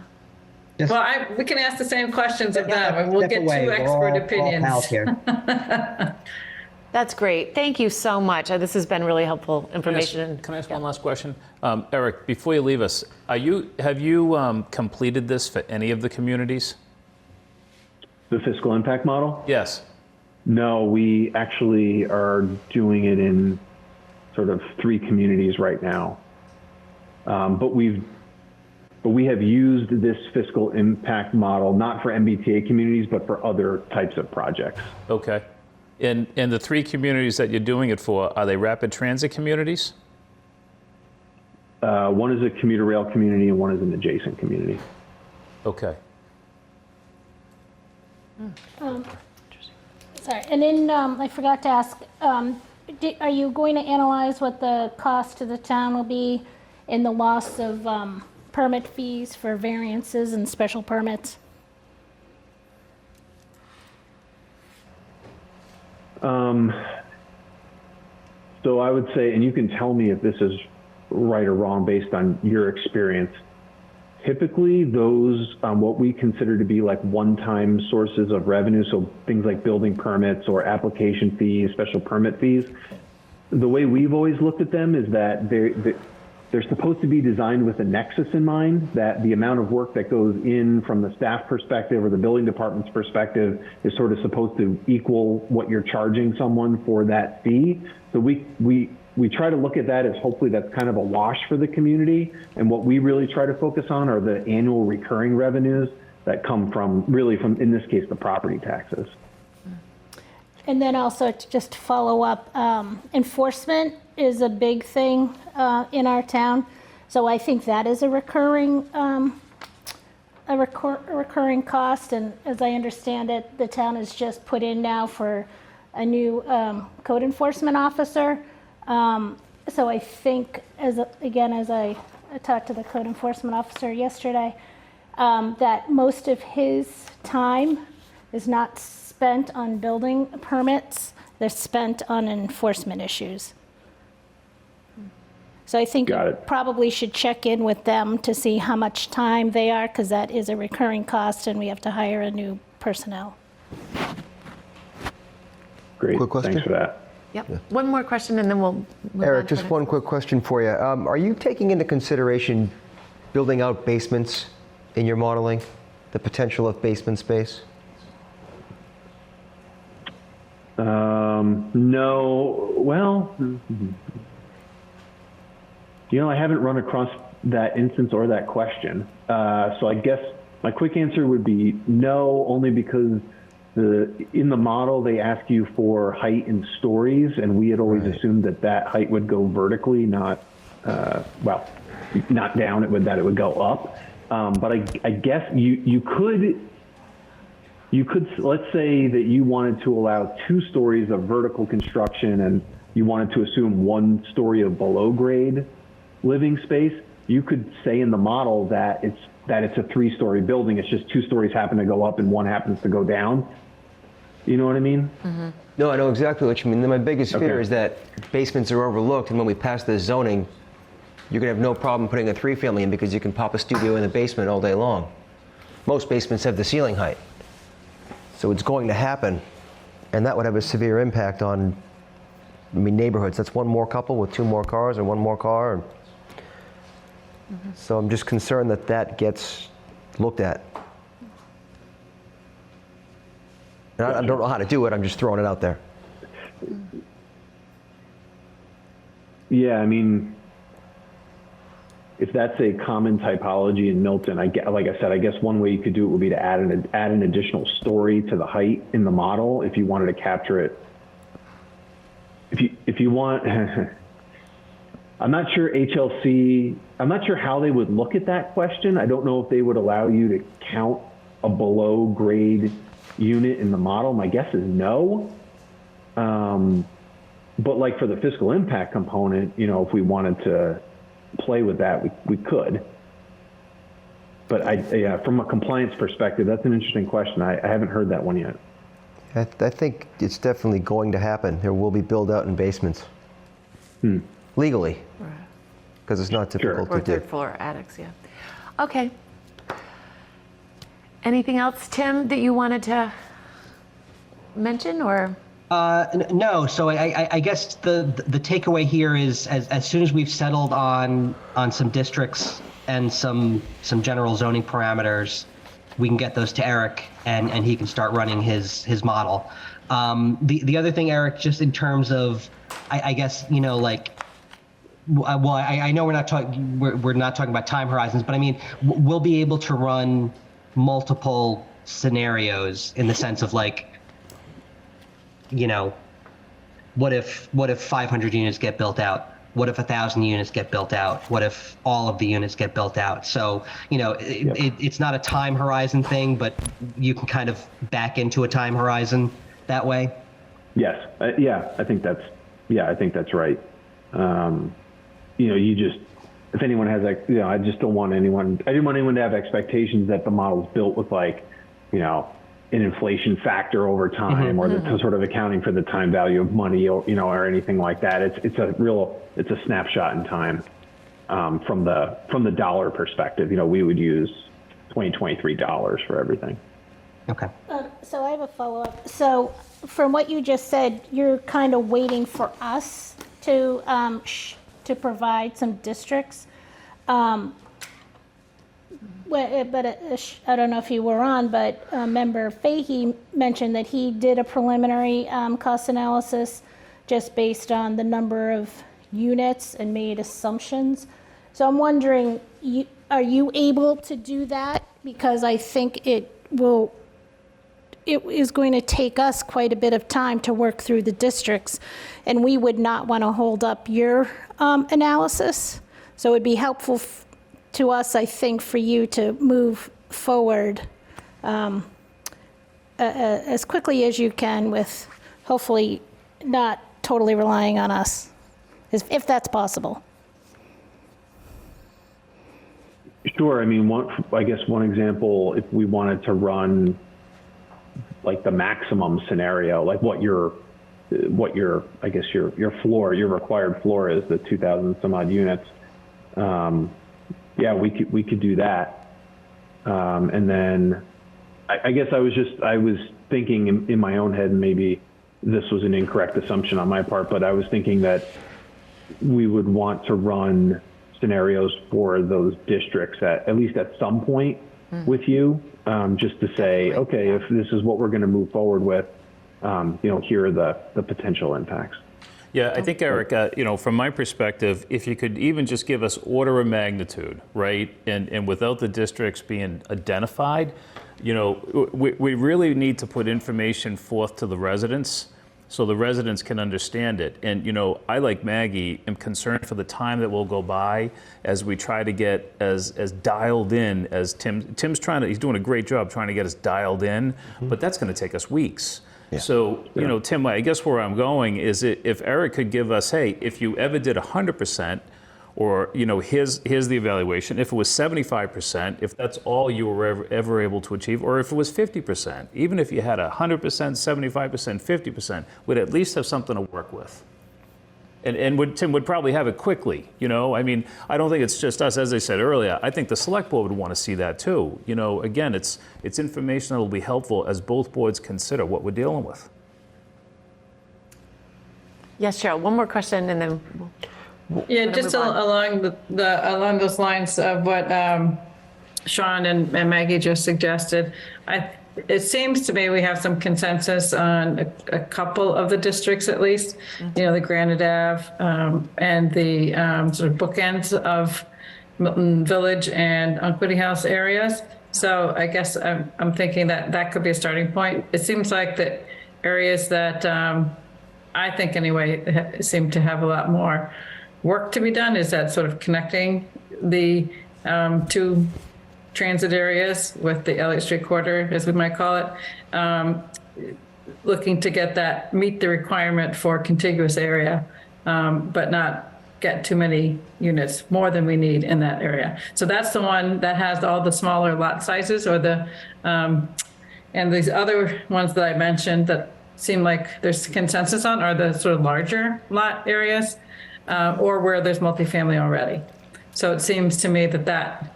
Well, we can ask the same questions of them, and we'll Step get away. two We're expert all opinions. pals here. That's great. Thank you so much. This has been really helpful information. Can I ask one last question? Eric, before you leave us, have you completed this for any of the communities? The fiscal impact model? Yes. No, we actually are doing it in sort of 3 communities right now. But we have used this fiscal impact model, not for MBTA communities, but for other types of projects. Okay. And the 3 communities that you're doing it for, are they rapid transit communities? One is a commuter rail community and one is an adjacent community. Okay. Sorry, and then I forgot to ask, are you going to analyze what the cost to the town will be in the loss of permit fees for variances and special permits? So I would say, and you can tell me if this is right or wrong based on your experience, typically those, what we consider to be like one-time sources of revenue, so things like building permits or application fees, special permit fees, the way we've always looked at them is that they're supposed to be designed with a nexus in mind, that the amount of work that goes in from the staff perspective or the building department's perspective is sort of supposed to equal what you're charging someone for that fee. So we try to look at that as hopefully that's kind of a wash for the community. And what we really try to focus on are the annual recurring revenues that come from, really from, in this case, the property taxes. And then also to just follow up, enforcement is a big thing in our town. So I think that is a recurring cost. And as I understand it, the town has just put in now for a new code enforcement officer. So I think, as I talked to the code enforcement officer yesterday, that most of his time is not spent on building permits, they're spent on enforcement issues. So I think you probably should check in with them to see how much time they are, because that is a recurring cost and we have to hire a new personnel. Great, Quick question? thanks for that. Yep. One more question and then we'll move Eric, on to just the one next. quick question for you. Are you taking into consideration building out basements in your modeling, the potential of basement space? No, well, I haven't run across that instance or that question. So I guess my quick answer would be no, only because in the model they ask you for height in stories, and we had always assumed that height would go vertically, not not down. That it would go up. But I guess you could. Let's say that you wanted to allow 2 stories of vertical construction and you wanted to assume 1 story of below grade living space. You could say in the model that it's a 3-story building. It's just 2 stories happen to go up and 1 happens to go down. You know what I mean? Mm-hmm. No, I know exactly what you mean. My biggest fear is that basements are overlooked, and when we pass this zoning, you're going to have no problem putting a 3-family in because you can pop a studio in the basement all day long. Most basements have the ceiling height. So it's going to happen, and that would have a severe impact on, neighborhoods. That's 1 more couple with 2 more cars or 1 more car. So I'm just concerned that gets looked at. And I don't know how to do it. I'm just throwing it out there. Yeah, if that's a common typology in Milton, like I said, I guess one way you could do it would be to add an additional story to the height in the model if you wanted to capture it. If you want, I'm not sure HLC, I'm not sure how they would look at that question. I don't know if they would allow you to count a below grade unit in the model? My guess is no. But like for the fiscal impact component, you know, if we wanted to play with that, we could. But yeah, from a compliance perspective, that's an interesting question. I haven't heard that one yet. I think it's definitely going to happen. There will be build-out in basements. Legally. Because it's not difficult Or to do. third floor attics, yeah. Okay. Anything else, Tim, that you wanted to mention, or? No. So I guess the takeaway here is as soon as we've settled on some districts and some general zoning parameters, we can get those to Eric and he can start running his model. The other thing, Eric, just in terms of, I guess, you know, like, well, I know we're not talking about time horizons, but I mean, we'll be able to run multiple scenarios in the sense of, like, you know, what if 500 units get built out? What if 1,000 units get built out? What if all of the units get built out? So, you know, it's not a time horizon thing, but you can kind of back into a time horizon that way. Yes. I think that's right. You know, if anyone has, like, you know, I didn't want anyone to have expectations that the model's built with, like, you know, an inflation factor over time, or the sort of accounting for the time value of money, or, you know, or anything like that. It's a snapshot in time, from the dollar perspective. You know, we would use 2023 dollars for everything. Okay. So I have a follow-up. So from what you just said, you're kind of waiting for us to provide some districts. But I don't know if you were on, but Member Fahey mentioned that he did a preliminary cost analysis just based on the number of units and made assumptions. So I'm wondering, are you able to do that? Because I think it is going to take us quite a bit of time to work through the districts, and we would not want to hold up your analysis. So it would be helpful to us, I think, for you to move forward as quickly as you can, with hopefully not totally relying on us, if that's possible. Sure. I mean, I guess one example, if we wanted to run like the maximum scenario, like what your I guess your required floor is, the 2,000 some odd units. Yeah, we could do that. And then I guess I was thinking in my own head, and maybe this was an incorrect assumption on my part, but I was thinking that we would want to run scenarios for those districts at least at some point with you, just to say, okay, if this is what we're going to move forward with, you know, here are the potential impacts. Yeah, I think, Eric, you know, from my perspective, if you could even just give us order of magnitude, right, and without the districts being identified, you know, we really need to put information forth to the residents so the residents can understand it. And, you know, I, like Maggie, am concerned for the time that will go by as we try to get as dialed in as Tim's he's doing a great job trying to get us dialed in, but that's going to take us weeks. Yeah. So, you know, Tim, I guess where I'm going is if Eric could give us, hey, if you ever did 100%, or, you know, here's the evaluation. If it was 75%, if that's all you were ever able to achieve, or if it was 50%, even if you had 100%, 75%, 50%, we'd at least have something to work with. And Tim would probably have it quickly, you know? I mean, I don't think it's just us, as I said earlier. I think the select board would want to see that too. You know, again, it's information that will be helpful as both boards consider what we're dealing with. Yes, Cheryl, one more question and then Yeah, just along along those lines of what Sean and Maggie just suggested, it seems to me we have some consensus on a couple of the districts at least. You know, the Granite Ave and the sort of bookends of Milton Village and Unquity House areas. So I guess I'm thinking that could be a starting point. It seems like the areas that I think anyway seem to have a lot more work to be done is that sort of connecting the two transit areas with the Elliott Street corridor, as we might call it, looking to get that, meet the requirement for contiguous area, but not get too many units, more than we need in that area. So that's the one that has all the smaller lot sizes, or the, and these other ones that I mentioned that seem like there's consensus on are the sort of larger lot areas, or where there's multifamily already. So it seems to me that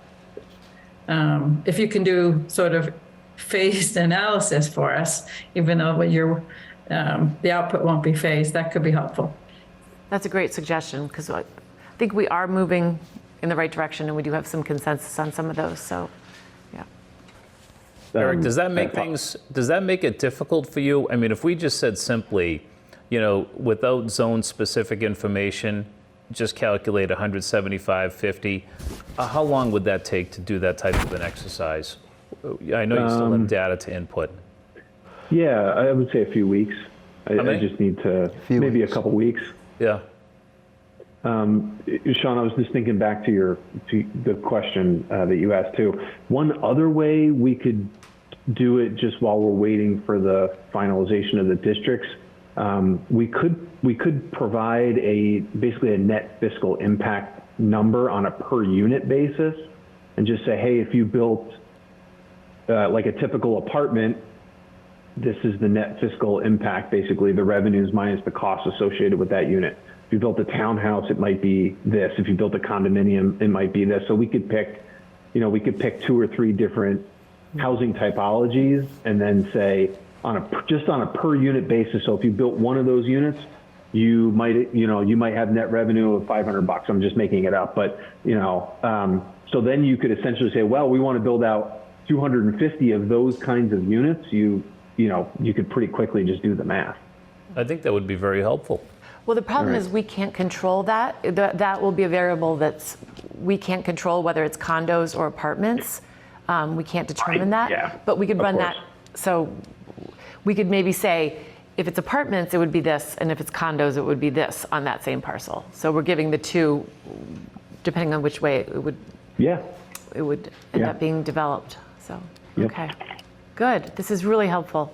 if you can do sort of phased analysis for us, even though the output won't be phased, that could be helpful. That's a great suggestion, because I think we are moving in the right direction, and we do have some consensus on some of those, so, yeah. Eric, does that make it difficult for you? I mean, if we just said simply, without zone-specific information, just calculate 175, 50, how long would that take to do that type of an exercise? I know you still have data to input. Yeah, I would say a few weeks. I just need to, maybe a couple weeks. Yeah. Sean, I was just thinking back to the question that you asked too. One other way we could do it just while we're waiting for the finalization of the districts, we could provide basically a net fiscal impact number on a per unit basis, and just say, hey, if you built like a typical apartment, this is the net fiscal impact, basically the revenues minus the costs associated with that unit. If you built a townhouse, it might be this. If you built a condominium, it might be this. So we could pick, 2 or 3 different housing typologies, and then say just on a per unit basis. So if you built one of those units, you might have net revenue of $500. I'm just making it up, but so then you could essentially say, well, we want to build out 250 of those kinds of units. You could pretty quickly just do the math. I think that would be very helpful. Well, the problem is we can't control that. That will be a variable we can't control, whether it's condos or apartments. We can't determine that. Yeah, but we could run course. that. So we could maybe say, if it's apartments, it would be this, and if it's condos, it would be this on that same parcel. So we're giving the two, depending on which way it would. Yeah. It would end up being developed. So okay, good. This is really helpful.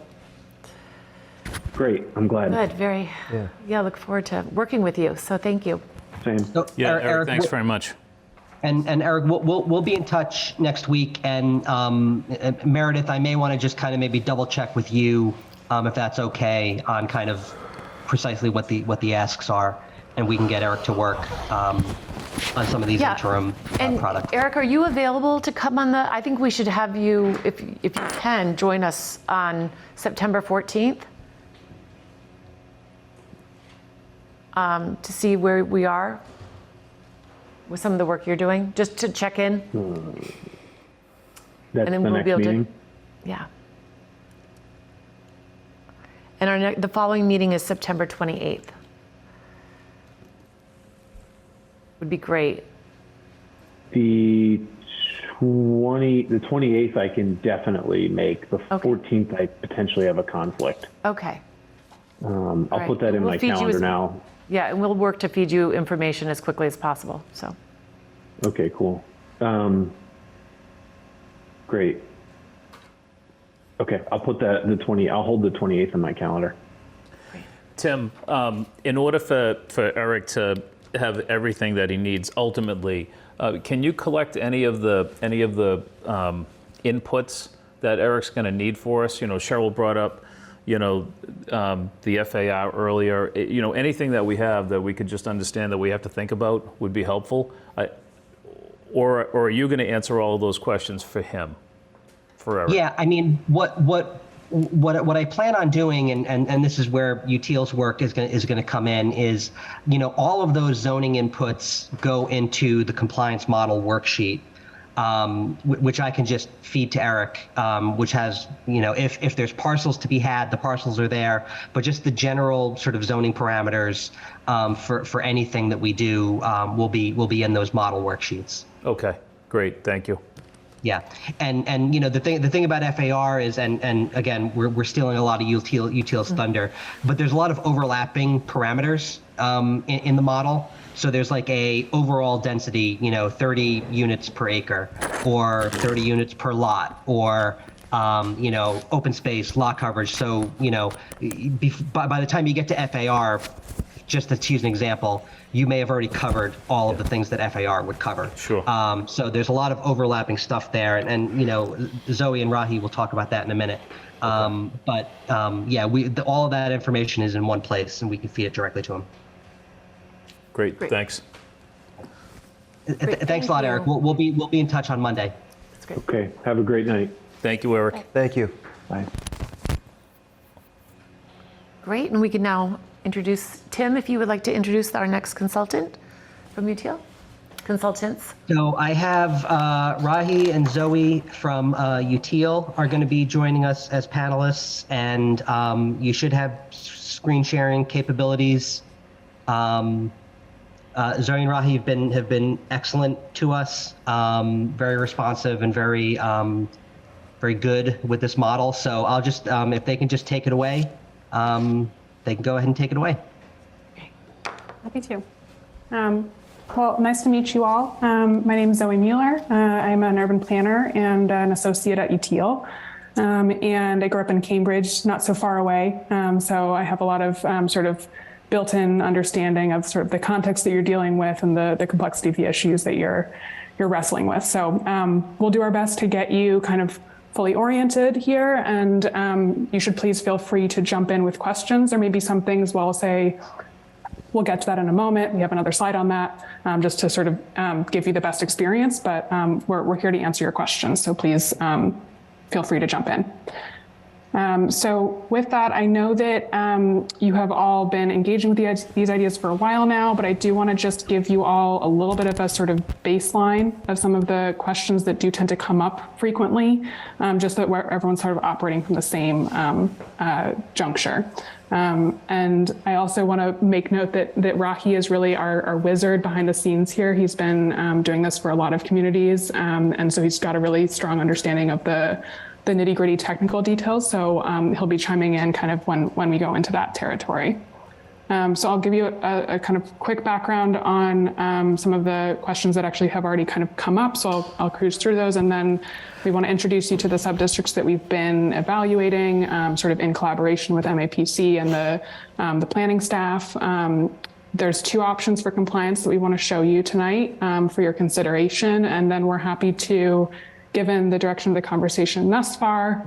Great, I'm glad. Good, look forward to working with you, so thank you. Same. So, Yeah, Eric, thanks very much. And Eric, we'll be in touch next week. And Meredith, I may want to just kind of maybe double check with you, if that's okay, on kind of precisely what the asks are, and we can get Eric to work on some of these interim products. Eric, are you available to come on I think we should have you, if you can, join us on September 14th. To see where we are with some of the work you're doing, just to check in. That's and then the we'll next be able meeting? Yeah. And the following meeting is September 28th. Would be great. The 28th I can definitely make. The 14th I potentially have a conflict. Okay. I'll right. put that in We'll my feed you calendar now. Yeah, and we'll work to feed you information as quickly as possible, so. Okay, cool. Great. Okay, I'll put I'll hold the 28th in my calendar. Tim, in order for Eric to have everything that he needs ultimately, can you collect any of the inputs that Eric's going to need for us? Cheryl brought up, the FAR earlier. Anything that we have that we could just understand that we have to think about would be helpful. Or are you going to answer all of those questions for him, for Eric? Yeah, I mean, what I plan on doing, and this is where UTIL's work is going to come in, is, all of those zoning inputs go into the compliance model worksheet, which I can just feed to Eric, which has, if there's parcels to be had, the parcels are there, but just the general sort of zoning parameters for anything that we do will be in those model worksheets. Okay, great, thank you. Yeah, and the thing about FAR is, and again, we're stealing a lot of UTIL's thunder, but there's a lot of overlapping parameters in the model. So there's like a overall density, 30 units per acre, or 30 units per lot, or open space, lot coverage. So by the time you get to FAR, just to use an example, you may have already covered all of the things that FAR would cover. Sure. So there's a lot of overlapping stuff there, and Zoe and Rahi will talk about that in a minute. But all of that information is in one place, and we can feed it directly to them. Great. Thanks. Thanks a lot, Eric. We'll be in touch on Monday. That's great. Okay. Have a great night. Thank you, Eric. Thank you. Bye. Great, and we can now introduce Tim, if you would like to introduce our next consultant from UTIL. Consultants. So I have Rahi and Zoe from UTIL are going to be joining us as panelists, and you should have screen sharing capabilities. Zoe and Rahi have been excellent to us, very responsive and very good with this model. So I'll just, if they can just take it away, they can go ahead and take it away. Happy to. Well, nice to meet you all. My name is Zoe Mueller. I'm an urban planner and an associate at UTIL. And I grew up in Cambridge, not so far away. So I have a lot of sort of built-in understanding of sort of the context that you're dealing with and the complexity of the issues that you're wrestling with. So we'll do our best to get you kind of fully oriented here, and you should please feel free to jump in with questions. There may be some things we'll say, we'll get to that in a moment. We have another slide on that, just to sort of give you the best experience, but we're here to answer your questions, so please feel free to jump in. So with that, I know that you have all been engaging with these ideas for a while now, but I do want to just give you all a little bit of a sort of baseline of some of the questions that do tend to come up frequently, just that everyone's sort of operating from the same juncture. And I also want to make note that Rahi is really our wizard behind the scenes here. He's been doing this for a lot of communities, and so he's got a really strong understanding of the nitty-gritty technical details, so he'll be chiming in kind of when we go into that territory. So I'll give you a kind of quick background on some of the questions that actually have already kind of come up, so I'll cruise through those, and then we want to introduce you to the sub-districts that we've been evaluating, sort of in collaboration with MAPC and the planning staff. There's two options for compliance that we want to show you tonight for your consideration, and then we're happy to, given the direction of the conversation thus far,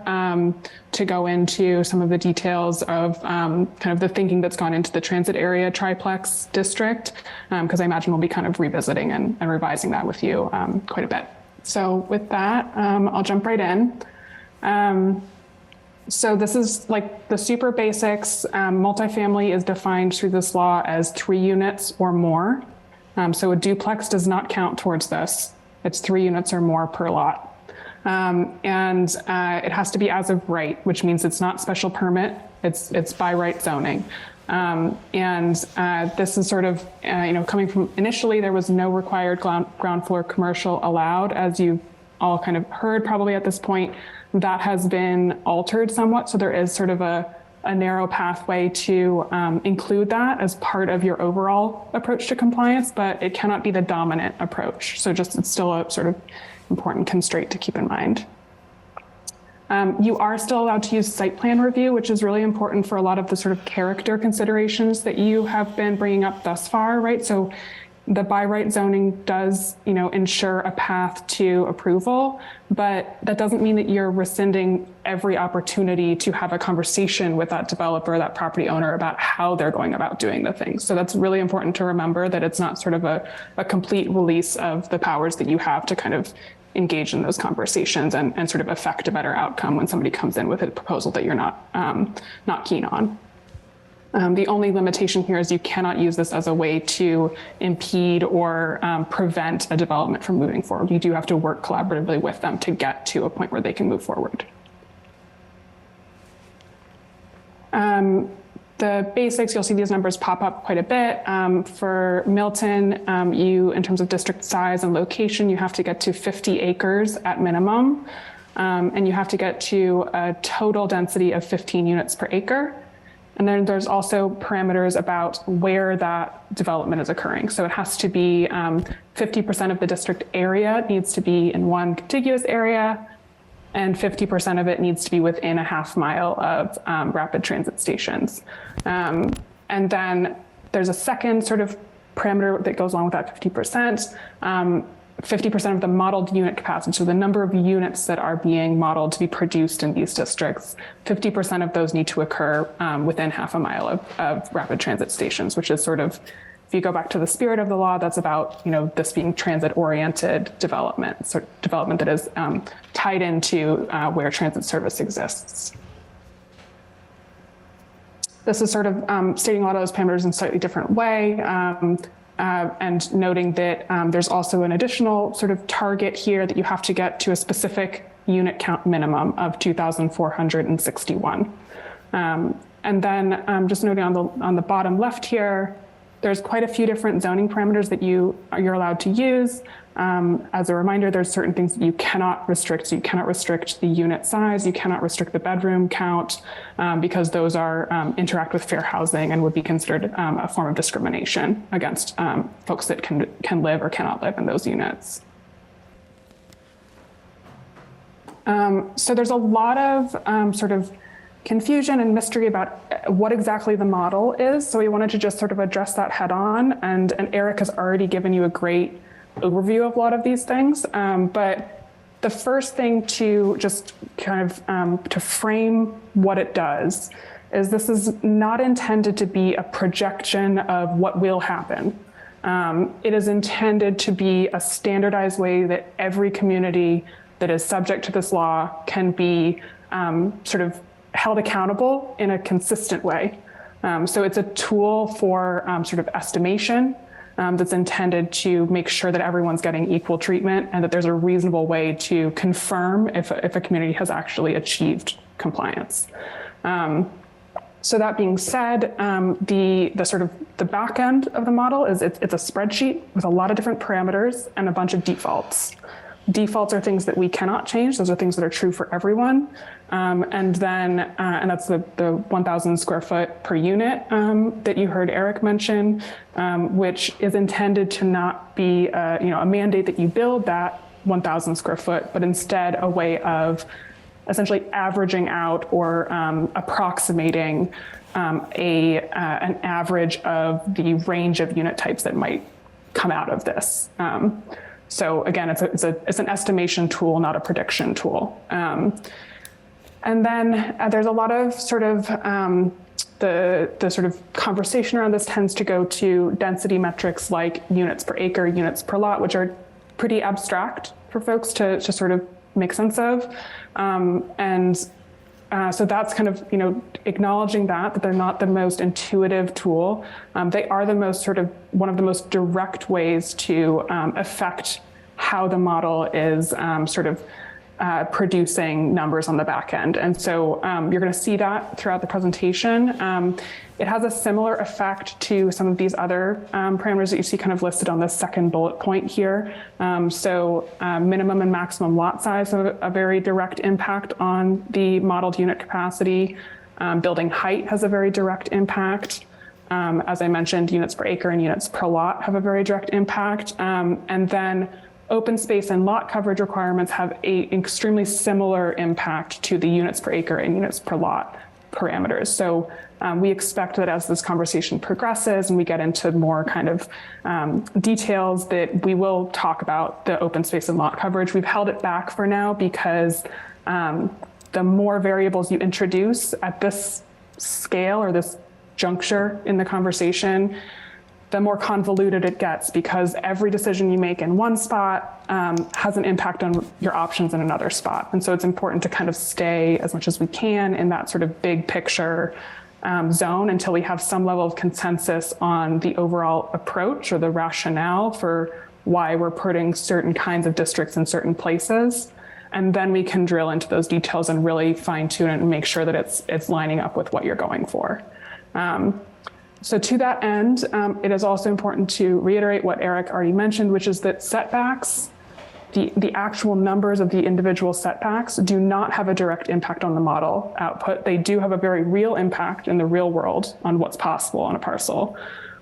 to go into some of the details of kind of the thinking that's gone into the transit area triplex district, because I imagine we'll be kind of revisiting and revising that with you quite a bit. So with that, I'll jump right in. So this is like the super basics. Multifamily is defined through this law as 3 units or more. So a duplex does not count towards this. It's 3 units or more per lot. And it has to be as of right, which means it's not special permit, it's by right zoning. And this is sort of, coming from initially, there was no required ground floor commercial allowed, as you all kind of heard probably at this point. That has been altered somewhat. So there is sort of a narrow pathway to include that as part of your overall approach to compliance, but it cannot be the dominant approach. So just, it's still a sort of important constraint to keep in mind. You are still allowed to use site plan review, which is really important for a lot of the sort of character considerations that you have been bringing up thus far, right? So the by right zoning does, ensure a path to approval, but that doesn't mean that you're rescinding every opportunity to have a conversation with that developer, that property owner, about how they're going about doing the things. So that's really important to remember, that it's not sort of a complete release of the powers that you have to kind of engage in those conversations and sort of affect a better outcome when somebody comes in with a proposal that you're not keen on. The only limitation here is you cannot use this as a way to impede or prevent a development from moving forward. You do have to work collaboratively with them to get to a point where they can move forward. The the basics, you'll see these numbers pop up quite a bit. For Milton, in terms of district size and location, you have to get to 50 acres at minimum, and you have to get to a total density of 15 units per acre. And then there's also parameters about where that development is occurring. So it has to be 50% of the district area needs to be in one contiguous area, and 50% of it needs to be within a half mile of rapid transit stations. And then there's a second sort of parameter that goes along with that 50%. 50% of the modeled unit capacity, so the number of units that are being modeled to be produced in these districts, 50% of those need to occur within half a mile of rapid transit stations, which is sort of, if you go back to the spirit of the law, that's about, this being transit-oriented development, so development that is tied into where transit service exists. This is sort of stating a lot of those parameters in a slightly different way. And noting that there's also an additional sort of target here that you have to get to a specific unit count minimum of 2,461. And then just noting on the bottom left here, there's quite a few different zoning parameters that you're allowed to use. As a reminder, there's certain things that you cannot restrict. So you cannot restrict the unit size, you cannot restrict the bedroom count, because those are interact with fair housing and would be considered a form of discrimination against folks that can live or cannot live in those units. So there's a lot of sort of confusion and mystery about what exactly the model is. So we wanted to just sort of address that head on. And Eric has already given you a great overview of a lot of these things. But the first thing to just kind of to frame what it does is this is not intended to be a projection of what will happen. It is intended to be a standardized way that every community that is subject to this law can be sort of held accountable in a consistent way. So it's a tool for sort of estimation that's intended to make sure that everyone's getting equal treatment and that there's a reasonable way to confirm if a community has actually achieved compliance. So that being said, the sort of the back end of the model is it's a spreadsheet with a lot of different parameters and a bunch of defaults. Defaults are things that we cannot change. Those are things that are true for everyone. And that's the 1,000 square foot per unit that you heard Eric mention, which is intended to not be a mandate that you build that 1,000 square foot, but instead a way of essentially averaging out or approximating an average of the range of unit types that might come out of this. So again, it's an estimation tool, not a prediction tool. And then there's a lot of sort of the sort of conversation around this tends to go to density metrics like units per acre, units per lot, which are pretty abstract for folks to sort of make sense of. So that's kind of, acknowledging that they're not the most intuitive tool. They are the most sort of one of the most direct ways to affect how the model is sort of producing numbers on the back end. And so you're going to see that throughout the presentation. It has a similar effect to some of these other parameters that you see kind of listed on the second bullet point here. So minimum and maximum lot size have a very direct impact on the modeled unit capacity. Building height has a very direct impact. As I mentioned, units per acre and units per lot have a very direct impact. And then open space and lot coverage requirements have an extremely similar impact to the units per acre and units per lot parameters. So we expect that as this conversation progresses and we get into more kind of details that we will talk about the open space and lot coverage. We've held it back for now because the more variables you introduce at this scale or this juncture in the conversation, the more convoluted it gets, because every decision you make in one spot has an impact on your options in another spot. And so it's important to kind of stay as much as we can in that sort of big picture zone until we have some level of consensus on the overall approach or the rationale for why we're putting certain kinds of districts in certain places. And then we can drill into those details and really fine tune it and make sure that it's lining up with what you're going for. So to that end, it is also important to reiterate what Eric already mentioned, which is that setbacks, the actual numbers of the individual setbacks do not have a direct impact on the model output. They do have a very real impact in the real world on what's possible on a parcel.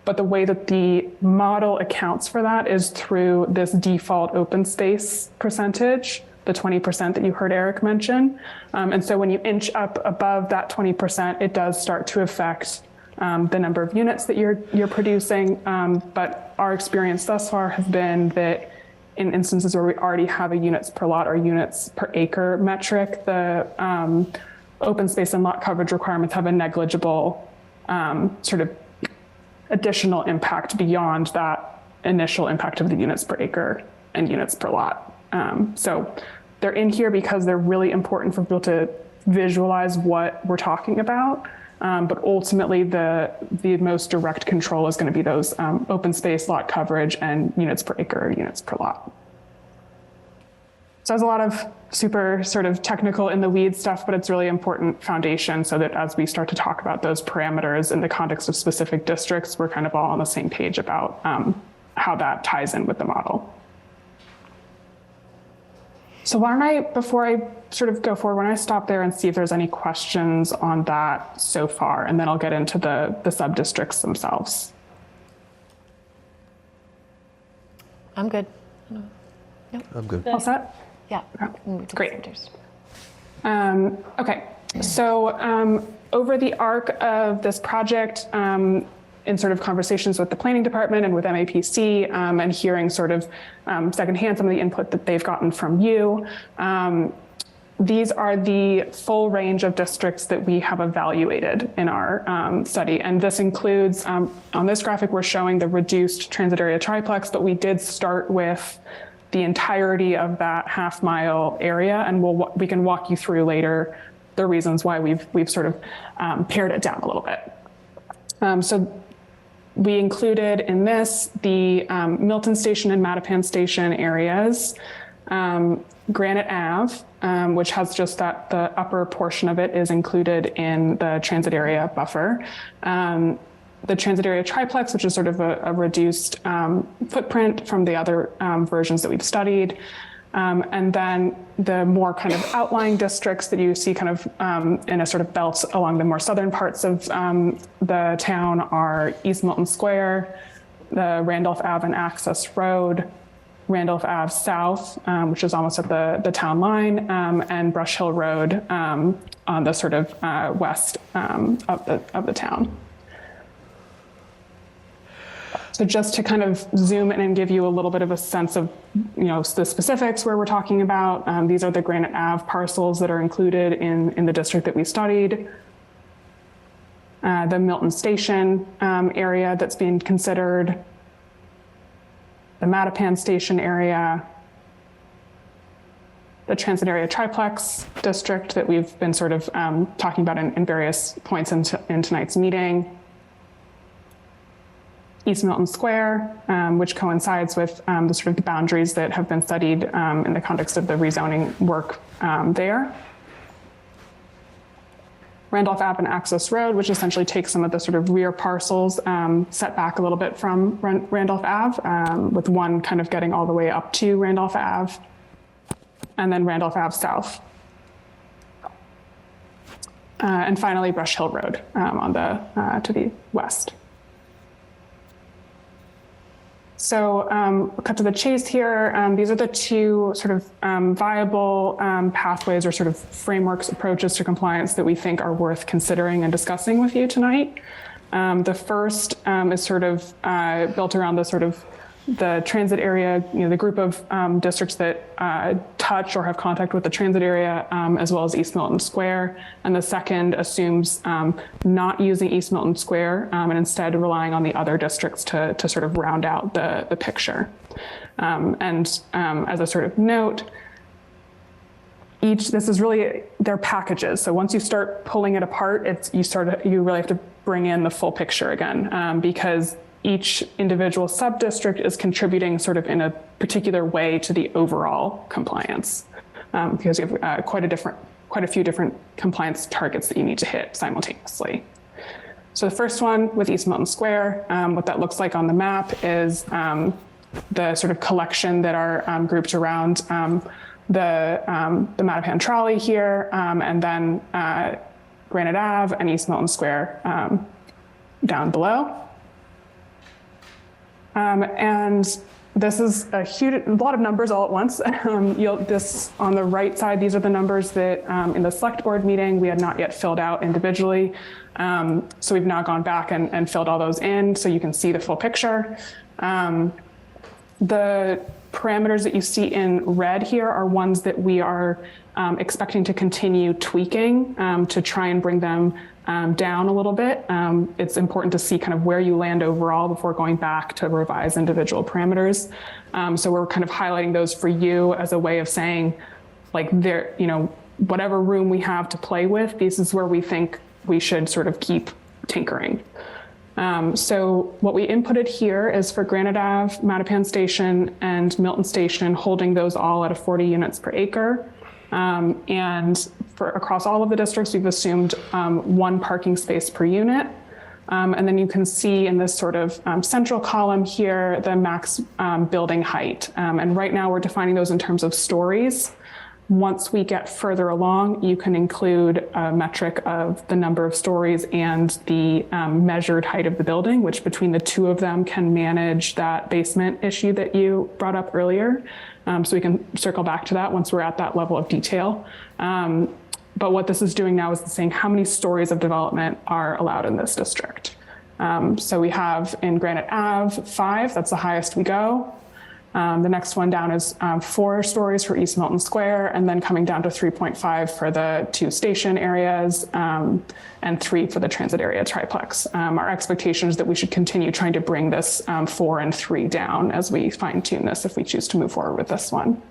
But the way that the model accounts for that is through this default open space percentage, the 20% that you heard Eric mention. And so when you inch up above that 20%, it does start to affect the number of units that you're producing. But our experience thus far has been that in instances where we already have a units per lot or units per acre metric, the open space and lot coverage requirements have a negligible sort of additional impact beyond that initial impact of the units per acre and units per lot. So they're in here because they're really important for people to visualize what we're talking about. But ultimately, the most direct control is going to be those open space, lot coverage, and units per acre, or units per lot. So there's a lot of super sort of technical in the weeds stuff, but it's really important foundation so that as we start to talk about those parameters in the context of specific districts, we're kind of all on the same page about how that ties in with the model. So why don't I, before I sort of go forward, why don't I stop there and see if there's any questions on that so far, and then I'll get into the sub-districts themselves. I'm good. I'm good. All set? Yeah. Okay. Great. Okay, so over the arc of this project, in sort of conversations with the planning department and with MAPC, and hearing sort of secondhand some of the input that they've gotten from you, these are the full range of districts that we have evaluated in our study. And this includes, on this graphic, we're showing the reduced transit area triplex, but we did start with the entirety of that half-mile area, and we can walk you through later the reasons why we've sort of pared it down a little bit. So we included in this the Milton Station and Mattapan Station areas, Granite Ave, which has just that the upper portion of it is included in the transit area buffer. The transit area triplex, which is sort of a reduced footprint from the other versions that we've studied. And then the more kind of outlying districts that you see kind of in a sort of belt along the more southern parts of the town are East Milton Square, the Randolph Ave and Access Road, Randolph Ave South, which is almost at the town line, and Brush Hill Road on the sort of west of the town. So just to kind of zoom in and give you a little bit of a sense of, the specifics where we're talking about, these are the Granite Ave parcels that are included in the district that we studied. The Milton Station area that's being considered, the Mattapan Station area, the transit area triplex district that we've been sort of talking about in various points in tonight's meeting. East Milton Square, which coincides with the sort of the boundaries that have been studied in the context of the rezoning work there. Randolph Ave and Access Road, which essentially takes some of the sort of rear parcels set back a little bit from Randolph Ave, with one kind of getting all the way up to Randolph Ave, and then Randolph Ave South. And finally, Brush Hill Road on the to the west. So cut to the chase here. These are the two sort of viable pathways or sort of frameworks, approaches to compliance that we think are worth considering and discussing with you tonight. The first is sort of built around the sort of the transit area, the group of districts that touch or have contact with the transit area, as well as East Milton Square. And the second assumes not using East Milton Square and instead relying on the other districts to sort of round out the picture. And as a sort of note, this is really, they're packages. So once you start pulling it apart, you really have to bring in the full picture again, because each individual sub-district is contributing sort of in a particular way to the overall compliance. because you have quite a few different compliance targets that you need to hit simultaneously. So the first one with East Milton Square, what that looks like on the map is the sort of collection that are grouped around the Mattapan trolley here, and then Granite Ave and East Milton Square down below. And this is a lot of numbers all at once. This on the right side, these are the numbers that in the select board meeting we had not yet filled out individually. So we've now gone back and filled all those in so you can see the full picture. The parameters that you see in red here are ones that we are expecting to continue tweaking to try and bring them down a little bit. It's important to see kind of where you land overall before going back to revise individual parameters. So we're kind of highlighting those for you as a way of saying, like, there, whatever room we have to play with, this is where we think we should sort of keep tinkering. So what we inputted here is for Granite Ave, Mattapan Station, and Milton Station, holding those all at a 40 units per acre. And for across all of the districts, we've assumed 1 parking space per unit. And then you can see in this sort of central column here, the max building height. And right now we're defining those in terms of stories. Once we get further along, you can include a metric of the number of stories and the measured height of the building, which between the two of them can manage that basement issue that you brought up earlier. So we can circle back to that once we're at that level of detail. But what this is doing now is saying how many stories of development are allowed in this district. So we have in Granite Ave 5, that's the highest we go. The next one down is 4 stories for East Milton Square, and then coming down to 3.5 for the 2 station areas, and 3 for the transit area triplex. Our expectation is that we should continue trying to bring this 4 and 3 down as we fine tune this if we choose to move forward with this one.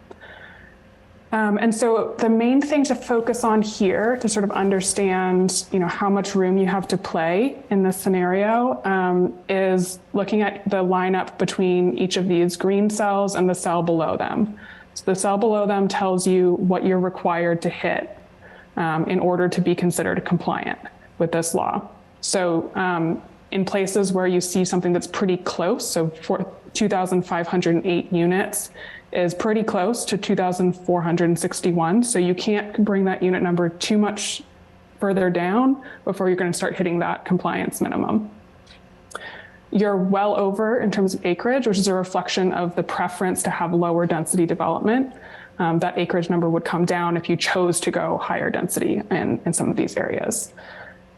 And so the main thing to focus on here to sort of understand, how much room you have to play in this scenario is looking at the lineup between each of these green cells and the cell below them. So the cell below them tells you what you're required to hit in order to be considered compliant with this law. So in places where you see something that's pretty close, so for 2,508 units, is pretty close to 2,461. So you can't bring that unit number too much further down before you're going to start hitting that compliance minimum. You're well over in terms of acreage, which is a reflection of the preference to have lower density development. That acreage number would come down if you chose to go higher density in some of these areas.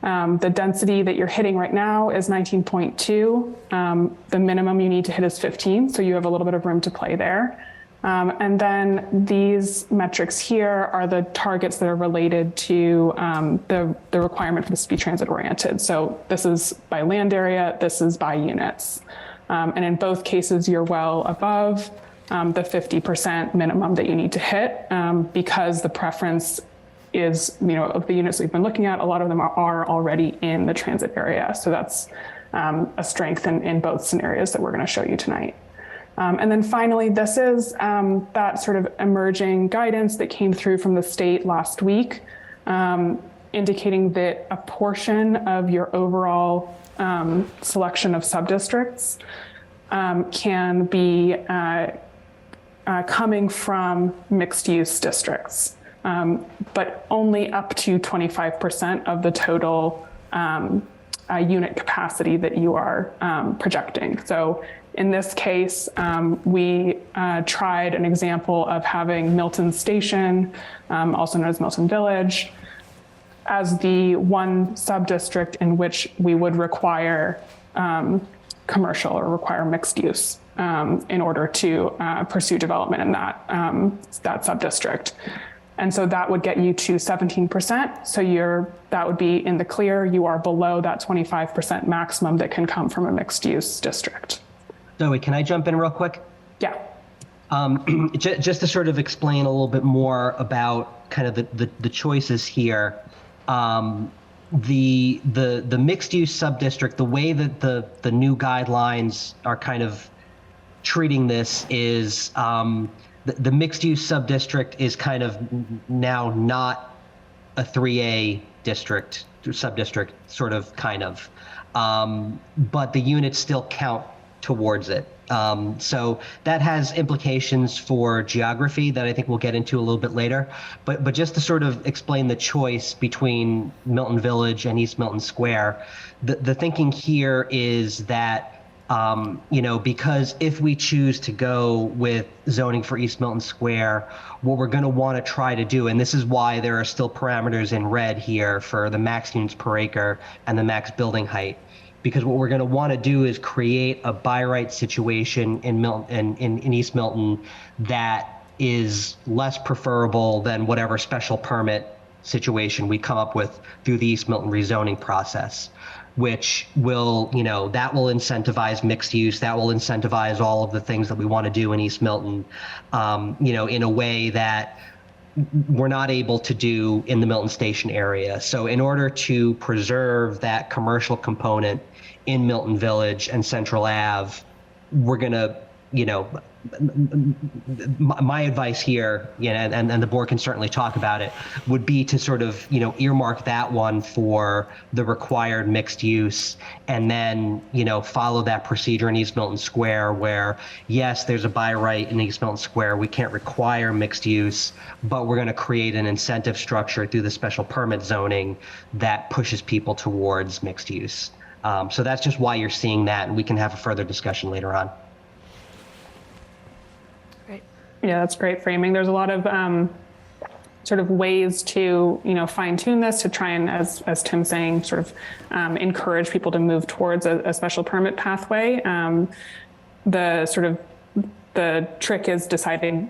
The density that you're hitting right now is 19.2. The minimum you need to hit is 15, so you have a little bit of room to play there. And then these metrics here are the targets that are related to the requirement for this to be transit oriented. So this is by land area, this is by units. And in both cases, you're well above the 50% minimum that you need to hit because the preference is, of the units we've been looking at, a lot of them are already in the transit area. So that's a strength in both scenarios that we're going to show you tonight. And then finally, this is that sort of emerging guidance that came through from the state last week, indicating that a portion of your overall selection of subdistricts can be coming from mixed-use districts, but only up to 25% of the total unit capacity that you are projecting. So in this case, we tried an example of having Milton Station, also known as Milton Village, as the one sub-district in which we would require commercial or require mixed use in order to pursue development in that sub-district. And so that would get you to 17%. So that would be in the clear. You are below that 25% maximum that can come from a mixed use district. Zoe, can I jump in real quick? Yeah. Just to sort of explain a little bit more about kind of the choices here. The mixed use sub-district, the way that the new guidelines are kind of treating this is the mixed-use sub-district is kind of now not a 3A district, sub-district, sort of, kind of. But the units still count towards it. So that has implications for geography that I think we'll get into a little bit later. But just to sort of explain the choice between Milton Village and East Milton Square, the thinking here is that because if we choose to go with zoning for East Milton Square, what we're going to want to try to do, and this is why there are still parameters in red here for the max units per acre and the max building height, because what we're going to want to do is create a by right situation in Milton, in East Milton, that is less preferable than whatever special permit situation we come up with through the East Milton rezoning process, which will, that will incentivize mixed use, that will incentivize all of the things that we want to do in East Milton, in a way that we're not able to do in the Milton Station area. So in order to preserve that commercial component in Milton Village and Central Ave, we're going to, my advice here, and the board can certainly talk about it, would be to sort of, earmark that one for the required mixed use, and then, follow that procedure in East Milton Square where, yes, there's a by right in East Milton Square. We can't require mixed use, but we're going to create an incentive structure through the special permit zoning that pushes people towards mixed use. So that's just why you're seeing that, and we can have a further discussion later on. Yeah, that's great framing. There's a lot of sort of ways to, fine tune this to try and, as Tim's saying, sort of encourage people to move towards a special permit pathway. The trick is deciding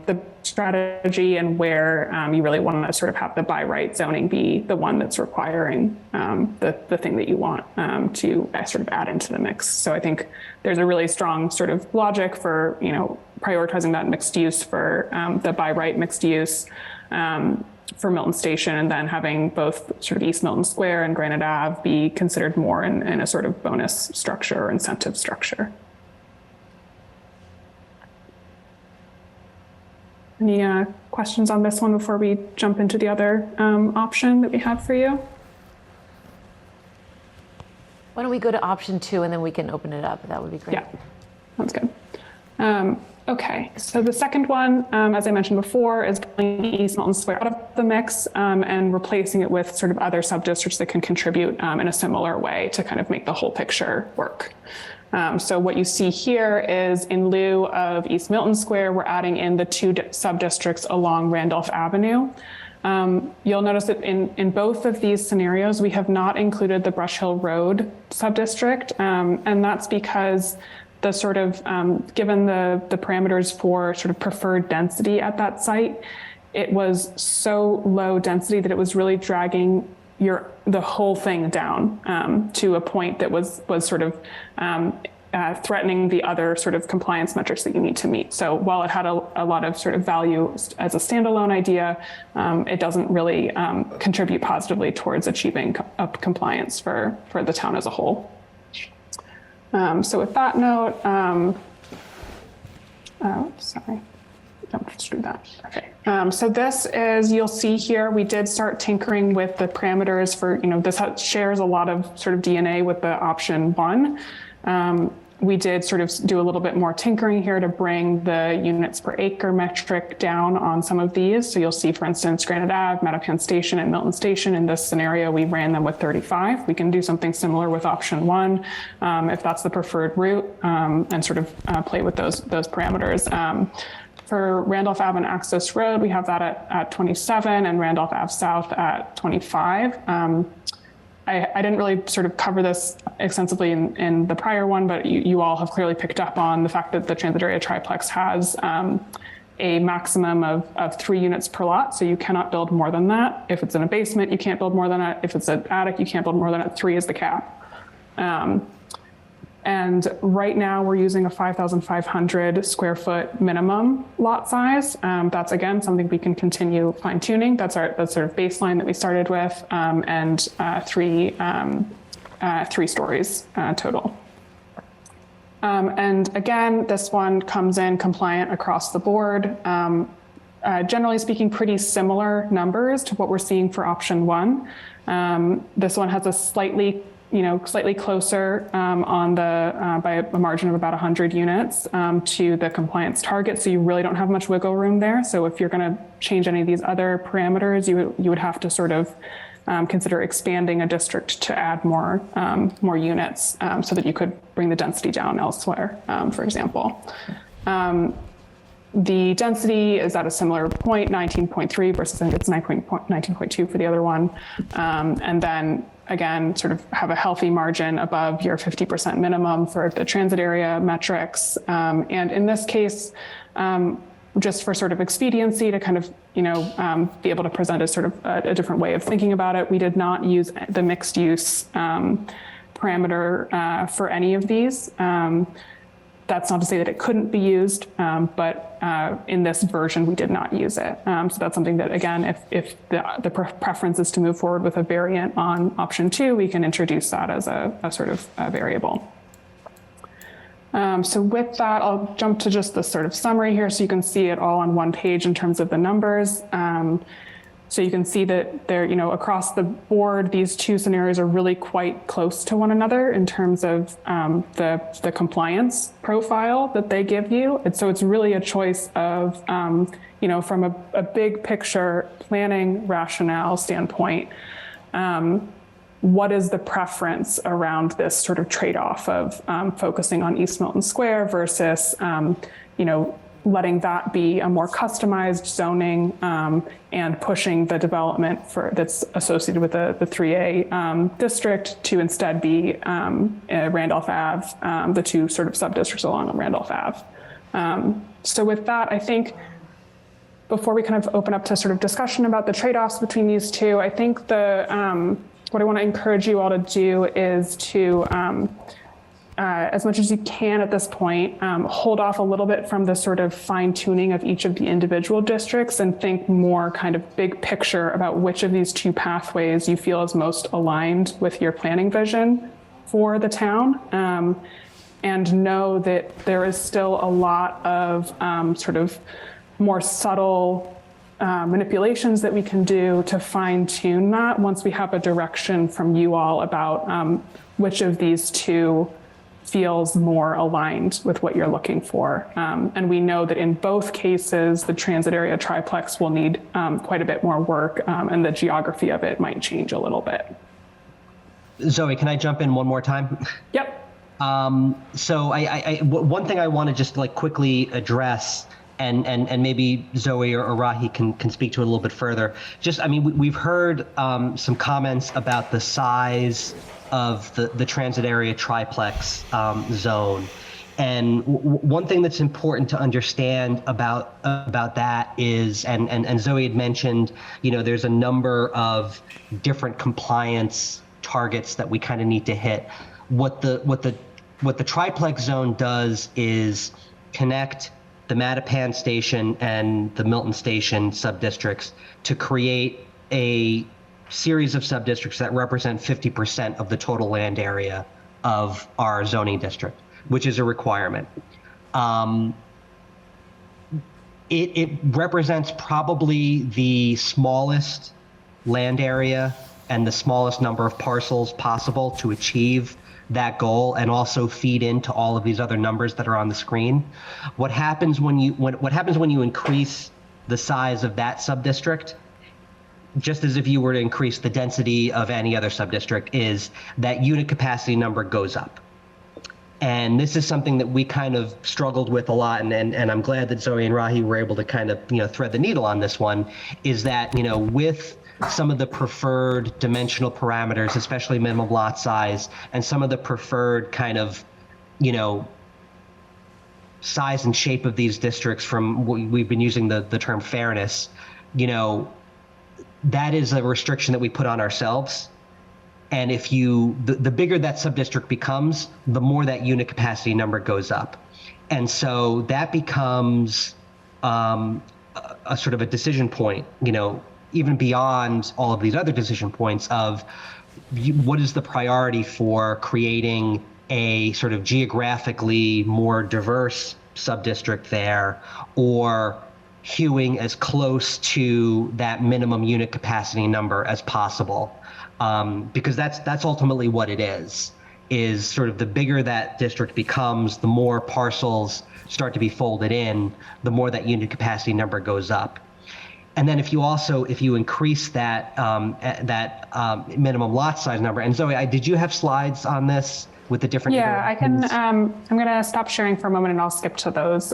the strategy and where you really want to sort of have the by right zoning be the one that's requiring the thing that you want to sort of add into the mix. So I think there's a really strong sort of logic for, prioritizing that mixed use for the by right mixed use for Milton Station, and then having both sort of East Milton Square and Granite Ave be considered more in a sort of bonus structure or incentive structure. Any questions on this one before we jump into the other option that we have for you? Why don't we go to option 2 and then we can open it up? That would be great. Yeah, sounds good. Okay, so the second one, as I mentioned before, is pulling East Milton Square out of the mix and replacing it with sort of other sub-districts that can contribute in a similar way to kind of make the whole picture work. So what you see here is, in lieu of East Milton Square, we're adding in the 2 sub-districts along Randolph Avenue. You'll notice that in both of these scenarios, we have not included the Brush Hill Road sub-district, and that's because the sort of, given the parameters for sort of preferred density at that site, it was so low density that it was really dragging the whole thing down to a point that was sort of threatening the other sort of compliance metrics that you need to meet. So while it had a lot of sort of value as a standalone idea, it doesn't really contribute positively towards achieving compliance for the town as a whole. So with that note, sorry, jumped through that. Okay. So this is, you'll see here, we did start tinkering with the parameters for, this shares a lot of sort of DNA with the option 1. We did sort of do a little bit more tinkering here to bring the units per acre metric down on some of these. So you'll see, for instance, Granite Ave, Mattapan Station, and Milton Station. In this scenario, we ran them with 35. We can do something similar with option 1 if that's the preferred route, and sort of play with those parameters. For Randolph Ave and Access Road, we have that at 27, and Randolph Ave South at 25. I didn't really sort of cover this extensively in the prior one, but you all have clearly picked up on the fact that the transit area triplex has a maximum of 3 units per lot. So you cannot build more than that. If it's in a basement, you can't build more than that. If it's an attic, you can't build more than that. 3 is the cap. And right now we're using a 5,500 square foot minimum lot size. That's, again, something we can continue fine tuning. That's sort of baseline that we started with, and 3 stories total. And again, this one comes in compliant across the board. Generally speaking, pretty similar numbers to what we're seeing for option one. This one has a slightly closer on the by a margin of about 100 units to the compliance target. So you really don't have much wiggle room there. So if you're going to change any of these other parameters, you would have to sort of consider expanding a district to add more units so that you could bring the density down elsewhere, for example. The density is at a similar point, 19.3 versus I think it's 19.2 for the other one. And then again, sort of have a healthy margin above your 50% minimum for the transit area metrics. And in this case, just for sort of expediency to kind of, be able to present as sort of a different way of thinking about it, we did not use the mixed use parameter for any of these. That's not to say that it couldn't be used, but in this version, we did not use it. So that's something that, again, if the preference is to move forward with a variant on option 2, we can introduce that as a sort of variable. So with that, I'll jump to just the sort of summary here so you can see it all on one page in terms of the numbers. So you can see that they're, across the board, these two scenarios are really quite close to one another in terms of the compliance profile that they give you. And so it's really a choice of, from a big picture planning rationale standpoint, what is the preference around this sort of trade-off of focusing on East Milton Square versus, letting that be a more customized zoning and pushing the development that's associated with the 3A district to instead be Randolph Ave, the two sort of sub-districts along Randolph Ave. So with that, I think before we kind of open up to sort of discussion about the trade-offs between these two, I think what I want to encourage you all to do is to as much as you can at this point, hold off a little bit from the sort of fine tuning of each of the individual districts and think more kind of big picture about which of these two pathways you feel is most aligned with your planning vision for the town. And know that there is still a lot of sort of more subtle manipulations that we can do to fine tune that once we have a direction from you all about which of these two feels more aligned with what you're looking for. And we know that in both cases, the transit area triplex will need quite a bit more work and the geography of it might change a little bit. Zoe, can I jump in one more time? Yep. So one thing I want to just quickly address, and maybe Zoe or Rahi can speak to it a little bit further. We've heard some comments about the size of the transit area triplex zone. And one thing that's important to understand about that is, and Zoe had mentioned, there's a number of different compliance targets that we kind of need to hit. What the triplex zone does is connect the Mattapan Station and the Milton Station subdistricts to create a series of subdistricts that represent 50% of the total land area of our zoning district, which is a requirement. It represents probably the smallest land area and the smallest number of parcels possible to achieve that goal and also feed into all of these other numbers that are on the screen. What happens when you increase the size of that subdistrict, just as if you were to increase the density of any other subdistrict, is that unit capacity number goes up. And this is something that we kind of struggled with a lot, and I'm glad that Zoe and Rahi were able to kind of thread the needle on this one, is that with some of the preferred dimensional parameters, especially minimum lot size, and some of the preferred kind of size and shape of these districts, from we've been using the term fairness, that is a restriction that we put on ourselves. And if the bigger that subdistrict becomes, the more that unit capacity number goes up. And so that becomes a sort of a decision point, even beyond all of these other decision points of what is the priority for creating a sort of geographically more diverse subdistrict there, or hewing as close to that minimum unit capacity number as possible, because that's ultimately what it is sort of the bigger that district becomes, the more parcels start to be folded in, the more that unit capacity number goes up. And then if you increase that minimum lot size number, and Zoe, did you have slides on this with the different? Yeah, I can. I'm going to stop sharing for a moment and I'll skip to those.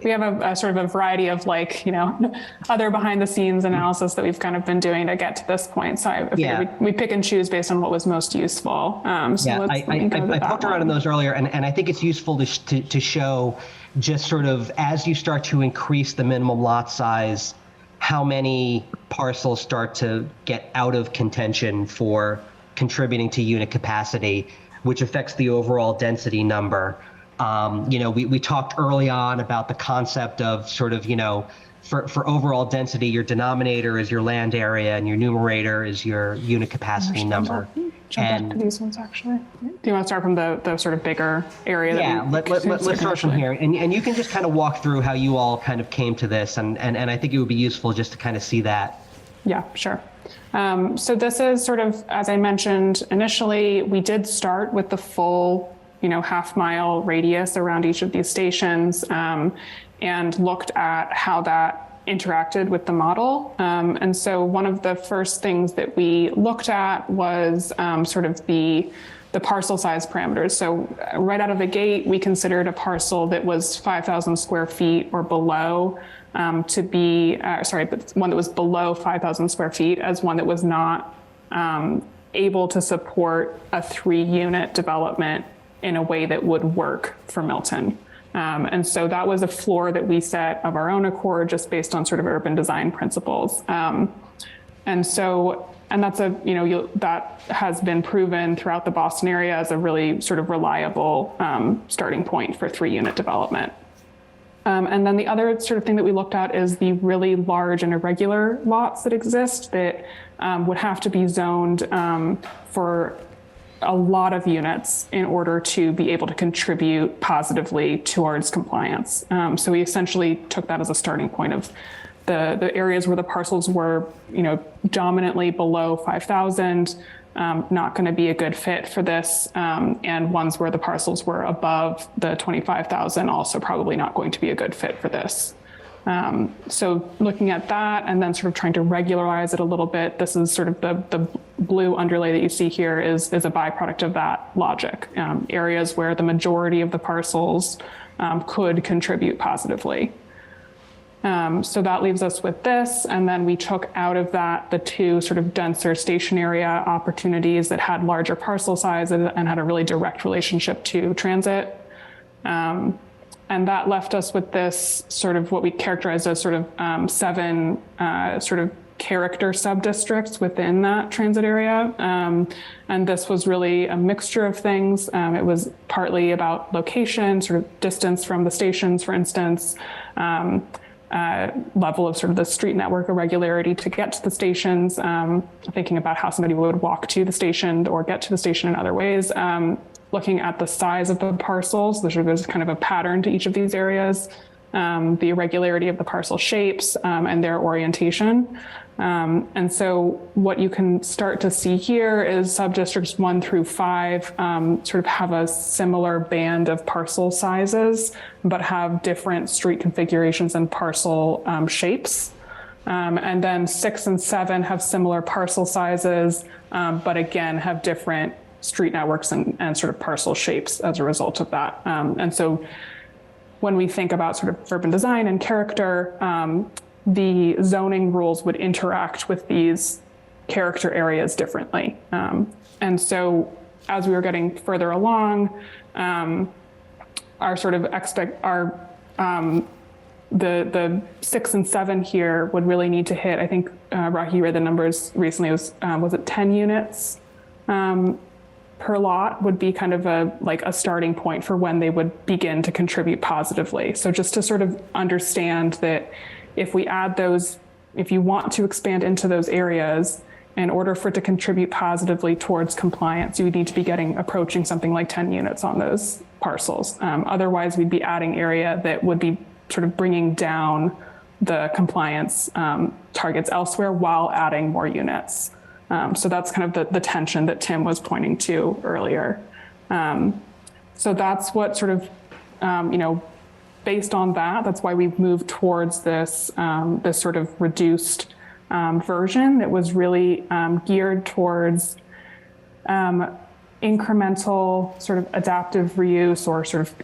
We have a sort of a variety of other behind the scenes analysis that we've kind of been doing to get to this point. So I figured we pick and choose based on what was most useful. I poked around on those earlier, and I think it's useful to show just sort of as you start to increase the minimum lot size, how many parcels start to get out of contention for contributing to unit capacity, which affects the overall density number. We talked early on about the concept of sort of, for overall density, your denominator is your land area and your numerator is your unit capacity number. Jump back to these ones, actually. Do you want to start from the sort of bigger area? Yeah, let's start from here. And you can just kind of walk through how you all kind of came to this. And I think it would be useful just to kind of see that. Yeah, sure. So this is sort of, as I mentioned initially, we did start with the full half-mile radius around each of these stations, and looked at how that interacted with the model. And so one of the first things that we looked at was sort of the parcel size parameters. So right out of the gate, we considered a parcel that was 5,000 square feet or below to be, but one that was below 5,000 square feet as one that was not able to support a 3-unit development in a way that would work for Milton. And so that was a floor that we set of our own accord, just based on sort of urban design principles. And that's that has been proven throughout the Boston area as a really sort of reliable starting point for 3-unit development. And then the other sort of thing that we looked at is the really large and irregular lots that exist that would have to be zoned for a lot of units in order to be able to contribute positively towards compliance. So we essentially took that as a starting point of the areas where the parcels were, dominantly below 5,000, not going to be a good fit for this, and ones where the parcels were above the 25,000, also probably not going to be a good fit for this. So looking at that and then sort of trying to regularize it a little bit, this is sort of the blue underlay that you see here is a byproduct of that logic. Areas where the majority of the parcels could contribute positively. So that leaves us with this, and then we took out of that the 2 sort of denser station area opportunities that had larger parcel sizes and had a really direct relationship to transit. And that left us with this sort of what we characterize as sort of 7 sort of character sub-districts within that transit area. And this was really a mixture of things. It was partly about location, sort of distance from the stations, for instance, level of sort of the street network irregularity to get to the stations, thinking about how somebody would walk to the station or get to the station in other ways. Looking at the size of the parcels, there's kind of a pattern to each of these areas, the irregularity of the parcel shapes and their orientation. And so what you can start to see here is subdistricts 1 through 5 sort of have a similar band of parcel sizes, but have different street configurations and parcel shapes. And then 6 and 7 have similar parcel sizes, but again, have different street networks and sort of parcel shapes as a result of that. And so when we think about sort of urban design and character, the zoning rules would interact with these character areas differently. And so as we were getting further along, our sort of the 6 and 7 here would really need to hit, I think Rocky read the numbers recently, was it 10 units per lot would be kind of a starting point for when they would begin to contribute positively. So just to sort of understand that if we add those, if you want to expand into those areas, in order for it to contribute positively towards compliance, you would need to be approaching something like 10 units on those parcels. Otherwise, we'd be adding area that would be sort of bringing down the compliance targets elsewhere while adding more units. So that's kind of the tension that Tim was pointing to earlier. So that's what sort of, based on that, that's why we've moved towards this, this sort of reduced version that was really geared towards incremental sort of adaptive reuse or sort of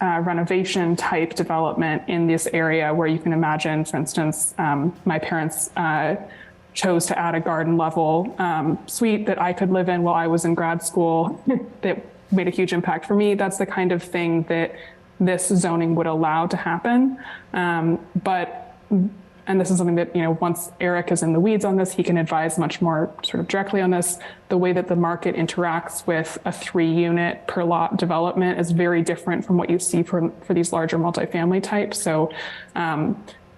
renovation type development in this area where you can imagine, for instance, my parents chose to add a garden level suite that I could live in while I was in grad school that made a huge impact for me. That's the kind of thing that this zoning would allow to happen. And this is something that, once Eric is in the weeds on this, he can advise much more sort of directly on this. The way that the market interacts with a 3-unit per lot development is very different from what you see for these larger multifamily types. So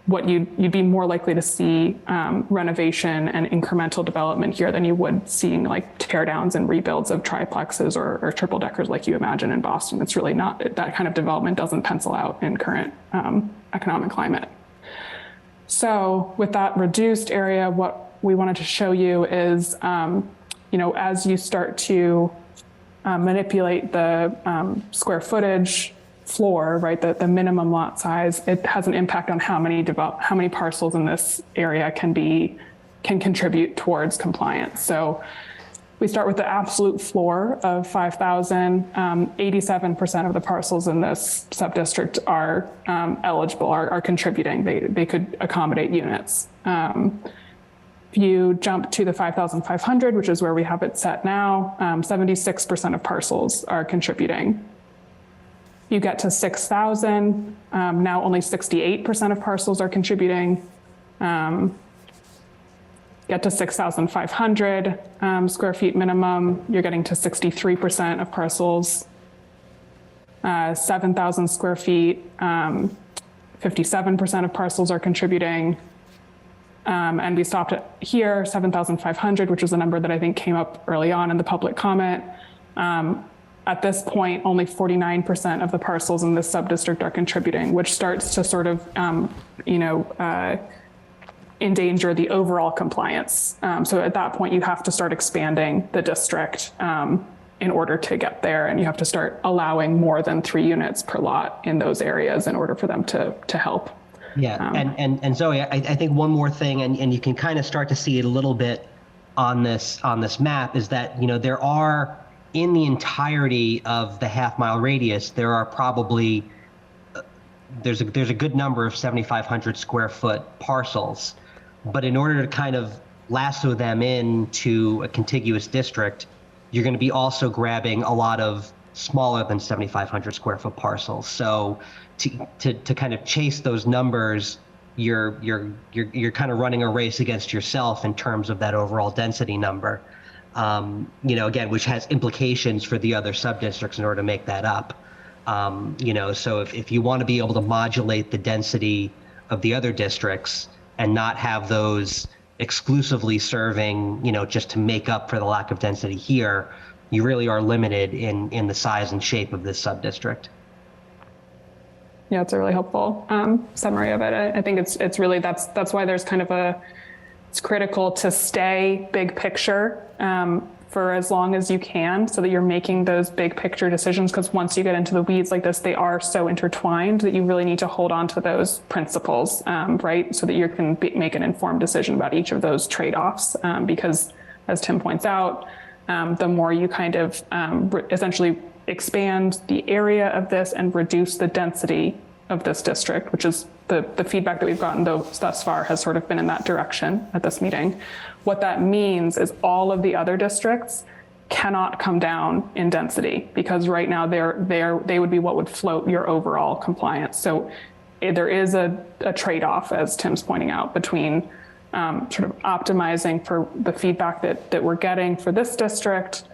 what you'd be more likely to see renovation and incremental development here than you would seeing like tear downs and rebuilds of triplexes or triple deckers like you imagine in Boston. It's really not, that kind of development doesn't pencil out in current economic climate. So with that reduced area, what we wanted to show you is, as you start to manipulate the square footage floor, right, the minimum lot size, it has an impact on how many parcels in this area can contribute towards compliance. So we start with the absolute floor of 5,000. 87% of the parcels in this subdistrict are eligible, are contributing. They could accommodate units. If you jump to the 5,500, which is where we have it set now, 76% of parcels are contributing. You get to 6,000, now only 68% of parcels are contributing. Get to 6,500 square feet minimum, you're getting to 63% of parcels. 7,000 square feet, 57% of parcels are contributing. And we stopped at here, 7,500, which is a number that I think came up early on in the public comment. At this point, only 49% of the parcels in this subdistrict are contributing, which starts to sort of, endanger the overall compliance. So at that point, you have to start expanding the district in order to get there, and you have to start allowing more than 3 units per lot in those areas in order for them to help. Yeah, and Zoe, I think one more thing, and you can kind of start to see it a little bit on this map, is that there are, in the entirety of the half-mile radius, there are probably there's a good number of 7,500 square foot parcels. But in order to kind of lasso them into a contiguous district, you're going to be also grabbing a lot of smaller than 7,500 square foot parcels. So to kind of chase those numbers, you're kind of running a race against yourself in terms of that overall density number. Again, which has implications for the other sub-districts in order to make that up. So if you want to be able to modulate the density of the other districts and not have those exclusively serving, just to make up for the lack of density here, you really are limited in the size and shape of this sub-district. Yeah, it's a really helpful summary of it. I think it's really, that's why there's kind of it's critical to stay big picture for as long as you can, so that you're making those big picture decisions, because once you get into the weeds like this, they are so intertwined that you really need to hold on to those principles, right? So that you can make an informed decision about each of those trade-offs, because as Tim points out, the more you kind of essentially expand the area of this and reduce the density of this district, which is the feedback that we've gotten thus far has sort of been in that direction at this meeting. What that means is all of the other districts cannot come down in density, because right now they would be what would float your overall compliance. So there is a trade-off, as Tim's pointing out, between sort of optimizing for the feedback that we're getting for this district,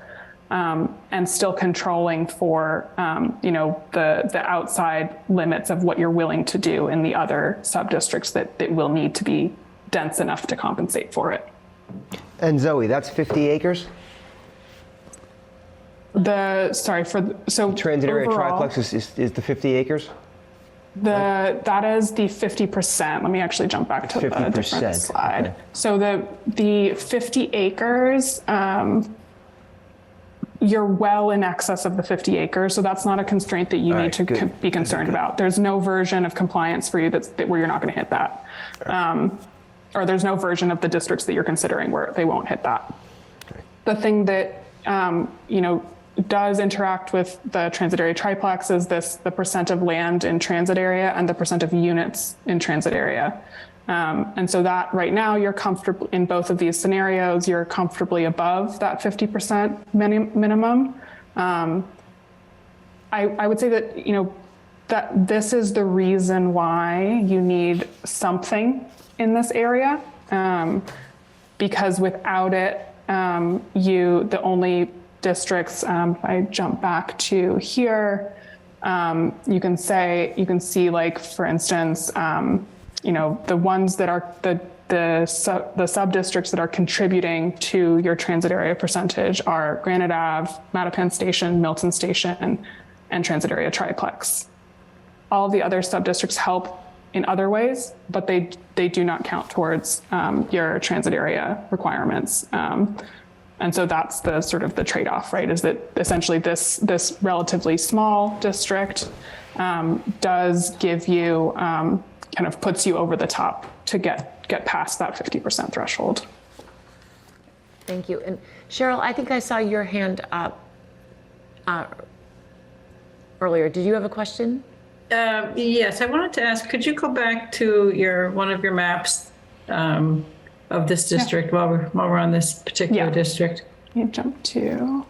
and still controlling for the outside limits of what you're willing to do in the other sub-districts that will need to be dense enough to compensate for it. And Zoe, that's 50 acres? So Transit area overall, triplex is the 50 acres? that is the 50%. Let me actually jump back to the 50%, different slide. okay. So the 50 acres, you're well in excess of the 50 acres. So that's not a constraint that you need to be concerned about. There's no version of compliance for you where you're not going to hit that. Or there's no version of the districts that you're considering where they won't hit that. The thing that, does interact with the transit area triplex is the percent of land in transit area and the percent of units in transit area. And so that right now you're comfortable in both of these scenarios, you're comfortably above that 50% minimum. I would say that, that this is the reason why you need something in this area. Because without it, the only districts, if I jump back to here, you can see like, for instance, the ones that are the sub-districts that are contributing to your transit area percentage are Granite Ave, Mattapan Station, Milton Station, and transit area triplex. All of the other sub-districts help in other ways, but they do not count towards your transit area requirements. And so that's the sort of the trade-off, right? Is that essentially this relatively small district does give you, kind of puts you over the top to get past that 50% threshold. Thank you. And Cheryl, I think I saw your hand up earlier. Did you have a question? Yes, I wanted to ask, could you go back to one of your maps of this district while we're on this particular district? Let me jump to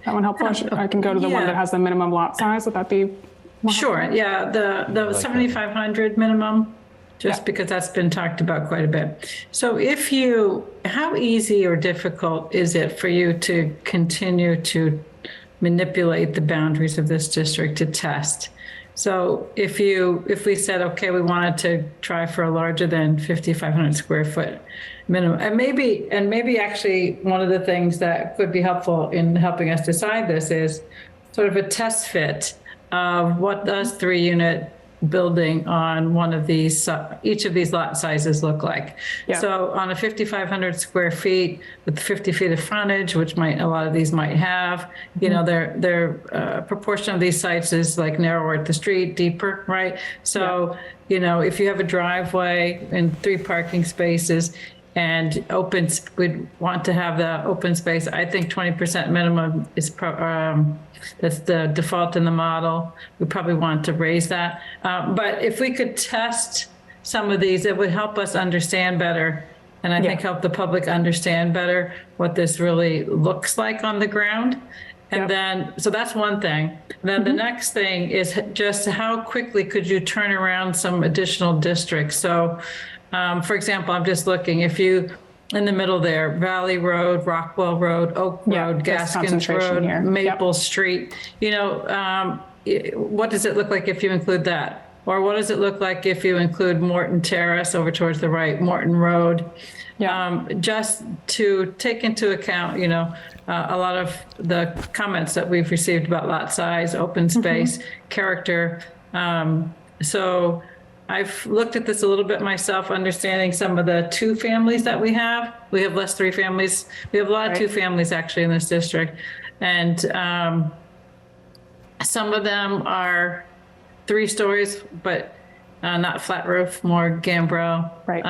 that one helpful. I can go to the one that has the minimum lot size. Would that be more sure? helpful? Yeah, the 7,500 minimum, just because that's been talked about quite a bit. So how easy or difficult is it for you to continue to manipulate the boundaries of this district to test? So if we said, okay, we wanted to try for a larger than 5,500 square foot minimum, and maybe actually one of the things that could be helpful in helping us decide this is sort of a test fit of what does 3-unit building on one of these, each of these lot sizes look like. Yeah. So on a 5,500 square feet with 50 feet of frontage, which a lot of these might have, their proportion of these sites is like narrower at the street, deeper, right? So, if you have a driveway and 3 parking spaces and we'd want to have the open space. I think 20% minimum is that's the default in the model. We probably want to raise that. But if we could test some of these, it would help us understand better. And I think help the public understand better what this really looks like on the ground. And then, so that's one thing. And then the next thing is just how quickly could you turn around some additional districts? So, for example, I'm just looking, if you, in the middle there, Valley Road, Rockwell Road, Oak Road, Gaskins Road, Maple Street, what does it look like if you include that? Or what does it look like if you include Morton Terrace over towards the right, Morton Road? Just to take into account, a lot of the comments that we've received about lot size, open space, character. So I've looked at this a little bit myself, understanding some of the 2 families that we have. We have less 3 families. We have a lot of 2 families actually in this district. And some of them are 3 stories, but not flat roof, more gambrel. Right.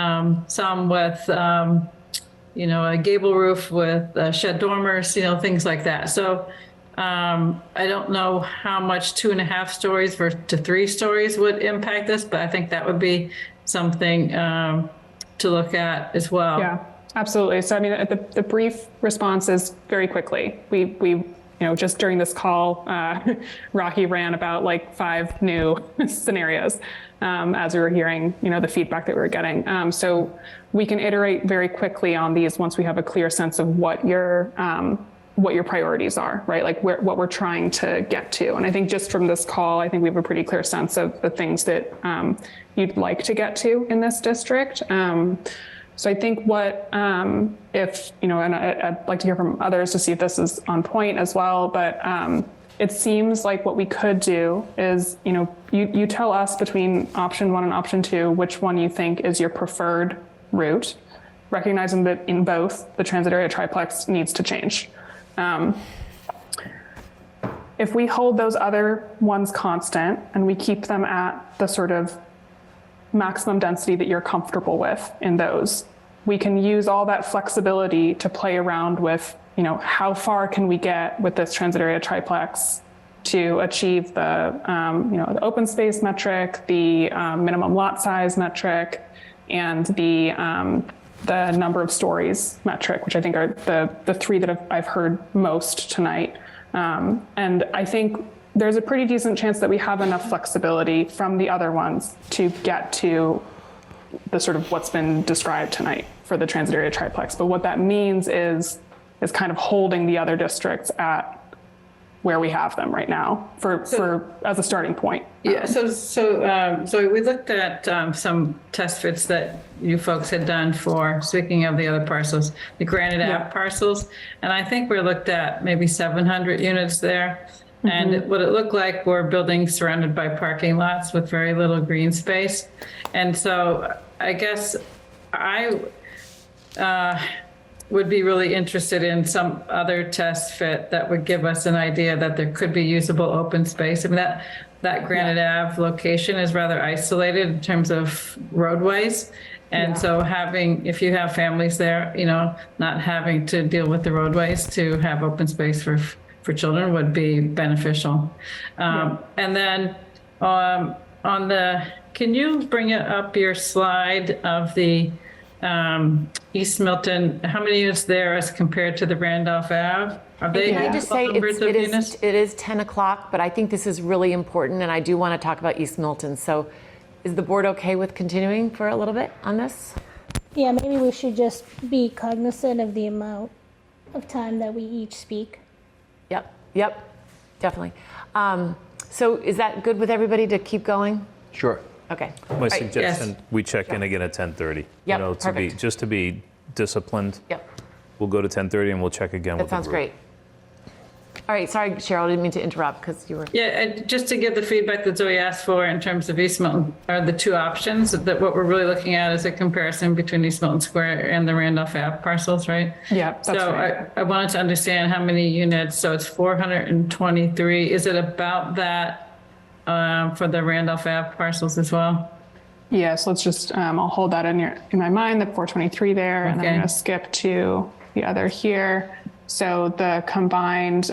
Some with, a gable roof with shed dormers, things like that. So I don't know how much 2.5 stories to 3 stories would impact this, but I think that would be something to look at as well. Yeah, absolutely. So, I mean, the brief response is very quickly. We just during this call, Rocky ran about like 5 new scenarios as we were hearing, the feedback that we were getting. So we can iterate very quickly on these once we have a clear sense of what your what your priorities are, right? Like what we're trying to get to. And I think just from this call, I think we have a pretty clear sense of the things that you'd like to get to in this district. So I think what, if, and I'd like to hear from others to see if this is on point as well, but it seems like what we could do is, you tell us between option 1 and option 2, which one you think is your preferred route, recognizing that in both, the transit area triplex needs to change. If we hold those other ones constant and we keep them at the sort of maximum density that you're comfortable with in those, we can use all that flexibility to play around with, how far can we get with this transit area triplex to achieve the, the open space metric, the minimum lot size metric, and the number of stories metric, which I think are the three that I've heard most tonight. And I think there's a pretty decent chance that we have enough flexibility from the other ones to get to the sort of what's been described tonight for the transit area triplex. But what that means is kind of holding the other districts at where we have them right now for as a starting point. Yeah, so we looked at some test fits that you folks had done for, speaking of the other parcels, the Granite Ave parcels, and I think we looked at maybe 700 units there. And what it looked like were buildings surrounded by parking lots with very little green space. And so I guess I would be really interested in some other test fit that would give us an idea that there could be usable open space. I mean, that Granite Ave location is rather isolated in terms of roadways. And so if you have families there, not having to deal with the roadways to have open space for children would be beneficial. And then can you bring up your slide of the East Milton, how many units there as compared to the Randolph Ave? Are they Can I just say it is 10 o'clock, but I think this is really important, and I do want to talk about East Milton. So is the board okay with continuing for a little bit on this? Yeah, maybe we should just be cognizant of the amount of time that we each speak. Yep, definitely. So is that good with everybody to keep going? Sure. Okay. My suggestion, we check in again at 10:30. Yep, perfect. Just to be disciplined. Yep. We'll go to 10:30 and we'll check again with the group. That sounds great. All right, sorry, Cheryl, I didn't mean to interrupt because you were. Yeah, just to give the feedback that Zoe asked for in terms of East Milton, are the two options that what we're really looking at is a comparison between East Milton Square and the Randolph Ave parcels, right? Yeah, that's right. I wanted to understand how many units, so it's 423. Is it about that for the Randolph Ave parcels as well? Yeah, so let's just, I'll hold that in my mind, the 423 there, and then I'm going to skip to the other here. So the combined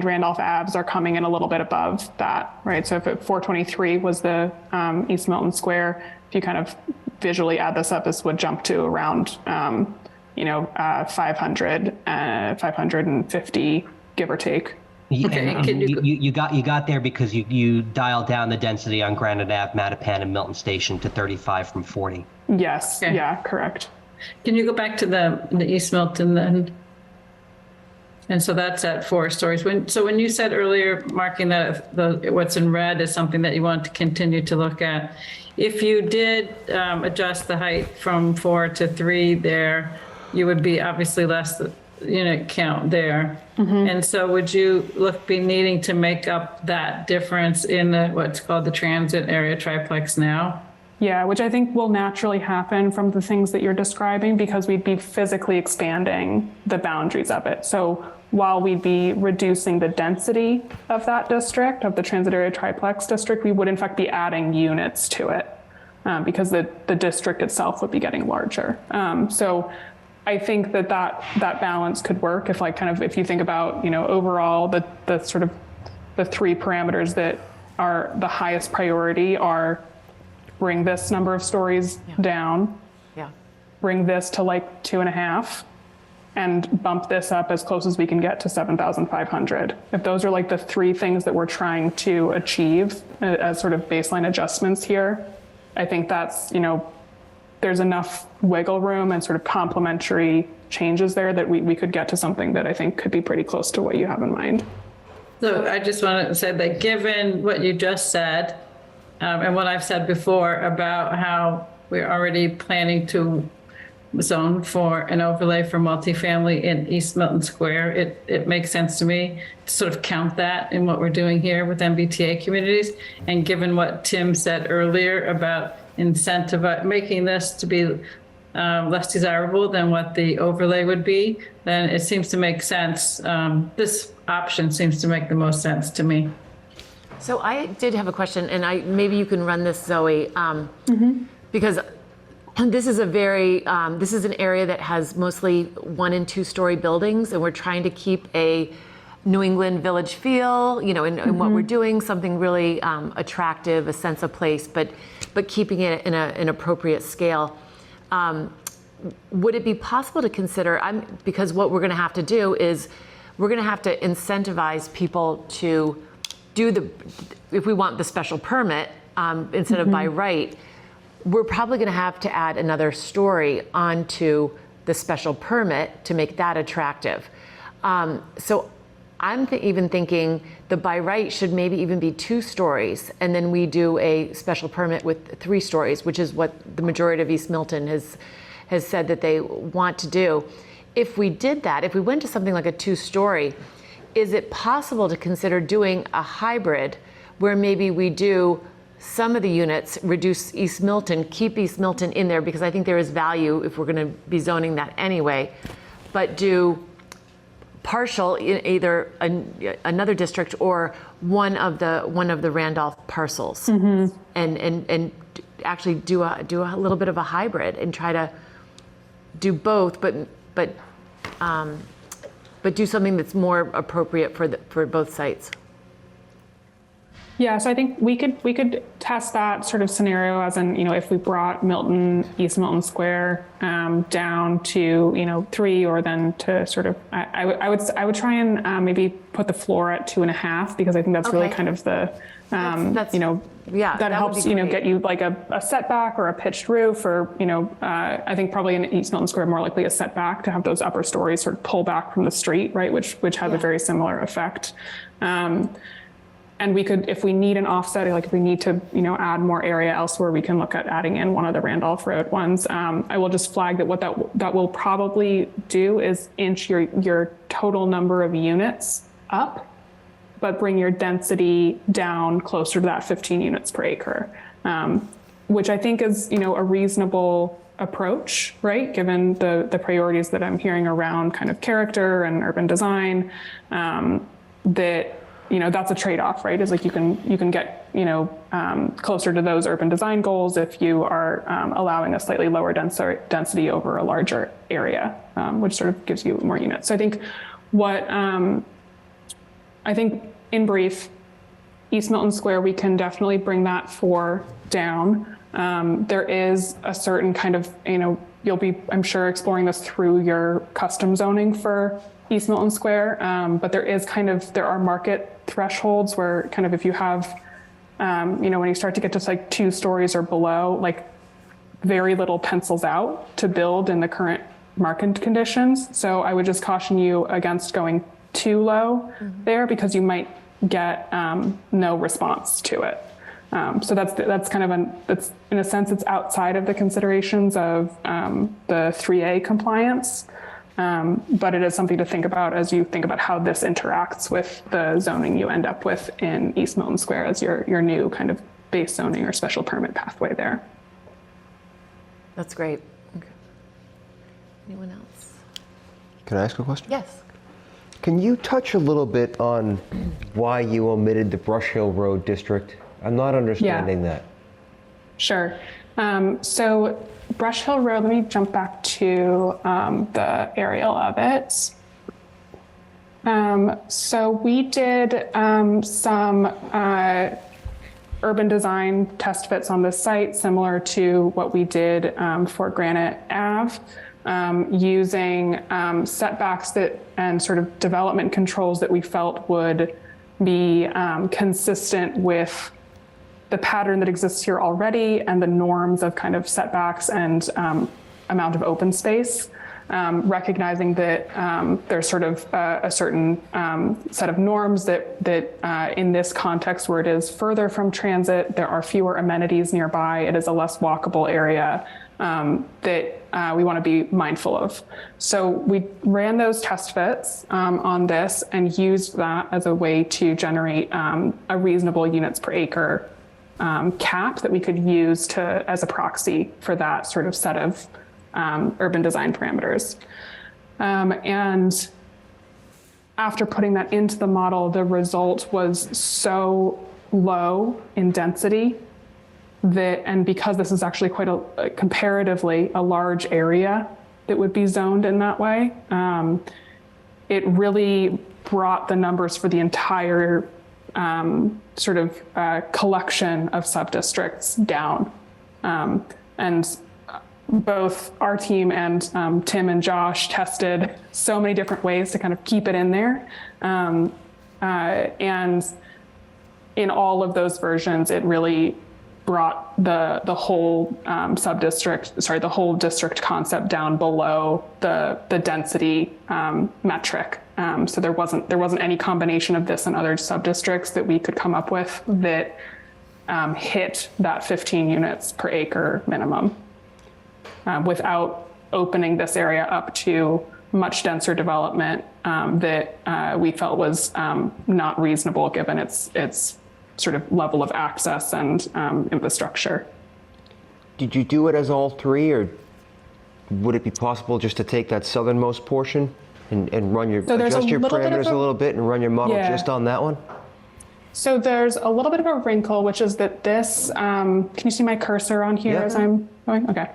Randolph Aves are coming in a little bit above that, right? So if 423 was the East Milton Square, if you kind of visually add this up, this would jump to around, 550, give or take. You got there because you dialed down the density on Granite Ave, Mattapan, and Milton Station to 35 from 40. Yes. Okay. Yeah, correct. Can you go back to the East Milton then? And so that's at 4 stories. When you said earlier, marking that what's in red is something that you want to continue to look at, if you did adjust the height from 4 to 3 there, you would be obviously less unit count there. And so would you be needing to make up that difference in what's called the transit area triplex now? Yeah, which I think will naturally happen from the things that you're describing because we'd be physically expanding the boundaries of it. So while we'd be reducing the density of that district, of the transit area triplex district, we would in fact be adding units to it because the district itself would be getting larger. So I think that balance could work if if you think about, overall the sort of the 3 parameters that are the highest priority are bring this number of stories down, bring this to 2.5, and bump this up as close as we can get to 7,500. If those are the 3 things that we're trying to achieve as sort of baseline adjustments here, I think that's, there's enough wiggle room and sort of complementary changes there that we could get to something that I think could be pretty close to what you have in mind. So I just wanted to say that given what you just said, and what I've said before about how we're already planning to zone for an overlay for multifamily in East Milton Square, it makes sense to me to sort of count that in what we're doing here with MBTA communities. And given what Tim said earlier about making this to be less desirable than what the overlay would be, then it seems to make sense. This option seems to make the most sense to me. So I did have a question, and maybe you can run this, Zoe, because this is this is an area that has mostly 1- and 2-story buildings, and we're trying to keep a New England village feel, in what we're doing, something really attractive, a sense of place, but keeping it in an appropriate scale. Would it be possible to consider, because what we're going to have to do is we're going to have to incentivize people to do if we want the special permit instead of by right, we're probably going to have to add another story onto the special permit to make that attractive. So I'm even thinking the by right should maybe even be 2 stories, and then we do a special permit with 3 stories, which is what the majority of East Milton has said that they want to do. If we did that, if we went to something like a 2-story, is it possible to consider doing a hybrid where maybe we do some of the units, reduce East Milton, keep East Milton in there, because I think there is value if we're going to be zoning that anyway, but do partial in either another district or one of the Randolph parcels, and actually do a little bit of a hybrid and try to do both, but do something that's more appropriate for both sites. Yeah, so I think we could test that sort of scenario as in, if we brought East Milton Square down to 3, or then to sort of I would try and maybe put the floor at 2.5, because I think that's really kind of the that helps get you like a setback or a pitched roof, or I think probably in East Milton Square more likely a setback to have those upper stories sort of pull back from the street, right, which have a very similar effect. And we could, if we need an offset, like if we need to, add more area elsewhere, we can look at adding in one of the Randolph Road ones. I will just flag that what that will probably do is inch your total number of units up, but bring your density down closer to that 15 units per acre, which I think is, a reasonable approach, right? Given the priorities that I'm hearing around kind of character and urban design, that that's a trade-off, right? Is like you can get closer to those urban design goals if you are allowing a slightly lower density over a larger area, which sort of gives you more units. So I think in brief, East Milton Square, we can definitely bring that 4 down. There is a certain kind of, you'll be, I'm sure, exploring this through your custom zoning for East Milton Square, but there are market thresholds where kind of if you have, when you start to get to like 2 stories or below, like very little pencils out to build in the current market conditions. So I would just caution you against going too low there, because you might get no response to it. So that's kind of that's in a sense, it's outside of the considerations of the 3A compliance. But it is something to think about as you think about how this interacts with the zoning you end up with in East Milton Square as your new kind of base zoning or special permit pathway there. That's great. Okay. Anyone else? Can I ask a question? Yes. Can you touch a little bit on why you omitted the Brush Hill Road district? I'm not understanding that. Sure. So Brush Hill Road, let me jump back to the aerial of it. So we did some urban design test fits on this site, similar to what we did for Granite Ave, using setbacks and sort of development controls that we felt would be consistent with the pattern that exists here already and the norms of kind of setbacks and amount of open space, recognizing that there's sort of a certain set of norms that in this context where it is further from transit, there are fewer amenities nearby, it is a less walkable area, that we want to be mindful of. So we ran those test fits on this and used that as a way to generate a reasonable units per acre cap that we could use as a proxy for that sort of set of urban design parameters. And after putting that into the model, the result was so low in density that, and because this is actually quite comparatively a large area that would be zoned in that way, it really brought the numbers for the entire sort of collection of sub-districts down. And both our team and Tim and Josh tested so many different ways to kind of keep it in there. And in all of those versions, it really brought the whole the whole district concept down below the density metric. So there wasn't any combination of this and other sub-districts that we could come up with that hit that 15 units per acre minimum without opening this area up to much denser development that we felt was not reasonable given its sort of level of access and infrastructure. Did you do it as all three, or would it be possible just to take that southernmost portion and run your, adjust your parameters a little bit and run your model just on that one? So there's a little bit of a wrinkle, which is that this, can you see my cursor on here as I'm going? Okay.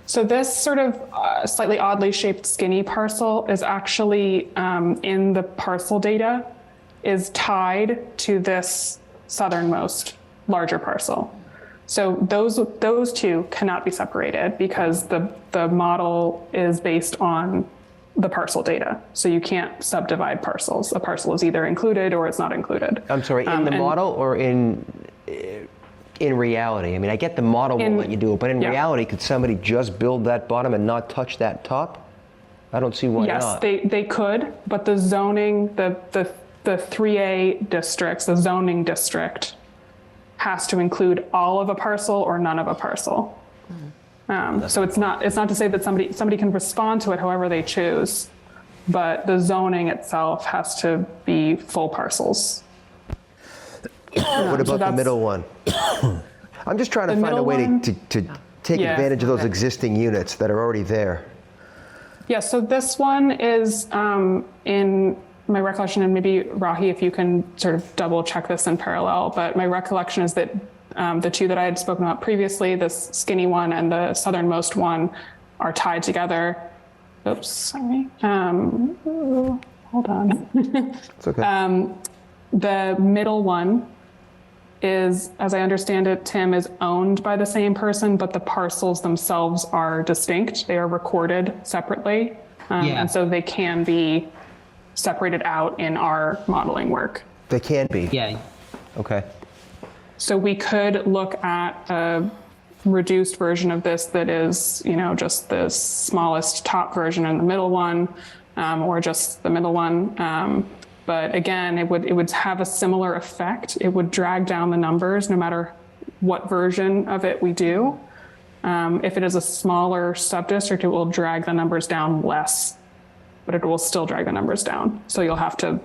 So this sort of slightly oddly shaped skinny parcel is actually in the parcel data is tied to this southernmost larger parcel. So those two cannot be separated because the model is based on the parcel data. So you can't subdivide parcels. A parcel is either included or it's not included. I'm sorry, in the model or in reality? I mean, I get the model won't let you do it, but in reality, could somebody just build that bottom and not touch that top? I don't see why not. Yes, they could, but the zoning, the 3A districts, the zoning district has to include all of a parcel or none of a parcel. So it's not to say that somebody can respond to it however they choose, but the zoning itself has to be full parcels. What about the middle one? I'm just trying to find a way to take advantage of those existing units that are already there. Yeah, so this one is in my recollection, and maybe Rahi, if you can sort of double check this in parallel, but my recollection is that the two that I had spoken about previously, this skinny one and the southernmost one, are tied together. Oops, sorry. Hold on. It's okay. The middle one is, as I understand it, Tim, is owned by the same person, but the parcels themselves are distinct. They are recorded separately. And so they can be separated out in our modeling work. They can be? Yeah. Okay. So we could look at a reduced version of this that is, just the smallest top version and the middle one, or just the middle one. But again, it would have a similar effect. It would drag down the numbers no matter what version of it we do. If it is a smaller sub-district, it will drag the numbers down less, but it will still drag the numbers down. So you'll have to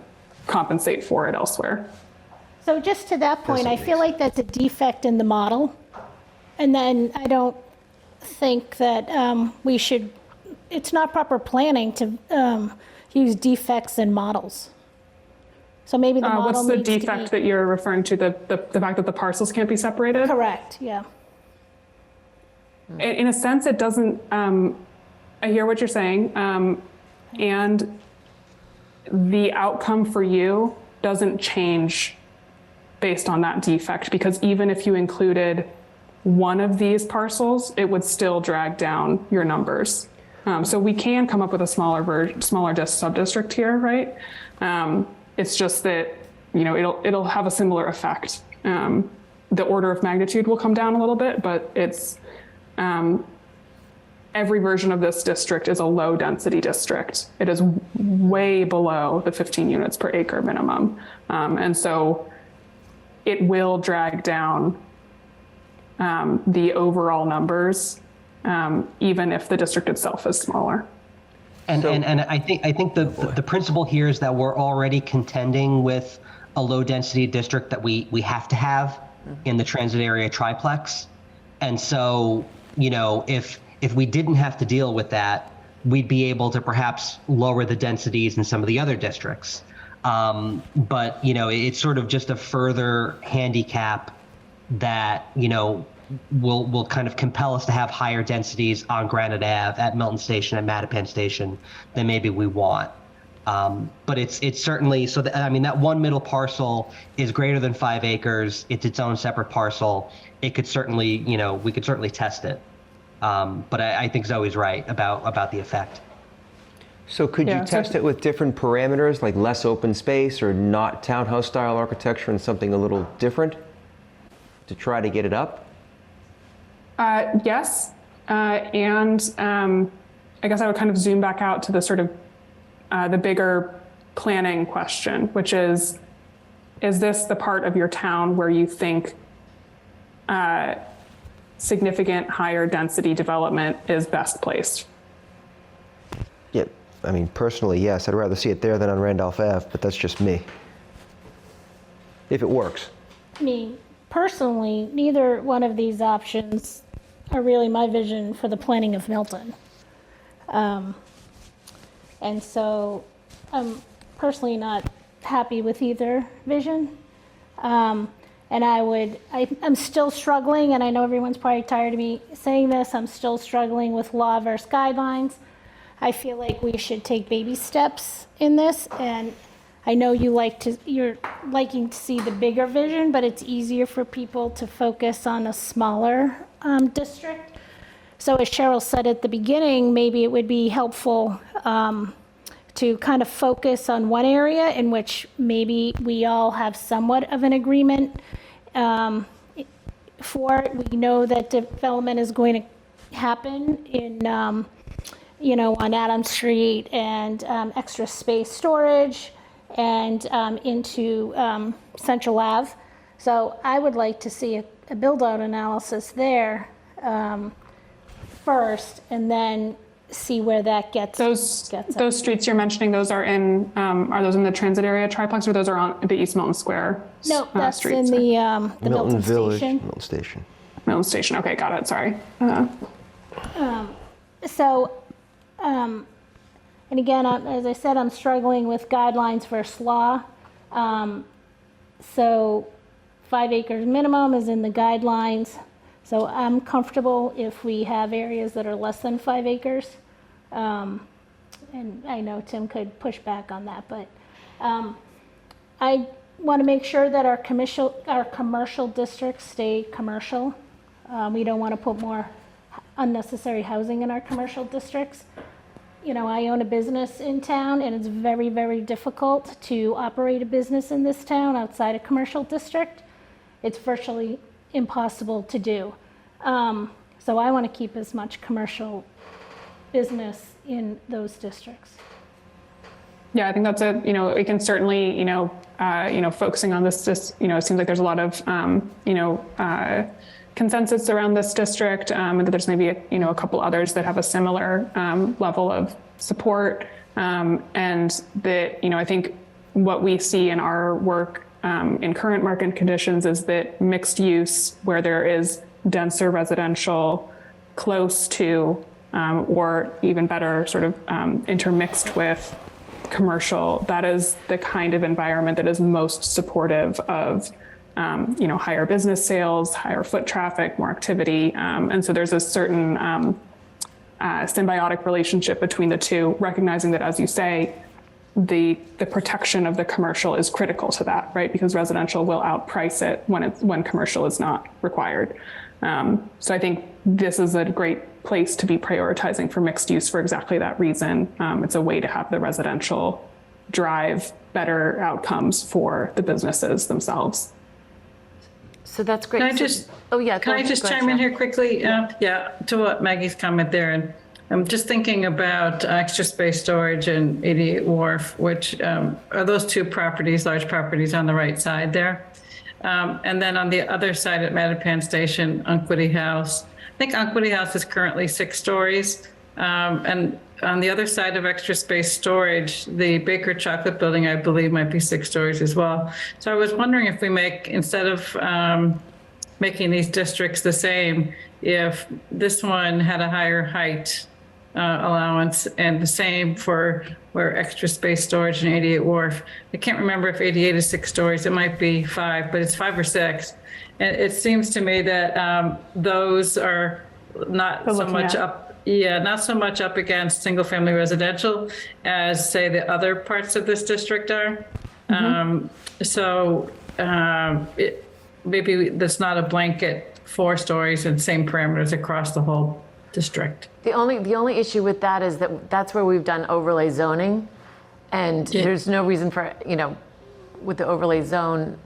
compensate for it elsewhere. So just to that point, I feel like that's a defect in the model. And then I don't think that we should, it's not proper planning to use defects in models. So maybe the model what's the needs to defect that you're referring to? The fact that the parcels can't be separated? Correct, yeah. In a sense, it doesn't, I hear what you're saying. And the outcome for you doesn't change based on that defect, because even if you included one of these parcels, it would still drag down your numbers. So we can come up with a smaller sub-district here, right? It's just that, it'll have a similar effect. the order of magnitude will come down a little bit, but it's every version of this district is a low density district. It is way below the 15 units per acre minimum. And so it will drag down the overall numbers, even if the district itself is smaller. And I think the principle here is that we're already contending with a low density district that we have to have in the transit area triplex. And so, you know, if we didn't have to deal with that, we'd be able to perhaps lower the densities in some of the other districts. But, you know, it's sort of just a further handicap that, you know, will kind of compel us to have higher densities on Granite Ave, at Milton Station, and Mattapan Station than maybe we want. But it's certainly, so that, I mean, that one middle parcel is greater than 5 acres. It's its own separate parcel. It could certainly, you know, we could certainly test it. But I think Zoe's right about the effect. So could you test it with different parameters, like less open space or not townhouse style architecture and something a little different to try to get it up? Yes. And I guess I would kind of zoom back out to the sort of the bigger planning question, which is this the part of your town where you think significant higher density development is best placed? Yeah, I mean, personally, yes. I'd rather see it there than on Randolph Ave, but that's just me. If it works. I mean, personally, neither one of these options are really my vision for the planning of Milton. And so I'm personally not happy with either vision. And I'm still struggling, and I know everyone's probably tired of me saying this, I'm still struggling with law versus guidelines. I feel like we should take baby steps in this, and I know you're liking to see the bigger vision, but it's easier for people to focus on a smaller district. So as Cheryl said at the beginning, maybe it would be helpful to kind of focus on one area in which maybe we all have somewhat of an agreement for. We know that development is going to happen in, you know, on Adams Street and extra space storage and into Central Ave. So I would like to see a build-out analysis there first, and then see where that gets those streets you're mentioning. Those are those in the transit area triplex, or those are on the East Milton Square? No, that's streets, in the Milton Village, Station. Milton Station. Milton Station. Okay, got it. Sorry. And again, as I said, I'm struggling with guidelines versus law. So 5 acres minimum is in the guidelines. So I'm comfortable if we have areas that are less than 5 acres. And I know Tim could push back on that, but I want to make sure that our commercial districts stay commercial. We don't want to put more unnecessary housing in our commercial districts. You know, I own a business in town, and it's very, very difficult to operate a business in this town outside a commercial district. It's virtually impossible to do. So I want to keep as much commercial business in those districts. Yeah, I think that's we can certainly, focusing on this, it seems like there's a lot of, consensus around this district, and that there's maybe a couple others that have a similar level of support, and that I think what we see in our work in current market conditions is that mixed use, where there is denser residential close to, or even better, sort of intermixed with commercial, that is the kind of environment that is most supportive of higher business sales, higher foot traffic, more activity. And so there's a certain symbiotic relationship between the two, recognizing that, as you say, the protection of the commercial is critical to that, right? Because residential will outprice it when commercial is not required. So I think this is a great place to be prioritizing for mixed use for exactly that reason. It's a way to have the residential drive better outcomes for the businesses themselves. So that's great. Can I So- just, Oh, yeah. can I just chime in here quickly? Yeah, to what Maggie's comment there. And I'm just thinking about extra space storage and 88 Wharf, which are those two properties, large properties on the right side there. And then on the other side at Mattapan Station, Unquity House. I think Unquity House is currently 6 stories. And on the other side of extra space storage, the Baker Chocolate Building, I believe, might be 6 stories as well. So I was wondering if we make, instead of making these districts the same, if this one had a higher height allowance and the same for where extra space storage and 88 Wharf. I can't remember if 88 is 6 stories. It might be 5, but it's 5 or 6. And it seems to me that those are not so much up. Yeah, not so much up against single-family residential as, say, the other parts of this district are. Maybe that's not a blanket 4 stories and same parameters across the whole district. The only issue with that is that that's where we've done overlay zoning, and there's no reason for, with the overlay zone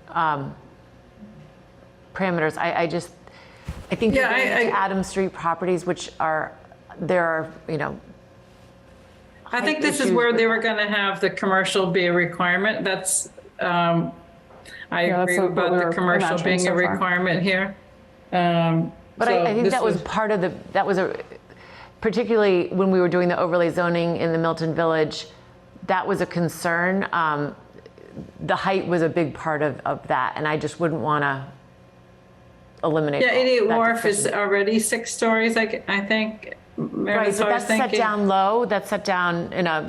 parameters. I think you're going to Adams Street properties, which are, there are, I think this is where they were going to have the commercial be a requirement. That's, I agree about the commercial being a requirement here. But I think that was part of particularly when we were doing the overlay zoning in the Milton Village, that was a concern. The height was a big part of that, and I just wouldn't want to eliminate. Yeah, 88 Wharf is already 6 stories, I think. Right, but that's set down low. That's set down in a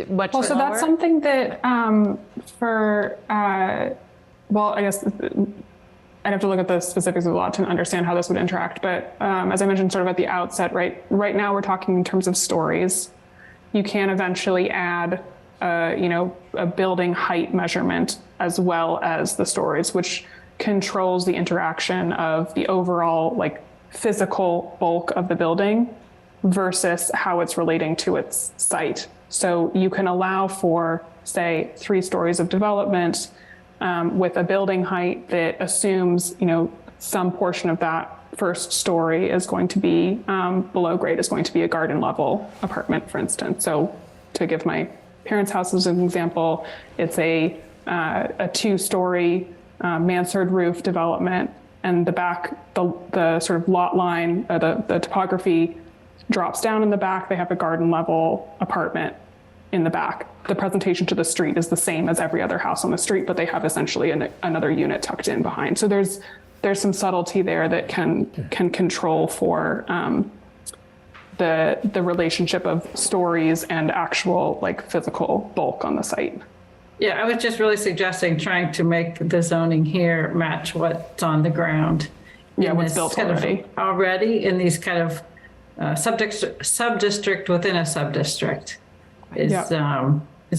much lower. So that's something that I guess I'd have to look at the specifics of the law to understand how this would interact. But as I mentioned sort of at the outset, right now we're talking in terms of stories. You can eventually add, a building height measurement as well as the stories, which controls the interaction of the overall physical bulk of the building versus how it's relating to its site. So you can allow for, say, 3 stories of development with a building height that assumes, some portion of that first story is going to be below grade, is going to be a garden level apartment, for instance. So to give my parents' house as an example, it's a 2-story mansard roof development, and the back, the sort of lot line, the topography drops down in the back. They have a garden level apartment in the back. The presentation to the street is the same as every other house on the street, but they have essentially another unit tucked in behind. So there's some subtlety there that can control for the relationship of stories and actual physical bulk on the site. Yeah, I was just really suggesting trying to make the zoning here match what's on the ground. Yeah, what's built already. Already in these kind of sub-district within a sub-district is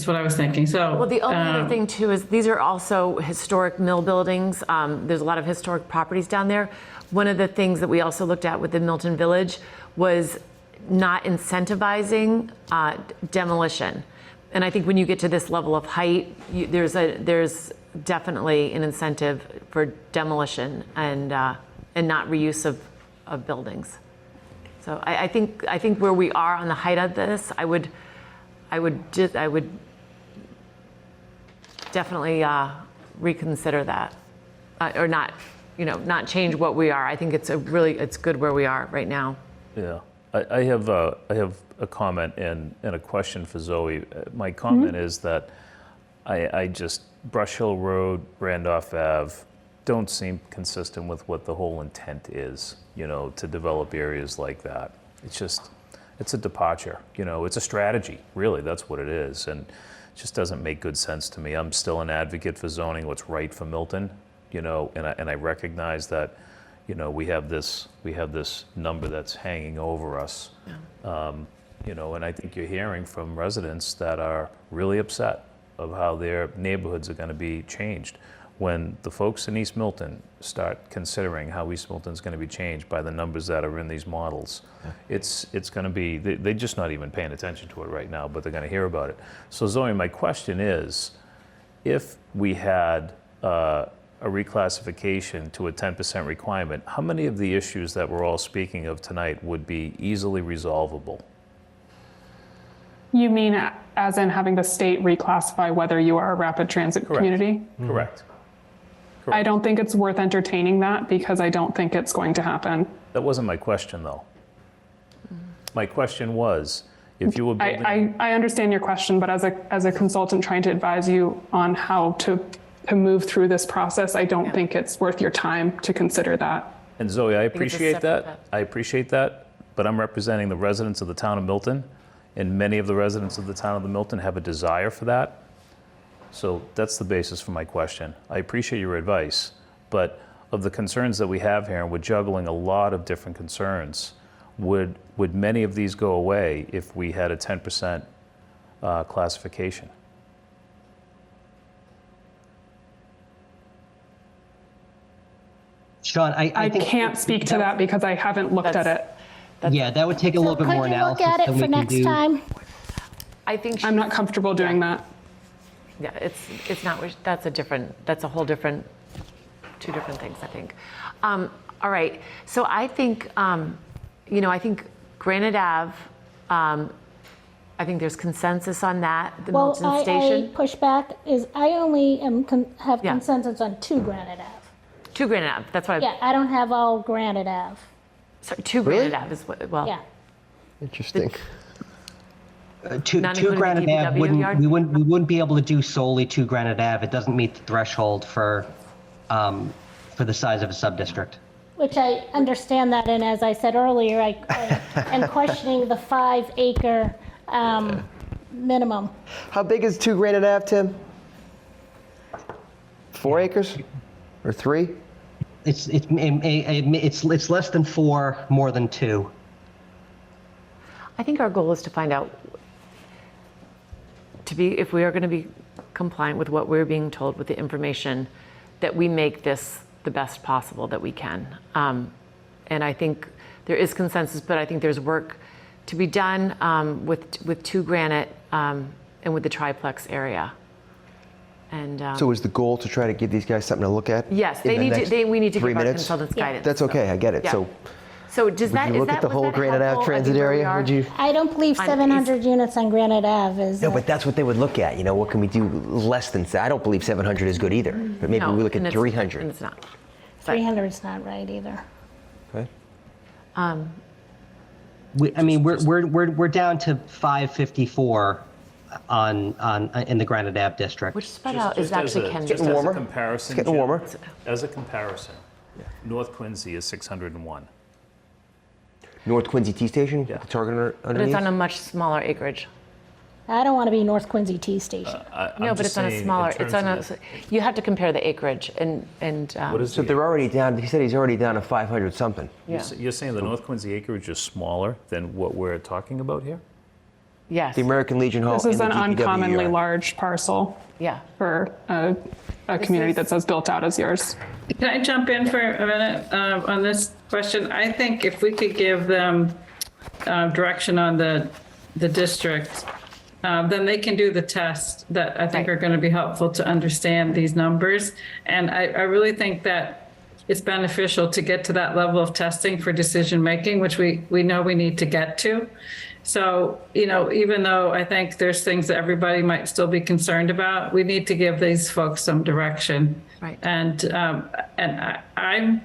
what I was thinking. So, well, the only other thing too is these are also historic mill buildings. There's a lot of historic properties down there. One of the things that we also looked at with the Milton Village was not incentivizing demolition. And I think when you get to this level of height, there's definitely an incentive for demolition and not reuse of buildings. So I think where we are on the height of this, I would definitely reconsider that, or not change what we are. I think it's good where we are right now. Yeah, I have a comment and a question for Zoe. My comment is that I just Brush Hill Road, Randolph Ave don't seem consistent with what the whole intent is, to develop areas like that. It's a departure, it's a strategy, really, that's what it is. And it just doesn't make good sense to me. I'm still an advocate for zoning what's right for Milton, and I recognize that, we have this number that's hanging over us. Yeah. And I think you're hearing from residents that are really upset of how their neighborhoods are going to be changed. When the folks in East Milton start considering how East Milton's going to be changed by the numbers that are in these models, it's going to be, they're just not even paying attention to it right now, but they're going to hear about it. So Zoe, my question is, if we had a reclassification to a 10% requirement, how many of the issues that we're all speaking of tonight would be easily resolvable? You mean as in having the state reclassify whether you are a rapid transit community? Correct. I don't think it's worth entertaining that because I don't think it's going to happen. That wasn't my question, though. My question was, if you were building... I understand your question, but as a consultant trying to advise you on how to move through this process, I don't think it's worth your time to consider that. And Zoe, I appreciate that. I appreciate that, but I'm representing the residents of the town of Milton, and many of the residents of the town of Milton have a desire for that. So that's the basis for my question. I appreciate your advice, but of the concerns that we have here, and we're juggling a lot of different concerns, would many of these go away if we had a 10% classification? Sean, I think can't speak to that because I haven't looked at it. Yeah, that would take a little bit more analysis. Could you look at it than we for can next do. time? I think I'm not comfortable doing that. Yeah, it's not, that's a whole different, two different things, I think. All right, so I think, I think Granite Ave, I think there's consensus on that, the Milton Station. I push back is I only have consensus on 2 Granite Ave. 2 Granite Ave, that's what Yeah, I don't have all Granite Ave. Sorry, 2 Granite Ave is what, well. Yeah. Interesting. Two Not including Granite the Ave DPW yard? we wouldn't be able to do solely 2 Granite Ave. It doesn't meet the threshold for the size of a sub-district. Which I understand that, and as I said earlier, I am questioning the 5-acre minimum. How big is 2 Granite Ave, Tim? 4 acres or 3? It's less than 4, more than 2. I think our goal is to find out, if we are going to be compliant with what we're being told with the information, that we make this the best possible that we can. And I think there is consensus, but I think there's work to be done with 2 Granite and with the triplex area. And So is the goal to try to give these guys something to look at? yes, in the next we need to 3 give our minutes? consultants guidance. That's okay, I get it. Yeah. So does would that, you look at the whole Granite Ave transit area? Would you? I don't believe 700 units on Granite Ave is. No, but that's what they would look at. What can we do less than that? I don't believe 700 is good either. But maybe we look at 300. And it's not. 300 is not right either. Okay. We're down to 554 in the Granite Ave district. Which spot out is Just as actually a- Ken. just Getting as a warmer. comparison, It's getting Jim, warmer. As a comparison, North Quincy is 601. North Quincy T Station, with the target But underneath? it's on a much smaller acreage. I don't want to be North Quincy T Station. No, but it's on a smaller, you have to compare the acreage and. What is So they're already down, he said he's already down to 500 something. Yeah. You're saying the North Quincy acreage is smaller than what we're talking about here? Yes, The American Legion Hall This is and an the DPW uncommonly yard. large parcel yeah. for a community that's as built out as yours. Can I jump in for a minute on this question? I think if we could give them direction on the district, then they can do the tests that I think are going to be helpful to understand these numbers. And I really think that it's beneficial to get to that level of testing for decision making, which we know we need to get to. So, even though I think there's things that everybody might still be concerned about, we need to give these folks some direction. Right. And I'm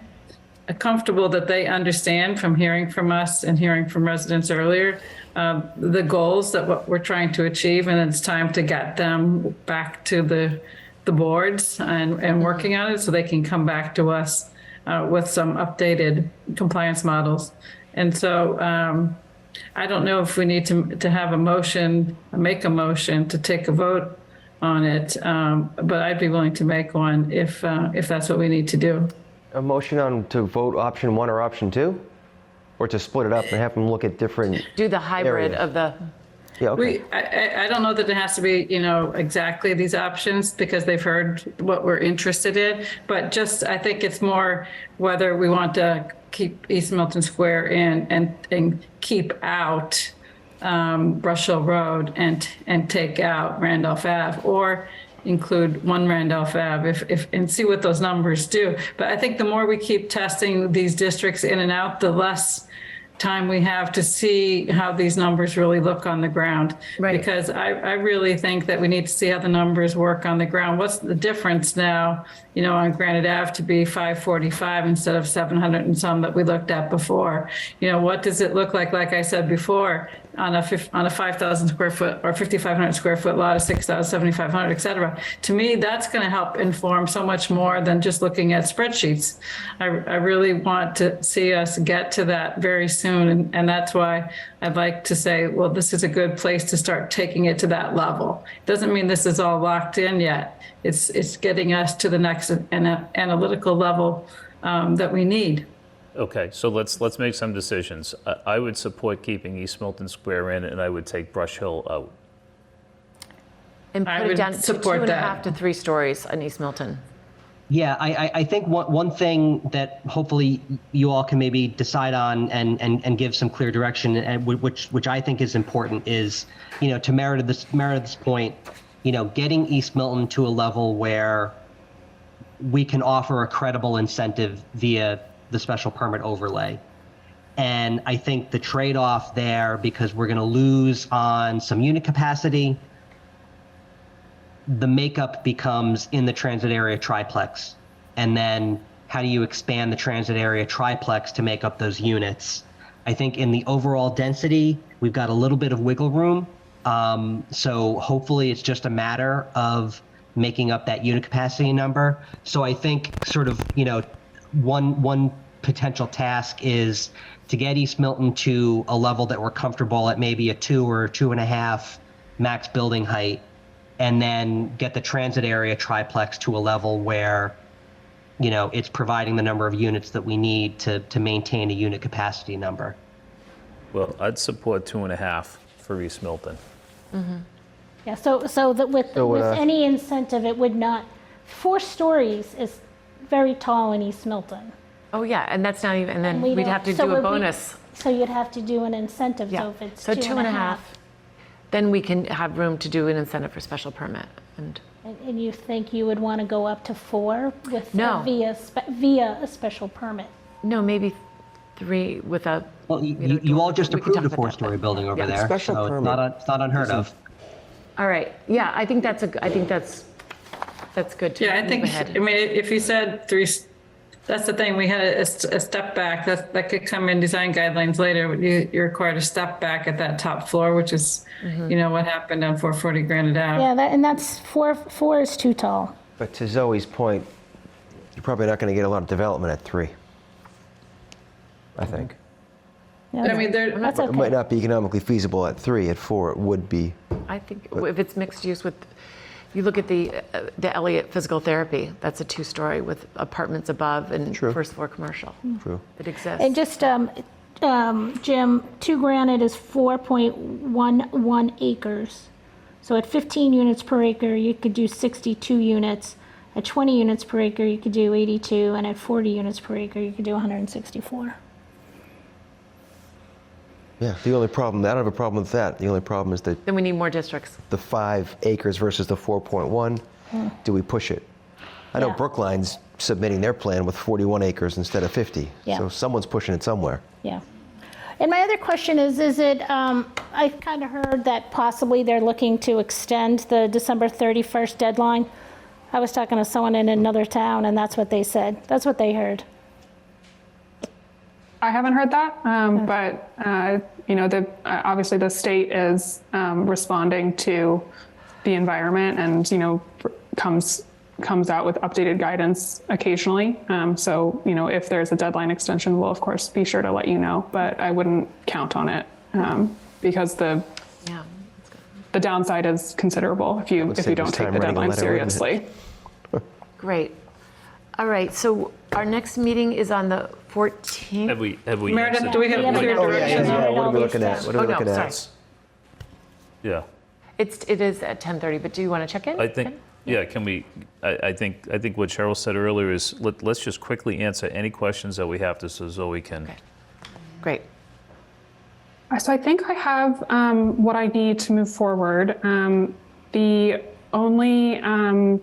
comfortable that they understand from hearing from us and hearing from residents earlier, the goals that what we're trying to achieve, and it's time to get them back to the boards and working on it so they can come back to us with some updated compliance models. And so I don't know if we need to have make a motion to take a vote on it, but I'd be willing to make one if that's what we need to do. A motion to vote option 1 or option 2? Or to split it up and have them look at different Do the hybrid areas? of the, Yeah, okay. I don't know that it has to be, exactly these options because they've heard what we're interested in, but just, I think it's more whether we want to keep East Milton Square in and keep out Brush Hill Road and take out Randolph Ave, or include one Randolph Ave and see what those numbers do. But I think the more we keep testing these districts in and out, the less time we have to see how these numbers really look on the ground. Right. Because I really think that we need to see how the numbers work on the ground. What's the difference now, on Granite Ave to be 545 instead of 700 and some that we looked at before? What does it look like I said before, on a 5,000 square foot or 5,500 square foot lot of 6,000, 7,500, et cetera? To me, that's going to help inform so much more than just looking at spreadsheets. I really want to see us get to that very soon. And that's why I'd like to say, well, this is a good place to start taking it to that level. Doesn't mean this is all locked in yet. It's getting us to the next analytical level that we need. Okay, so let's make some decisions. I would support keeping East Milton Square in, and I would take Brush Hill out. And I put it would down to support 2.5 that. to 3 stories on East Milton. Yeah, I think one thing that hopefully you all can maybe decide on and give some clear direction, and which I think is important, is, to Meredith's point, getting East Milton to a level where we can offer a credible incentive via the special permit overlay. And I think the trade-off there, because we're going to lose on some unit capacity, the makeup becomes in the transit area triplex. And then how do you expand the transit area triplex to make up those units? I think in the overall density, we've got a little bit of wiggle room. So hopefully it's just a matter of making up that unit capacity number. So I think sort of, one potential task is to get East Milton to a level that we're comfortable at, maybe a 2 or 2.5 max building height, and then get the transit area triplex to a level where, it's providing the number of units that we need to maintain a unit capacity number. Well, I'd support 2.5 for East Milton. Yeah, so that with any incentive, it would not, 4 stories is very tall in East Milton. Oh, yeah, and that's not even, and then We we'd don't- have to so do a would we- bonus. So you'd have to do an incentive, Yeah. so if it's So 2.5. Then we can have room to do an incentive for special permit. And you think you would want to go up to 4 with No. via a special permit? No, maybe 3 with a. Well, you all just we could approved talk a about that. 4-story building over Yeah. there, Special so permit. it's not unheard of. All right, yeah, I think that's good to Yeah, I move think, ahead. if you said 3, that's the thing, we had a step back, that could come in design guidelines later. You're required to step back at that top floor, which is, what happened on 440 Granite Ave. Yeah, and that's 4 is too tall. But to Zoe's point, you're probably not going to get a lot of development at 3, I think. Yeah, I mean, that's It okay. might not be economically feasible at 3. At 4, it would be. I think if it's mixed use with, you look at the Elliott Physical Therapy, that's a 2-story with apartments above and True. first floor commercial. True. It exists. And just, Jim, 2 Granite is 4.11 acres. So at 15 units per acre, you could do 62 units. At 20 units per acre, you could do 82, and at 40 units per acre, you could do 164. Yeah, the only problem, I don't have a problem with that. The only problem is that Then we need more districts. the 5 acres versus the 4.1, do we push it? I know Yeah. Brookline's submitting their plan with 41 acres instead of 50. Yeah. So someone's pushing it somewhere. Yeah. And my other question is it, I kind of heard that possibly they're looking to extend the December 31st deadline. I was talking to someone in another town, and that's what they said. That's what they heard. I haven't heard that, but obviously the state is responding to the environment, and comes out with updated guidance occasionally. So if there's a deadline extension, we'll of course be sure to let you know. But I wouldn't count on it because the downside is considerable if you don't take the deadline seriously. Great. All right, so our next meeting is on the 14th. Have we? Meredith, do we have clear direction? What are we looking at? What are we looking at? Sorry. Yeah, It is at 10:30, but do you want to check in? I think. Yeah, can we? I think what Cheryl said earlier is let's just quickly answer any questions that we have to, so Zoe can. Okay. Great. So I think I have what I need to move forward. The only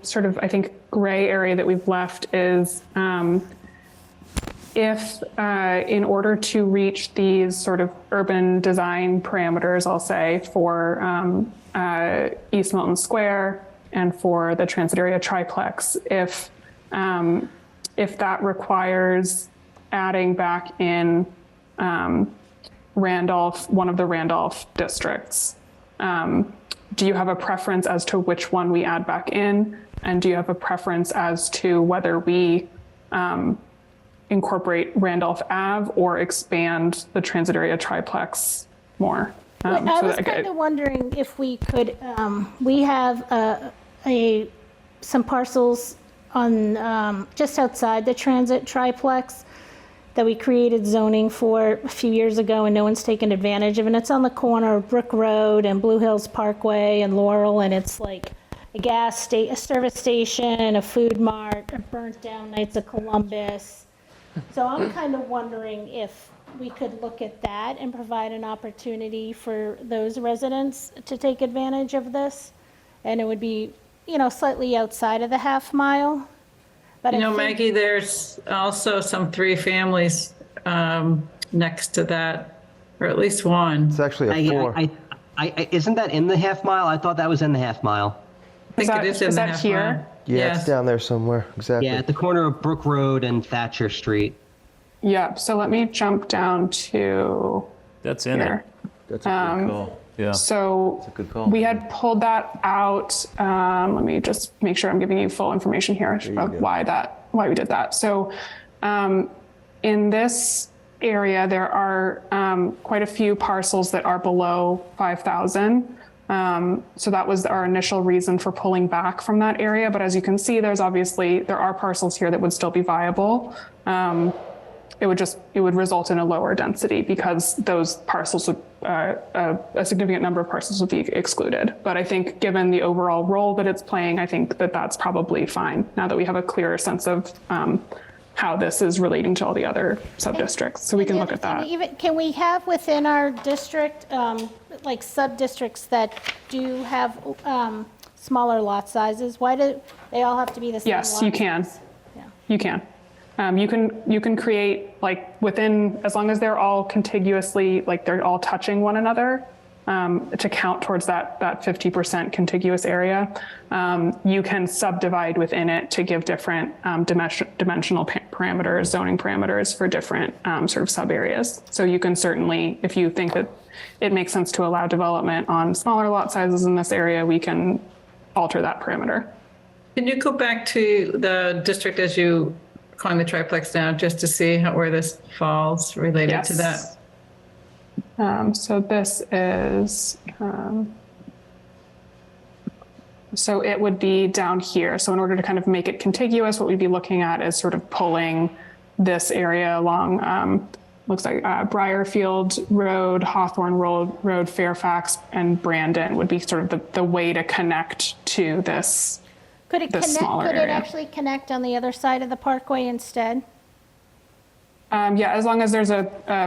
sort of, I think, gray area that we've left is if in order to reach these sort of urban design parameters, I'll say, for East Milton Square and for the transit area triplex, if that requires adding back in Randolph, one of the Randolph districts, do you have a preference as to which one we add back in? And do you have a preference as to whether we incorporate Randolph Ave or expand the transit area triplex more? I was kind of wondering if we could, we have some parcels on just outside the transit triplex that we created zoning for a few years ago and no one's taken advantage of. And it's on the corner of Brook Road and Blue Hills Parkway and Laurel. And it's like a service station, a food mart, a burnt down Knights of Columbus. So I'm kind of wondering if we could look at that and provide an opportunity for those residents to take advantage of this. And it would be, slightly outside of the half mile. But Maggie, there's also some 3 families next to that, or at least one. It's actually a 4. Isn't that in the half mile? I thought that was in the half mile. I think it is in the half here? mile. Yeah, Yes. it's down there somewhere. Exactly. Yeah, at the corner of Brook Road and Thatcher Street. Yeah, so let me jump down to That's in here. it. That's a good call. Yeah. So That's a good call. we had pulled that out. Let me just make sure I'm giving you full information here about why we did that. So in this area, there are quite a few parcels that are below 5,000. So that was our initial reason for pulling back from that area. But as you can see, there are parcels here that would still be viable. It would result in a lower density because those parcels would, a significant number of parcels would be excluded. But I think given the overall role that it's playing, I think that that's probably fine now that we have a clearer sense of how this is relating to all the other sub-districts. So we can look at that. Can we have within our district, like sub-districts that do have smaller lot sizes? Why do they all have to be the same lot Yes, you can. size? Yeah. You can. You can create, like, within, as long as they're all contiguously, like they're all touching one another, to count towards that 50% contiguous area. You can subdivide within it to give different dimensional parameters, zoning parameters for different sort of sub areas. So you can certainly, if you think that it makes sense to allow development on smaller lot sizes in this area, we can alter that parameter. Can you go back to the district as you calling the triplex now, just to see where this falls related to that? So this is, so it would be down here. So in order to kind of make it contiguous, what we'd be looking at is sort of pulling this area along, looks like Briarfield Road, Hawthorne Road, Fairfax, and Brandon would be sort of the way to connect to this. Could it actually connect on the other side of the parkway instead? Yeah, as long as there's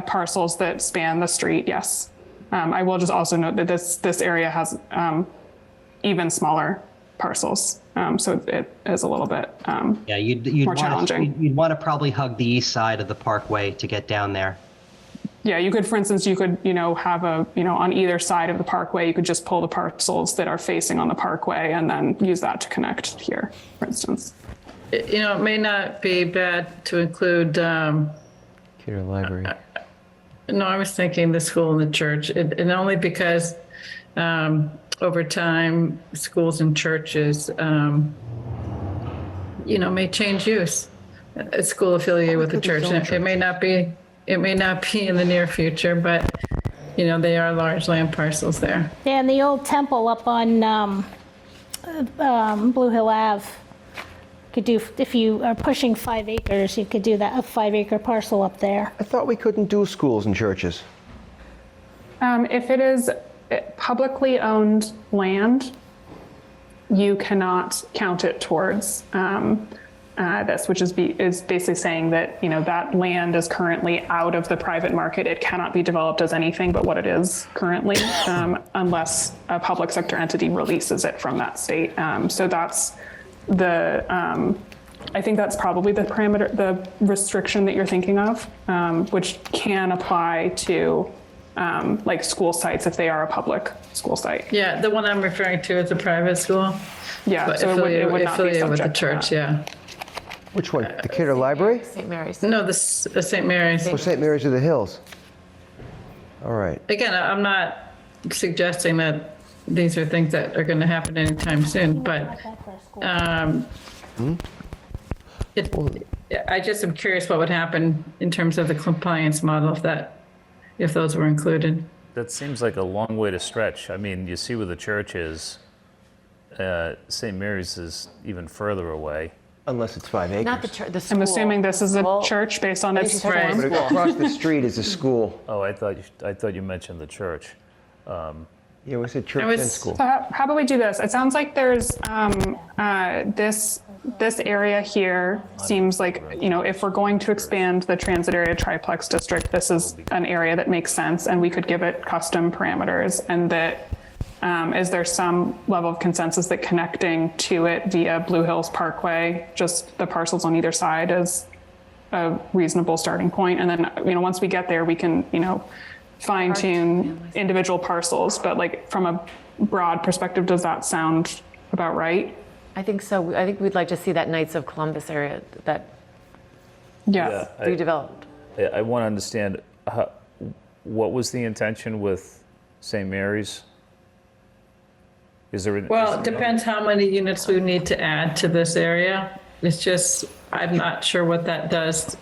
parcels that span the street, yes. I will just also note that this area has even smaller parcels, so it is a little bit more challenging. You'd want to probably hug the east side of the parkway to get down there. Yeah, you could, for instance, have on either side of the parkway, you could just pull the parcels that are facing on the parkway and then use that to connect here, for instance. It may not be bad to include. Cater library. No, I was thinking the school and the church, and only because over time, schools and churches, may change use. A school affiliated with the church, it may not be. It may not be in the near future, but they are large land parcels there. Yeah, and the old temple up on Blue Hill Ave could do, if you are pushing 5 acres, you could do that, a 5-acre parcel up there. I thought we couldn't do schools and churches. If it is publicly owned land, you cannot count it towards this, which is basically saying that, you know, that land is currently out of the private market. It cannot be developed as anything but what it is currently, unless a public sector entity releases it from that state. So that's the, I think that's probably the parameter, the restriction that you're thinking of, which can apply to like school sites if they are a public school site. Yeah, the one I'm referring to is a private school. Yeah, But so it would not be affiliated with the subject to church, that. yeah. Which one? The Kidder Library? St. Mary's. No, the St. Mary's. Or St. Mary's of the Hills? All right. Again, I'm not suggesting that these are things that are going to happen anytime soon, but I just am curious what would happen in terms of the compliance model if those were included. That seems like a long way to stretch. I mean, you see where the church is. St. Mary's is even further away. Unless it's 5 acres. Not the church, the school. I'm assuming this is a School. church based on its Right. form. But across the street is a school. Oh, I thought you mentioned the church. Yeah, we said church I was- and school. So how about we do this? It sounds like there's this area here seems like, you know, if we're going to expand the transit area triplex district, this is an area that makes sense, and we could give it custom parameters. And that is there some level of consensus that connecting to it via Blue Hills Parkway, just the parcels on either side, is a reasonable starting point? And then, you know, once we get there, we can, you know, fine tune individual parcels. But like from a broad perspective, does that sound about right? I think so. I think we'd like to see that Knights of Columbus area that Yeah. be developed. I want to understand what was the intention with St. Mary's? Is there? Well, it depends how many units we need to add to this area. It's just, I'm not sure what that does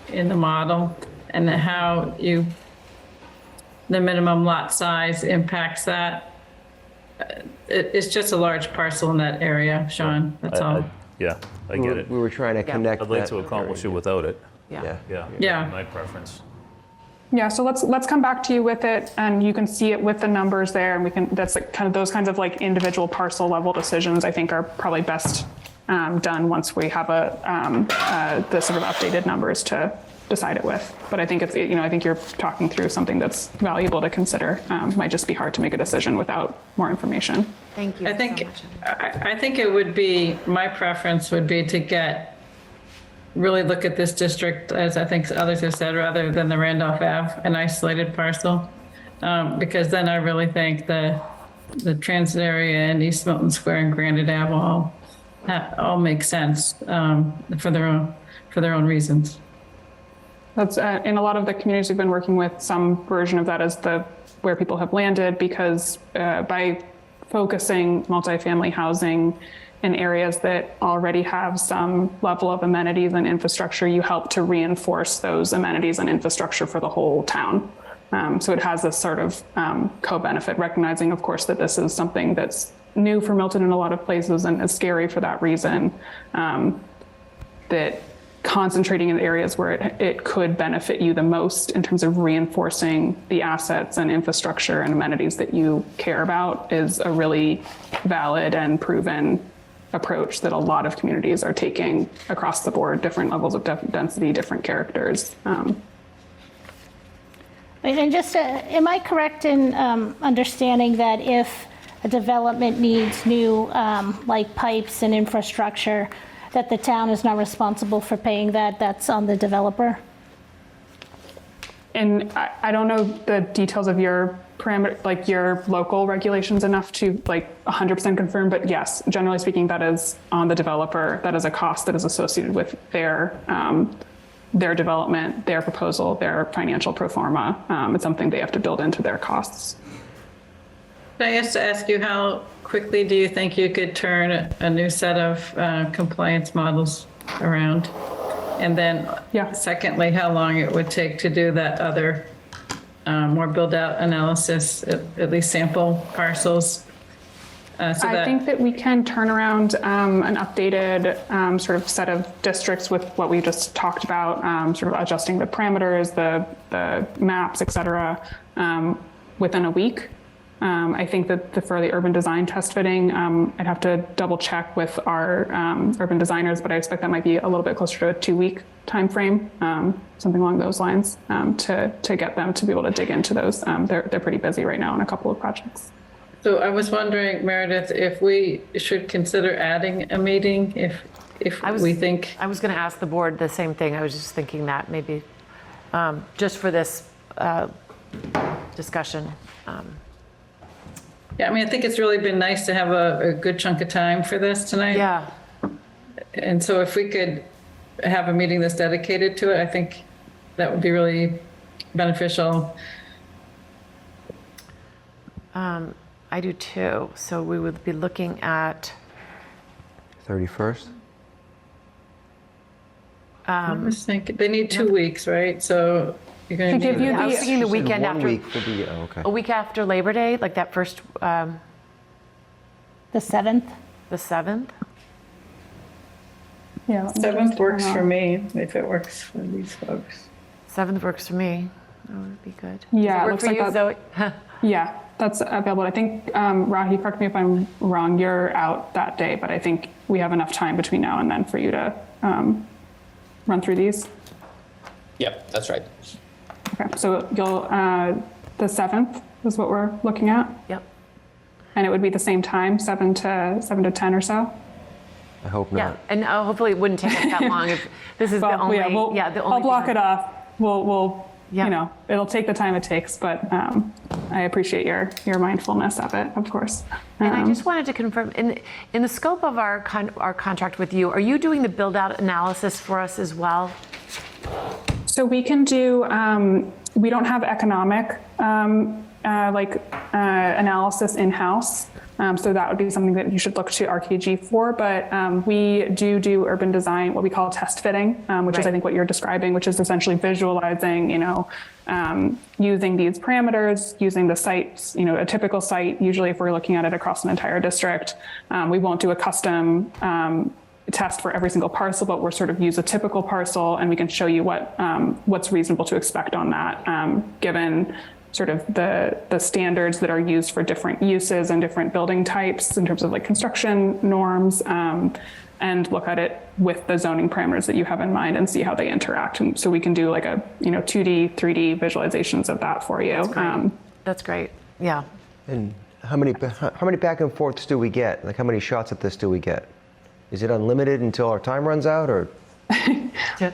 in the model and how the minimum lot size impacts that. It's just a large parcel in that area, Sean, that's all. Yeah, I get it. We were trying to connect I'd like that to accomplish it without it. Yeah. Yeah. My preference. Yeah, so let's come back to you with it, and you can see it with the numbers there, and we can, that's like kind of those kinds of like individual parcel level decisions I think are probably best done once we have the sort of updated numbers to decide it with. But I think it's, you know, I think you're talking through something that's valuable to consider. Might just be hard to make a decision without more information. Thank you I think, so much. I think it would be, my preference would be to really look at this district, as I think others have said, rather than the Randolph Ave, an isolated parcel. Because then I really think the transit area and East Milton Square and Granite Ave all make sense for their own reasons. That's in a lot of the communities we've been working with, some version of that is where people have landed, because by focusing multifamily housing in areas that already have some level of amenities and infrastructure, you help to reinforce those amenities and infrastructure for the whole town. So it has this sort of co-benefit, recognizing, of course, that this is something that's new for Milton in a lot of places and is scary for that reason, that concentrating in the areas where it could benefit you the most in terms of reinforcing the assets and infrastructure and amenities that you care about is a really valid and proven approach that a lot of communities are taking across the board, different levels of density, different characters. And just, am I correct in understanding that if a development needs new like pipes and infrastructure, that the town is not responsible for paying that, that's on the developer? And I don't know the details of your parameter, like your local regulations enough to like 100% confirm, but yes, generally speaking, that is on the developer. That is a cost that is associated with their development, their proposal, their financial pro forma. It's something they have to build into their costs. Can I just ask you, how quickly do you think you could turn a new set of compliance models around? And then secondly, how long it would take to do that other more build out analysis, at least sample parcels? I think that we can turn around an updated sort of set of districts with what we just talked about, sort of adjusting the parameters, the maps, et cetera, within a week. I think that for the urban design test fitting, I'd have to double check with our urban designers, but I expect that might be a little bit closer to a 2-week time frame, something along those lines, to get them to be able to dig into those. They're pretty busy right now on a couple of projects. So I was wondering, Meredith, if we should consider adding a meeting if we think. I was going to ask the board the same thing. I was just thinking that maybe just for this discussion. Yeah, I mean, I think it's really been nice to have a good chunk of time for this tonight. Yeah. And so if we could have a meeting that's dedicated to it, I think that would be really beneficial. I do too. So we would be looking at 31st? I was thinking, they need 2 weeks, right? So you're going to give you I was thinking the weekend 1 after. week for the, oh, okay. A week after Labor Day, like that first, The 7th? the 7th? Yeah. 7th works for me, if it works for these folks. 7th works for me. That would be good. Yeah, Does it work looks for like you, Zoe? Yeah, that's available. I think, Rahi, correct me if I'm wrong, you're out that day, but I think we have enough time between now and then for you to run through these. Yep, that's right. Okay, so you'll, the 7th is what we're looking at? Yep. And it would be the same time, 7 to 10 or so? I hope Yeah, not. and hopefully it wouldn't take us that long if this is the only, the only I'll block it off. We'll Yeah. you know, it'll take the time it takes, but I appreciate your mindfulness of it, of course. And I just wanted to confirm, in the scope of our contract with you, are you doing the build-out analysis for us as well? So we can do, we don't have economic analysis in-house. So that would be something that you should look to RKG for, but we do urban design, what we call test fitting, which is I think what you're describing, which is essentially visualizing, using these parameters, using the sites, a typical site, usually if we're looking at it across an entire district, we won't do a custom test for every single parcel, but we'll sort of use a typical parcel and we can show you what's reasonable to expect on that, given sort of the standards that are used for different uses and different building types in terms of like construction norms, and look at it with the zoning parameters that you have in mind and see how they interact. And so we can do like a 2D, 3D visualizations of that for you. That's great. Yeah. And how many back and forths do we get? Like how many shots at this do we get? Is it unlimited until our time runs out, or?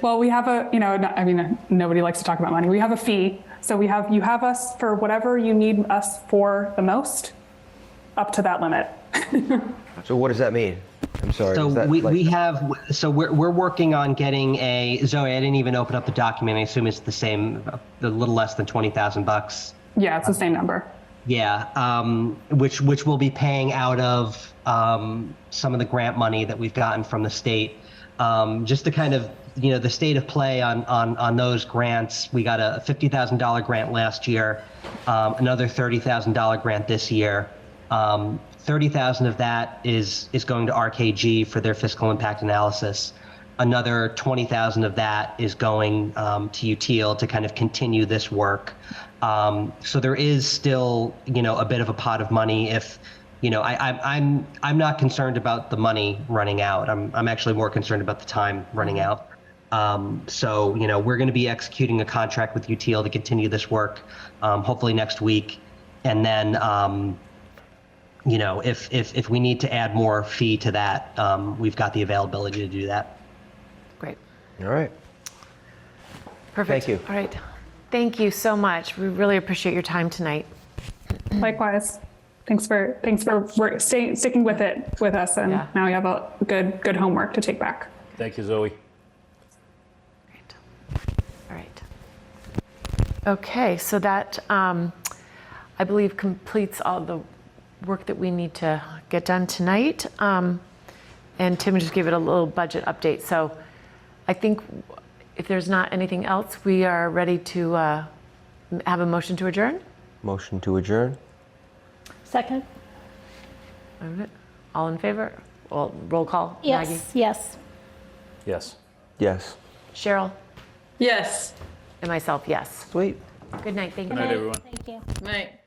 Well, we have nobody likes to talk about money. We have a fee. So you have us for whatever you need us for the most, up to that limit. So what does that mean? I'm sorry. So is that we're working on getting Zoe, I didn't even open up the document. I assume it's the same, a little less than $20,000. Yeah, it's the same number. Yeah, which we'll be paying out of some of the grant money that we've gotten from the state. Just to kind of, the state of play on those grants. We got a $50,000 grant last year, another $30,000 grant this year. 30,000 of that is going to RKG for their fiscal impact analysis. Another 20,000 of that is going to UTIL to kind of continue this work. So there is still, a bit of a pot of money if, I'm not concerned about the money running out. I'm actually more concerned about the time running out. So, we're going to be executing a contract with UTIL to continue this work, hopefully next week. And then, if we need to add more fee to that, we've got the availability to do that. Great. All right. Perfect. Thank you. All right. Thank you so much. We really appreciate your time tonight. Likewise. Thanks for sticking with it with us, and now you have a good homework to take back. Thank you, Zoe. Great. All right. Okay, so that I believe completes all the work that we need to get done tonight. And Tim just gave it a little budget update. So I think if there's not anything else, we are ready to have a motion to adjourn. Motion to adjourn. Second? All right. All in favor? Well, roll call. Yes, Maggie? yes. Yes. Yes. Cheryl? Yes. And myself, yes. Sweet. Good night. Thank you. Good night, everyone. Thank you. Night.